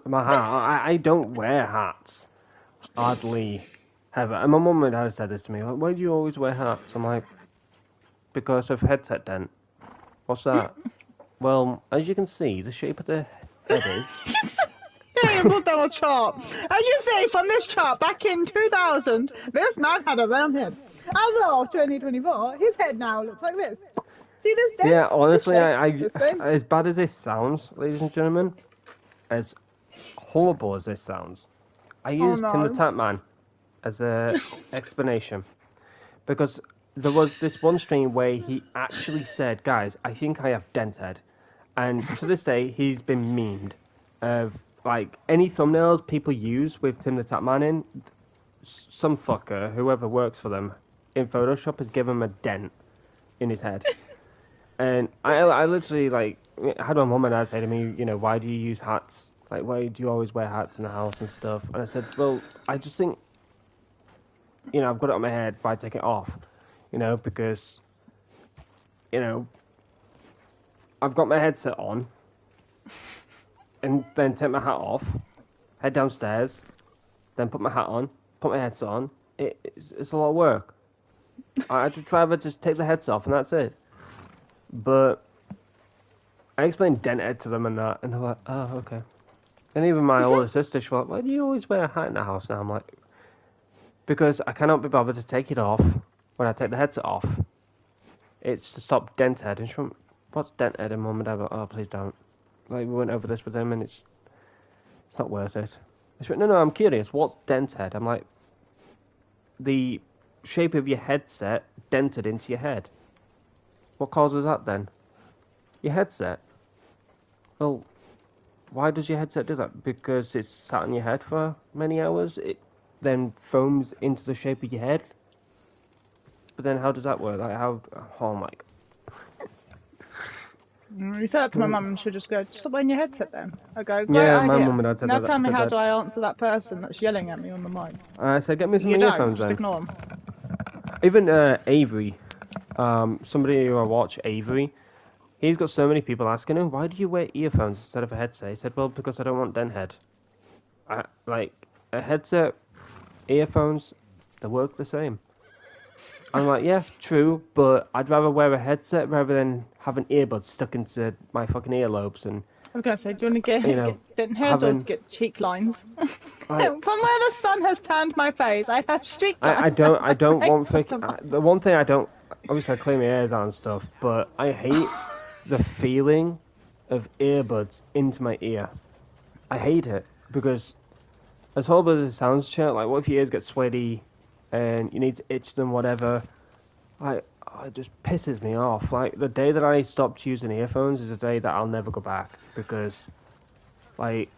my hat. I don't wear hats. Hardly ever. And my mum and dad said this to me. Like, why do you always wear hats? I'm like, because of headset dent. What's that? Well, as you can see, the shape of the head is... Yeah, you put down a chart. As you see from this chart, back in 2000, this man had a round head. As of 2024, his head now looks like this. See this dent? Yeah, honestly, as bad as this sounds, ladies and gentlemen, as horrible as this sounds, I used Tim the Tap Man as an explanation. Because there was this one stream where he actually said, guys, I think I have dent head. And to this day, he's been memed. of like any thumbnails people use with Tim the Tatman in. Some fucker, whoever works for them in Photoshop, has given him a dent in his head. And I literally, like, I had my mum and dad say to me, you know, why do you use hats? Like, why do you always wear hats in the house and stuff? And I said, well, I just think, you know, I've got it on my head, but I take it off, you know, because, you know, I've got my headset on, and then take my hat off, head downstairs, then put my hat on, put my headset on. It's a lot of work. I'd rather just take the headset off and that's it. But I explained denthead to them and that, and they're like, oh, okay. And even my older sister, she was like, why do you always wear a hat in the house now? I'm like, because I cannot be bothered to take it off when I take the headset off. It's to stop denthead. And she went, what's denthead? And mum and dad were like, oh, please don't. Like, we went over this with them and it's not worth it. And she went, no, I'm curious, what's denthead? I'm like, the shape of your headset dented into your head. What causes that then? Your headset. Well, why does your headset do that? Because it's sat on your head for many hours. It then foams into the shape of your head. But then how does that work? Like how? Oh my God. You said that to my mum, and she'll just go, just stop wearing your headset then. I go, great Yeah, idea. my mum and dad said now that. tell me, said how that. do I answer that person that's yelling at me on the mic? I said, get me some You don't, earphones just then. ignore them. Even Avery, somebody who I watch, Avery, he's got so many people asking him, why do you wear earphones instead of a headset? He said, well, because I don't want denthead. Like, a headset, earphones, they work the same. I'm like, yeah, true, but I'd rather wear a headset rather than having earbuds stuck into my fucking earlobes and... I was going to say, do you want to You know, get denthead or get cheek lines? From where the sun has tanned my face, I have streak lines. I don't want the one thing I don't... Obviously, I clean my ears out and stuff, but I hate the feeling of earbuds into my ear. I hate it, because as horrible as it sounds, chat, like, what if your ears get sweaty and you need to itch them, whatever? It just pisses me off. Like, the day that I stopped using earphones is a day that I'll never go back, because, like,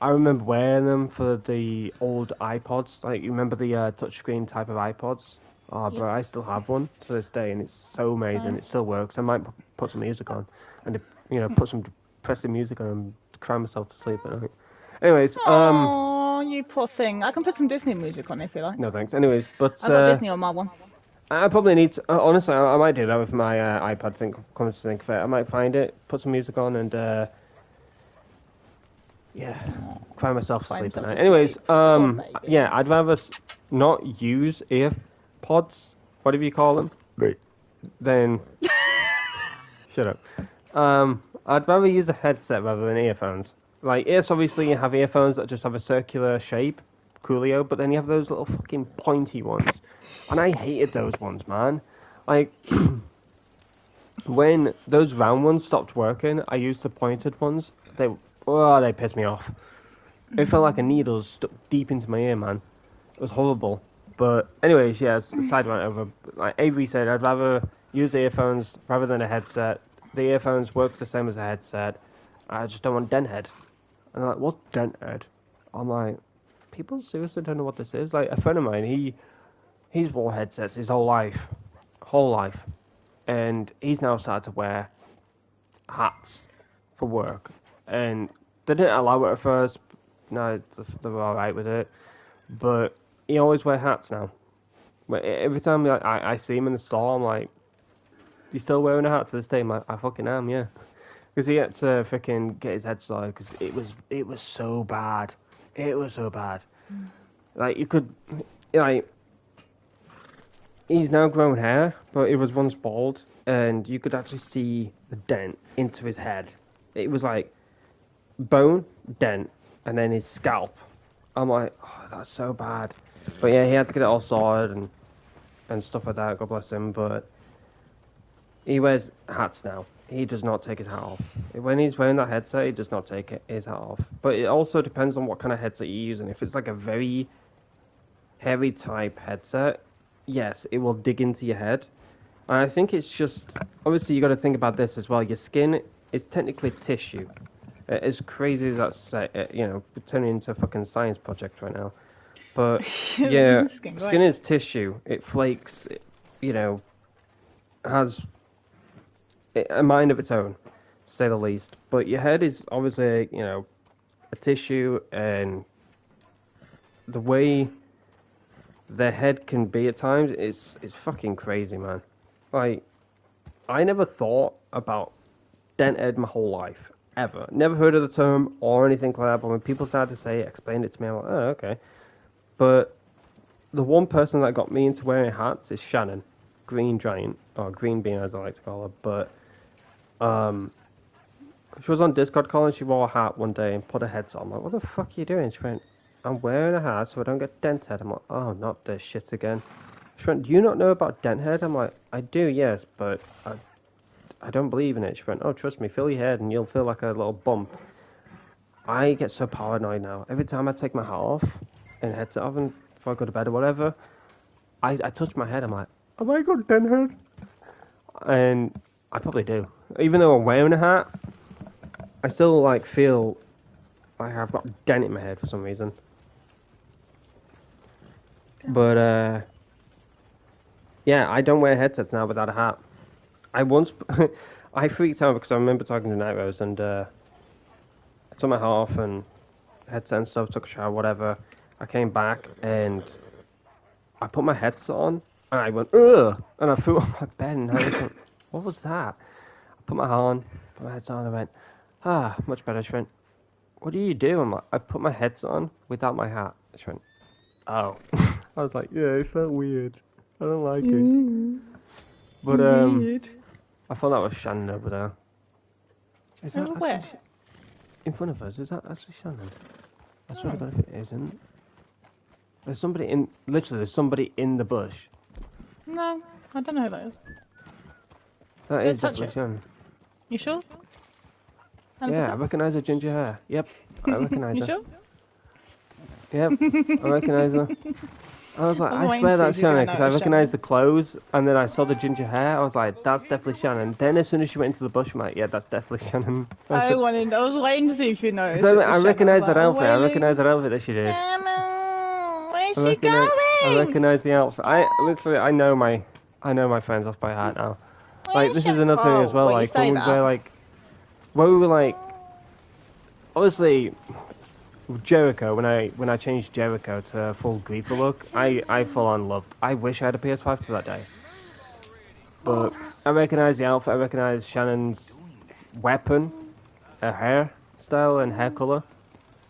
I remember wearing them for the old iPods. Like, you remember the touchscreen type of iPods? Oh, bro, I still have one to this day, and it's so amazing. It still works. I might put some music on, and put some depressing music on and cry myself to sleep at night. Anyways, Oh, you poor thing. I can put some Disney music on if you like. no thanks. Anyways, but I've got Disney on my one. I probably need to, honestly, I might do that with my iPad, come to think of it. I might find it, put some music on, and, cry myself to sleep tonight. Anyways, yeah, I'd rather not use earpods, whatever you call them, than... Shut up. I'd rather use a headset rather than earphones. Like, yes, obviously you have earphones that just have a circular shape, coolio, but then you have those little fucking pointy ones. And I hated those ones, man. Like, when those round ones stopped working, I used the pointed ones. They pissed me off. It felt like a needle stuck deep into my ear, man. It was horrible. But anyways, yes, the side went over. Like Avery said, I'd rather use earphones rather than a headset. The earphones work the same as a headset. I just don't want denthead. And they're like, what's denthead? I'm like, people seriously don't know what this is? Like, a friend of mine, he's worn headsets his whole life. And he's now started to wear hats for work. And they didn't allow it at first. No, they were alright with it. But he always wears hats now. But every time I see him in the store, I'm like, you still wearing a hat to this day? I'm like, I fucking am, yeah. Because he had to freaking get his head started, because it was so bad. It was so bad. Like, you could, like, he's now grown hair, but he was once bald, and you could actually see the dent into his head. It was like bone, dent, and then his scalp. I'm like, oh, that's so bad. But yeah, he had to get it all sorted and stuff like that, God bless him, but he wears hats now. He does not take his hat off. When he's wearing that headset, he does not take his hat off. But it also depends on what kind of headset you're using. If it's like a very heavy type headset, yes, it will dig into your head. And I think it's just, obviously you got to think about this as well. Your skin is technically tissue. As crazy as that's, you know, turning into a fucking science project right now. But yeah, skin is tissue. It flakes. It, you know, has a mind of its own, to say the least. But your head is obviously, you know, a tissue, and the way their head can be at times is fucking crazy, man. Like, I never thought about denthead my whole life, ever. Never heard of the term or anything like that, but when people started to say it, explained it to me, I'm like, oh, okay. But the one person that got me into wearing hats is Shannon, Green Giant, or Green Bean as I like to call her, but she was on Discord calling, she wore a hat one day and put her head on. I'm like, what the fuck are you doing? She went, I'm wearing a hat so I don't get dent head. I'm like, oh, not this shit again. She went, do you not know about dent head? I'm like, I do, yes, but I don't believe in it. She went, oh, trust me, feel your head and you'll feel like a little bump. I get so paranoid now. Every time I take my hat off and headset off and before I go to bed or whatever, I touch my head. I'm like, have I got dent head? And I probably do. Even though I'm wearing a hat, I still like feel like I've got a dent in my head for some reason. But yeah, I don't wear headsets now without a hat. I once I freaked out because I remember talking to Night Rose and I took my hat off and headset and stuff, took a shower, whatever. I came back and I put my headset on and I went ugh, and I threw it on my bed and I was like, what was that? I put my hat on, put my headset on, and I went, ah, much better. She went, what do you do? I'm like, I put my headset on without my hat. She went, oh. I was like, yeah, it felt weird. I don't like it. But Weird. I thought that was Shannon over there. Is that Where? actually in front of us? Is that actually Shannon? I swear to God if it isn't. There's somebody in, literally there's somebody in the bush. No, I don't know who that is. That is touch definitely it. Shannon. You sure? 100%? Yeah, I recognise her ginger hair. Yep, I recognise You her. sure? Yep, I recognise her. I was like, I'm I waiting swear to see that's if you're Shannon, gonna because I notice recognised the clothes, and then I saw the ginger hair, I was like, that's definitely Shannon. Then as soon as she went into the bush, I'm like, yeah, that's definitely Shannon. I was waiting to see if you noticed. So it was I Shannon. recognise was that like, outfit, I waiting. recognise that outfit that she did. Emma, where's I she recognise, I going? recognise the outfit. I know my friends off by heart now. Like, this is another thing as well, wait, you like, say when we that? were like, when we were like, obviously, Jericho, when I changed Jericho to full Griefer look, I full on loved. I wish I had a PS5 to that day. But I recognise the outfit, I recognise Shannon's weapon, her hair style and hair colour.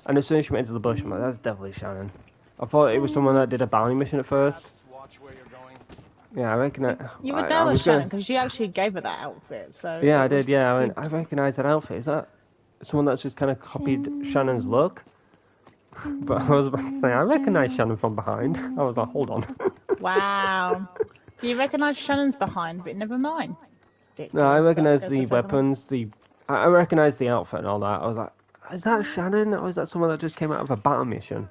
And as soon as she went into the bush, I'm like, that's definitely Shannon. I thought it was someone that did a bounty mission at first. Yeah, I recognise. You would know it was Shannon because you actually gave her that outfit. So yeah, I did. Yeah, I recognise that outfit. Is that someone that's just kind of copied Shannon's look? But I was about to say, I recognise Shannon from behind. I was like, hold on. Wow. So you recognise Shannon's behind, but never mind. No, I recognise Ridiculous, the that says weapons. I recognise the outfit and all that. I was like, is that Shannon, or is that someone that just came out of a battle mission?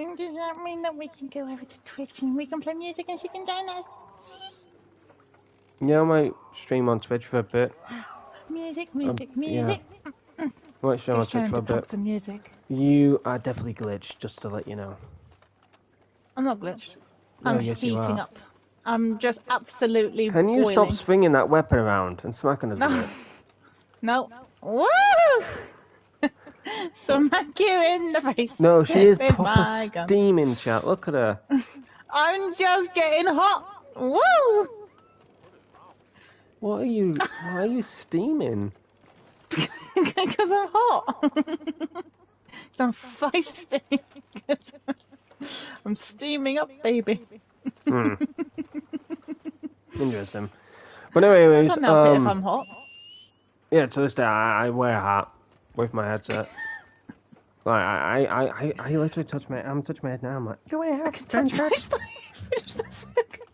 something. Does that mean that we can go over to Twitch and we can play music and she can join us? Yeah, I might stream on Twitch for a bit. Music. Yeah. I might stream on Get Twitch Shannon for a to pump bit. the music. You are definitely glitched, just to let you know. I'm not glitched. No, I'm yes, you heating are. up. I'm just absolutely Can you boiling. stop swinging that weapon around and smacking us with No. it? No. Woo! Smack you in the face. No, she is with proper my gun. steaming, chat. Look at her. I'm just getting hot. Woo! Why are you steaming? Because I'm hot. 'Cause I'm feisty. I'm steaming up, baby. Interesting. But anyways, I can't help it if I'm hot. yeah, to this day, I wear a hat with my headset. Like, I literally touch I'm touching my head now. I'm like, do I have I can touch my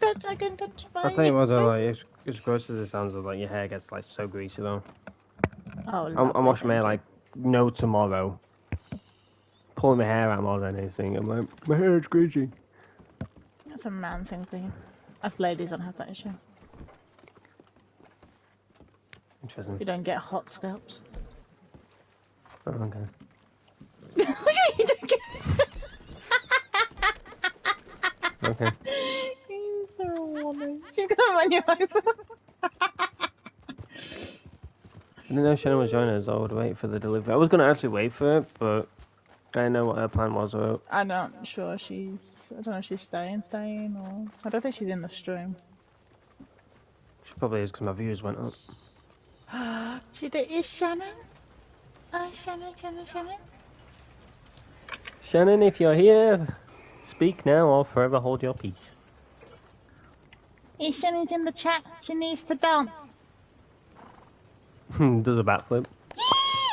I can touch my I'll tell you what, though, like, as gross as it sounds, like, your hair gets, like, so greasy, though. Oh, I'm washing my hair, like, no tomorrow. Pulling my hair out more than anything. I'm like, my hair is greasy. That's a man thing for you. Us ladies don't have that issue. Interesting. You don't get hot scalps. Oh, okay. You don't get... Okay. You're so warming. She's gonna run you over. I didn't know Shannon was joining us. I would wait for the delivery. I was going to actually wait for it, but I didn't know what her plan was. I'm not sure she's... I don't know if she's staying, or... I don't think she's in the stream. She probably is because my views went up. She did... Is Shannon? Shannon. Shannon, if you're here, speak now or forever hold your peace. Is Shannon's in the chat? She needs to dance. Does a backflip.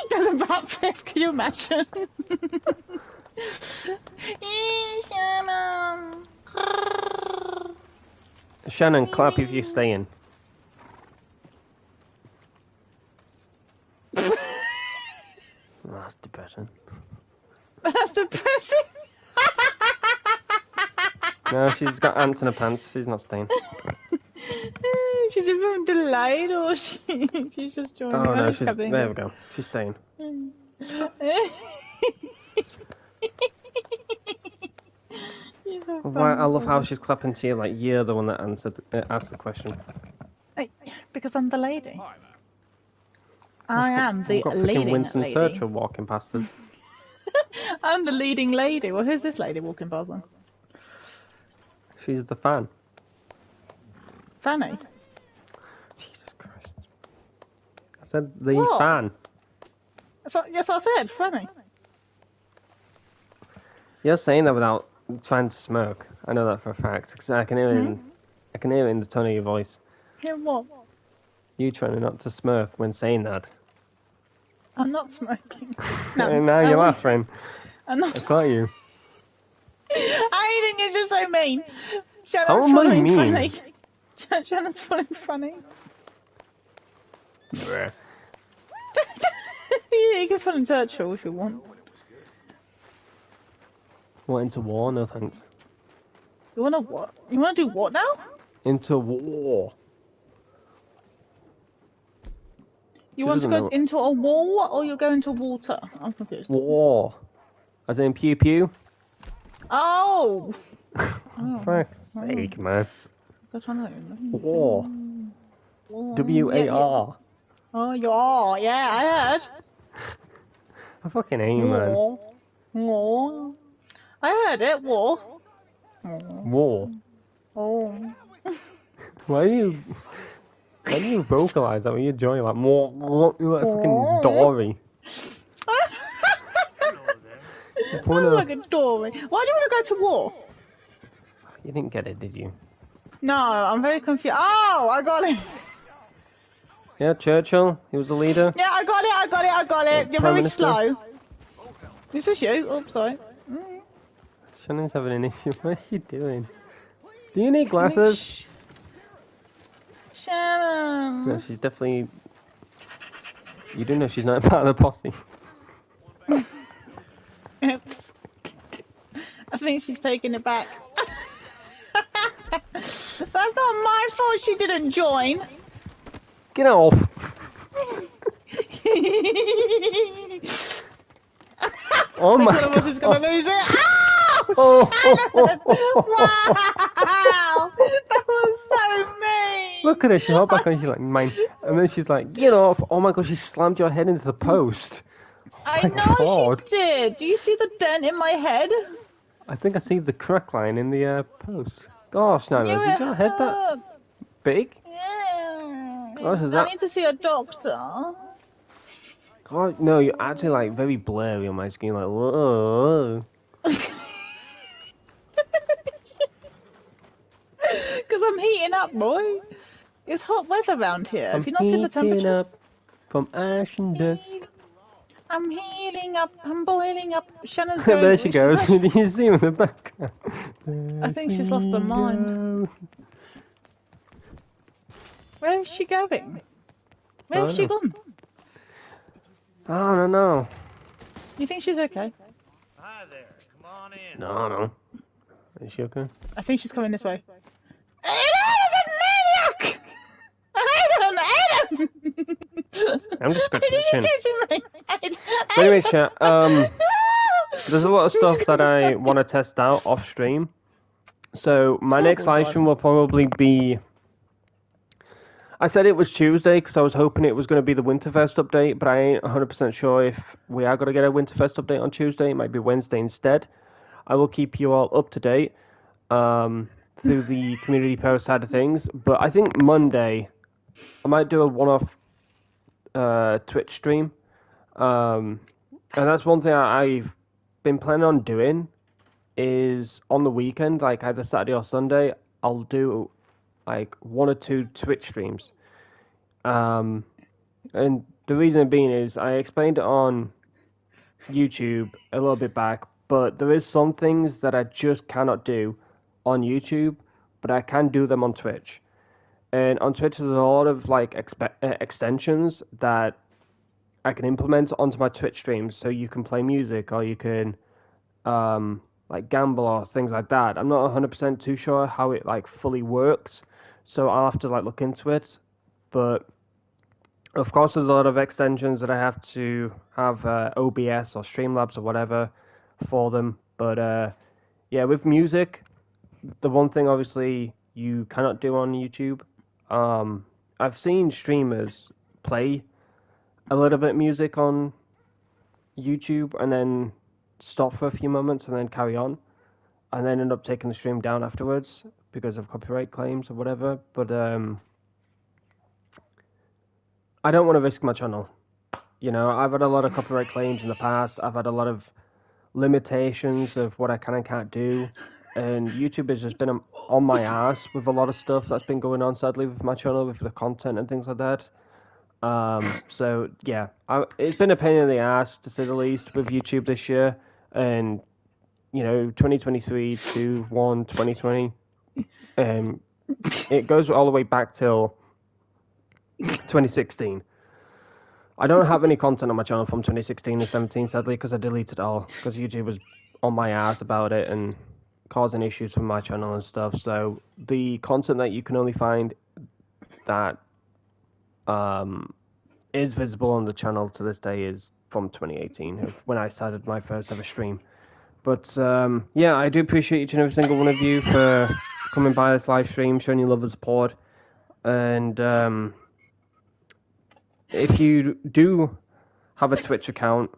Does a backflip, can you imagine? Shannon! Shannon, clap if you're staying. That's depressing. That's depressing. No, she's got ants in her pants. She's not staying. She's even delayed, or she's just joining. Oh no, there we go. She's staying. I love how she's clapping to you like you're the one that asked the question. Because I'm the lady. I am the We've got leading Winston lady. Churchill walking past us. I'm the leading lady. Well, who's this lady walking past them? She's the fan. Fanny. Jesus Christ. I said the What? fan. Yes, I said Fanny. You're saying that without trying to smirk. I know that for a fact. 'Cause I can hear it. I can hear it in the tone of your voice. Hear what? You trying not to smirk when saying that. I'm not smoking. No. And now you're laughing. I'm not. I got you. I think you're just so mean. How Shannon's am I following mean? Fanny. Shannon's following Fanny. Bruh. Yeah, you can follow Churchill if you want. What, into war? No thanks. You wanna what? You wanna do what now? Into war. You She want to doesn't go know. into a wall or you're going to water? I'm confused. War. As in pew pew? Oh! For fuck's sake, man. I don't know. War. War. W-A-R. Oh, you are. Yeah, I heard. I fucking hate you, man. War. War. I heard it. War. War. Oh. Why do you vocalize that when you're joining like more? You're like fucking Dory. I'm like a Dory. Why do you want to go to war? You didn't get it, did you? No, I'm very confused. Oh, I got it. Yeah, Churchill. He was the leader. Yeah, I got it. You're Prime very Minister. slow. Is this you? Oh, sorry. Shannon's having an issue. What are you doing? Do you need glasses? Shannon. No, she's definitely. You do know she's not part of the posse. I think she's taking it back. That's not my fault she didn't join. Get off! Oh my One of us is gonna lose it. Ow! Oh! Wow! That was so mean! Look at her, she held back and she's like, mine. And then she's like, get off! Oh my god, she slammed your head into the post. I my know God. she did. Do you see the dent in my head? I think I see the crack line in the post. Gosh, no, Yeah, is your head that hurts. big? Yeah. Gosh, is I that... need to see a doctor. God, no, you're actually like very blurry on my screen, like, whoa. Because I'm heating up, boy. It's hot weather around here. I'm Have you not seen the heating temperature? up from ash and dust. I'm heating up. I'm boiling up. Shannon's going. There she goes. Do you see her in the background? I think she's lost her mind. Where is she going? Where has she gone? I don't know. You think she's okay? Hi there. Come on in. No. Is she okay? I think she's coming this way. Aidan is a maniac! Aidan! I'm just going Aidan to is chasing me! But anyways, chat, there's a lot of stuff that I want to test out off stream. So my next live stream will probably be... I said it was Tuesday because I was hoping it was going to be the Winterfest update, but I ain't 100% sure if we are going to get a Winterfest update on Tuesday. It might be Wednesday instead. I will keep you all up to date through the community post side of things. But I think Monday, I might do a one-off Twitch stream. And that's one thing I've been planning on doing is on the weekend, like either Saturday or Sunday, I'll do like 1 or 2 Twitch streams. And the reason being is I explained it on YouTube a little bit back, but there is some things that I just cannot do on YouTube, but I can do them on Twitch. And on Twitch there's a lot of like extensions that I can implement onto my Twitch streams, so you can play music or you can like gamble or things like that. I'm not 100% too sure how it like fully works, so I'll have to like look into it. But of course there's a lot of extensions that I have to have OBS or Streamlabs or whatever for them. But yeah, with music, the one thing obviously you cannot do on YouTube, I've seen streamers play a little bit of music on YouTube and then stop for a few moments and then carry on, and then end up taking the stream down afterwards because of copyright claims or whatever. But I don't want to risk my channel. You know, I've had a lot of copyright claims in the past. I've had a lot of limitations of what I can and can't do, and YouTube has just been on my ass with a lot of stuff that's been going on, sadly, with my channel, with the content and things like that. So yeah, it's been a pain in the ass to say the least with YouTube this year, and you know, 2023 to 2020, it goes all the way back till 2016. I don't have any content on my channel from 2016 to 17, sadly, because I deleted it all because YouTube was on my ass about it and causing issues for my channel and stuff. So the content that you can only find that is visible on the channel to this day is from 2018, when I started my first ever stream. But yeah, I do appreciate each and every single one of you for coming by this live stream, showing your love and support. And if you do have a Twitch account,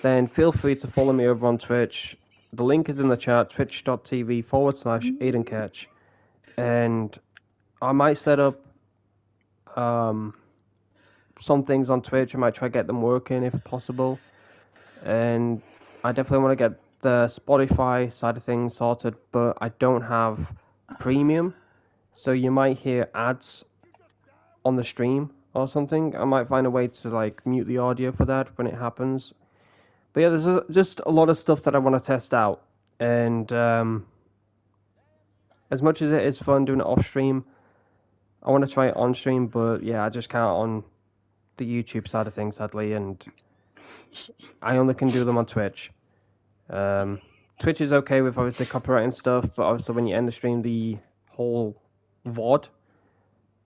then feel free to follow me over on Twitch. The link is in the chat, twitch.tv/Aidan Ketch. And I might set up some things on Twitch. I might try to get them working if possible. And I definitely want to get the Spotify side of things sorted, but I don't have premium. So you might hear ads on the stream or something. I might find a way to like mute the audio for that when it happens. But yeah, there's just a lot of stuff that I want to test out. And as much as it is fun doing it off stream, I want to try it on stream, but yeah, I just can't on the YouTube side of things, sadly, and I only can do them on Twitch. Twitch is okay with obviously copyright and stuff, but obviously when you end the stream, the whole VOD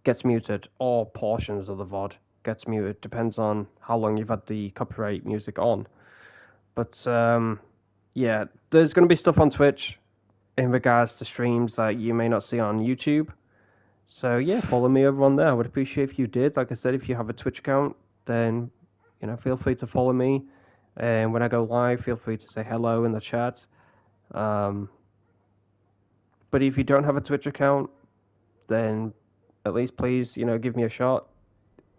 gets muted, or portions of the VOD gets muted, depends on how long you've had the copyright music on. But yeah, there's going to be stuff on Twitch in regards to streams that you may not see on YouTube. So yeah, follow me over on there. I would appreciate if you did. Like I said, if you have a Twitch account, then you know, feel free to follow me. And when I go live, feel free to say hello in the chat. But if you don't have a Twitch account, then at least please, you know, give me a shot.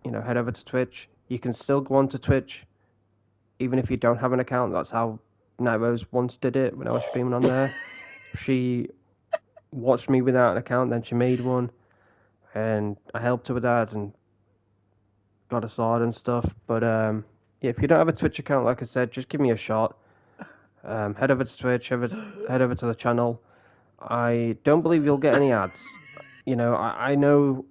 You know, head over to Twitch. You can still go on to Twitch, even if you don't have an account. That's how Night Rose once did it when I was streaming on there. She watched me without an account, then she made one. And I helped her with that and got a sword and stuff. But yeah, if you don't have a Twitch account, like I said, just give me a shot. Head over to Twitch, head over to the channel. I don't believe you'll get any ads. You know, I know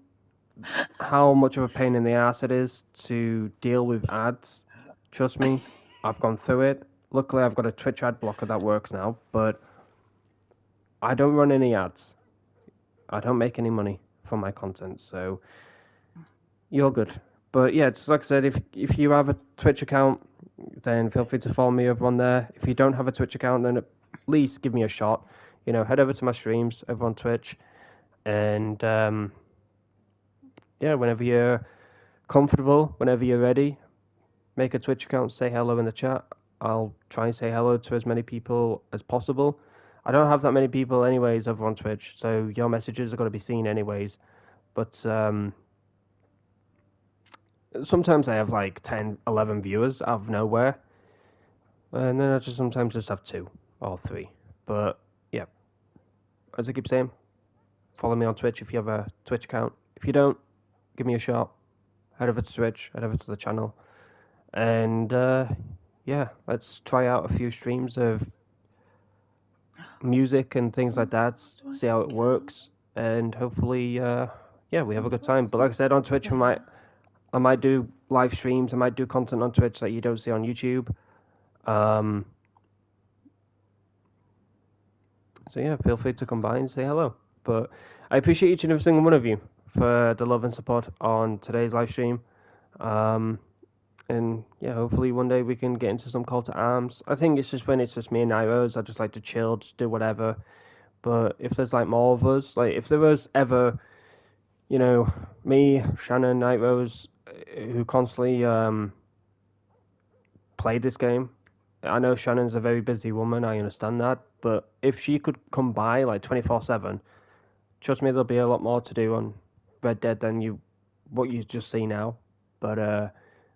how much of a pain in the ass it is to deal with ads. Trust me, I've gone through it. Luckily, I've got a Twitch ad blocker that works now, but I don't run any ads. I don't make any money from my content, so you're good. But yeah, just like I said, if you have a Twitch account, then feel free to follow me over on there. If you don't have a Twitch account, then at least give me a shot. You know, head over to my streams over on Twitch, and yeah, whenever you're comfortable, whenever you're ready, make a Twitch account, say hello in the chat. I'll try and say hello to as many people as possible. I don't have that many people anyways over on Twitch, so your messages are going to be seen anyways. But sometimes I have like 10, 11 viewers out of nowhere. And then I just sometimes just have 2 or 3. But yeah, as I keep saying, follow me on Twitch if you have a Twitch account. If you don't, give me a shot. Head over to Twitch, head over to the channel. And yeah, let's try out a few streams of music and things like that, see how it works. And hopefully, yeah, we have a good time. But like I said, on Twitch, I might do live streams. I might do content on Twitch that you don't see on YouTube. So yeah, feel free to come by and say hello. But I appreciate each and every single one of you for the love and support on today's live stream. And yeah, hopefully one day we can get into some call to arms. I think it's just when it's just me and Nairos, I just like to chill, just do whatever. But if there's like more of us, like if there was ever, you know, me, Shannon, Nairos, who constantly played this game. I know Shannon's a very busy woman, I understand that. But if she could come by like 24/7, trust me, there'll be a lot more to do on Red Dead than what you just see now. But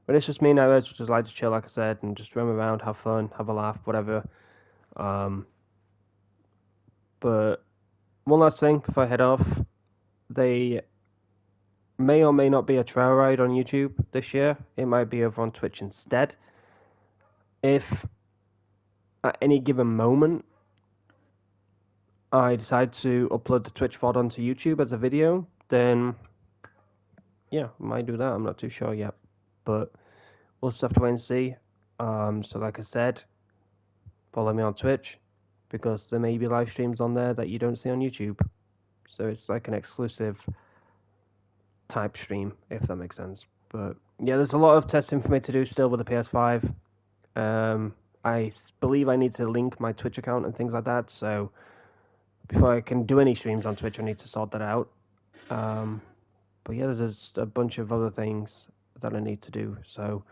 when it's just me and Nairos, just like to chill, like I said, and just roam around, have fun, have a laugh, whatever. But one last thing before I head off, they may or may not be a trail ride on YouTube this year. It might be over on Twitch instead. If at any given moment I decide to upload the Twitch VOD onto YouTube as a video, then yeah, I might do that. I'm not too sure yet, but we'll just have to wait and see. So like I said, follow me on Twitch, because there may be live streams on there that you don't see on YouTube. So it's like an exclusive type stream, if that makes sense. But yeah, there's a lot of testing for me to do still with the PS5. I believe I need to link my Twitch account and things like that. So before I can do any streams on Twitch, I need to sort that out. But yeah, there's a bunch of other things that I need to do. So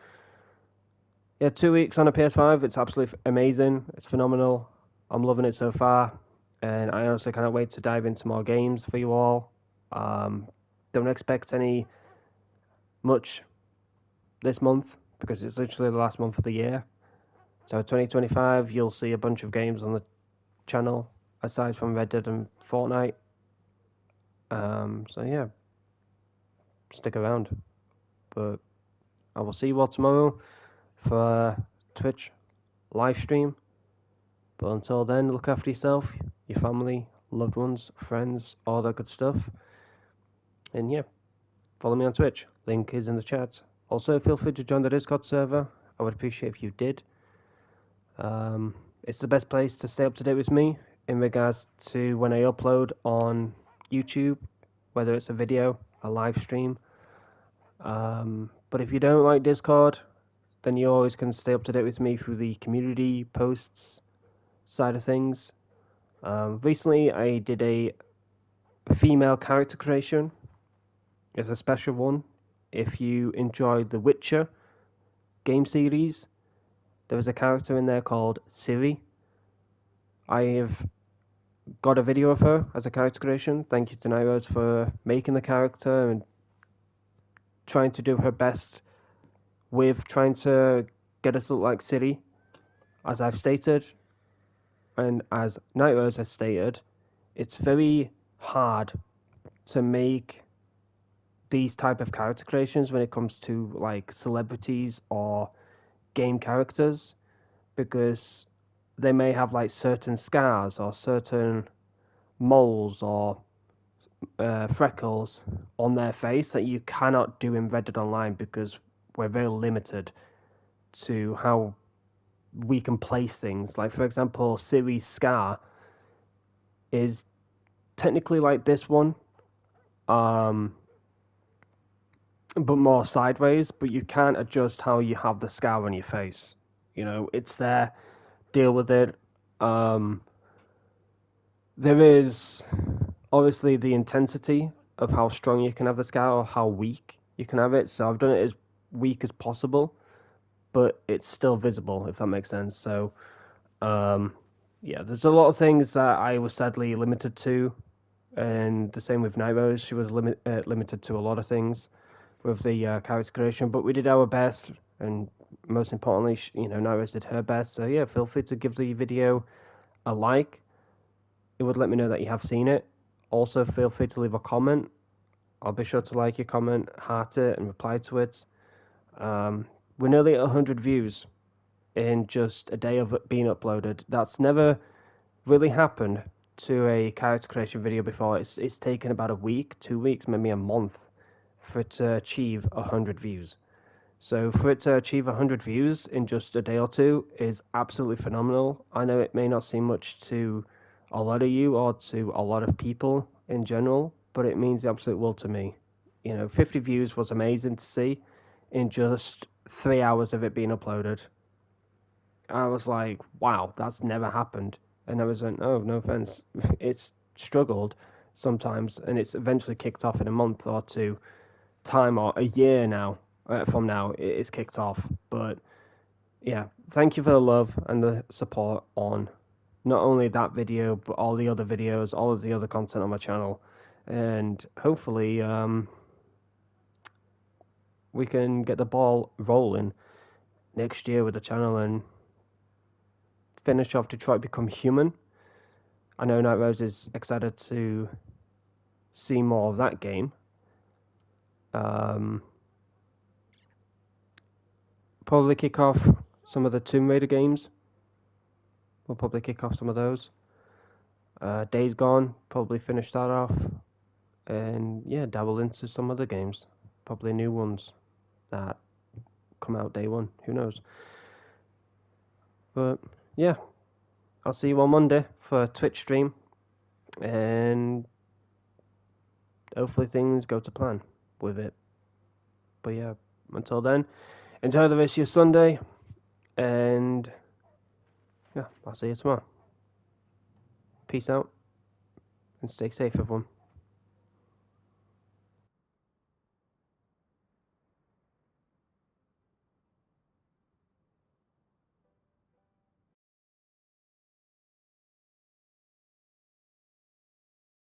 yeah, 2 weeks on a PS5. It's absolutely amazing. It's phenomenal. I'm loving it so far. And I honestly cannot wait to dive into more games for you all. Don't expect any much this month, because it's literally the last month of the year. So 2025, you'll see a bunch of games on the channel, aside from Red Dead and Fortnite. So yeah, stick around. But I will see you all tomorrow for Twitch live stream. But until then, look after yourself, your family, loved ones, friends, all that good stuff. And yeah, follow me on Twitch. Link is in the chat. Also, feel free to join the Discord server. I would appreciate if you did. It's the best place to stay up to date with me in regards to when I upload on YouTube, whether it's a video, a live stream. But if you don't like Discord, then you always can stay up to date with me through the community posts side of things. Recently, I did a female character creation. It's a special one. If you enjoyed the Witcher game series, there was a character in there called Ciri. I have got a video of her as a character creation. Thank you to Nairos for making the character and trying to do her best with trying to get us to look like Ciri. As I've stated, and as Nairos has stated, it's very hard to make these type of character creations when it comes to like celebrities or game characters, because they may have like certain scars or certain moles or freckles on their face that you cannot do in Red Dead Online, because we're very limited to how we can place things. Like, for example, Ciri's scar is technically like this one, but more sideways. But you can't adjust how you have the scar on your face. You know, it's there. Deal with it. There is obviously the intensity of how strong you can have the scar or how weak you can have it. So I've done it as weak as possible, but it's still visible, if that makes sense. So, yeah, there's a lot of things that I was sadly limited to, and the same with Night Rose. She was limited to a lot of things with the character creation, but we did our best, and most importantly, Night Rose did her best. So yeah, feel free to give the video a like. It would let me know that you have seen it. Also, feel free to leave a comment. I'll be sure to like your comment, heart it, and reply to it. We're nearly at 100 views in just a day of it being uploaded. That's never really happened to a character creation video before. It's taken about a week, 2 weeks, maybe a month for it to achieve 100 views. So for it to achieve 100 views in just a day or two is absolutely phenomenal. I know it may not seem much to a lot of you or to a lot of people in general, but it means the absolute world to me. 50 views was amazing to see in just 3 hours of it being uploaded. I was like, wow, that's never happened. And I was like, oh, no offense. It's struggled sometimes, and it's eventually kicked off in a month or two time or a year now. From now, it's kicked off. But yeah, thank you for the love and the support on not only that video, but all the other videos, all of the other content on my channel. And hopefully, we can get the ball rolling next year with the channel and finish off Detroit Become Human. I know Night Rose is excited to see more of that game. Probably kick off some of the Tomb Raider games. We'll probably kick off some of those. Days Gone, probably finish that off. And yeah, dabble into some other games. Probably new ones that come out day one. Who knows? But yeah, I'll see you on Monday for a Twitch stream. And hopefully things go to plan with it. But yeah, until then, enjoy the rest of your Sunday. And yeah, I'll see you tomorrow. Peace out and stay safe, everyone.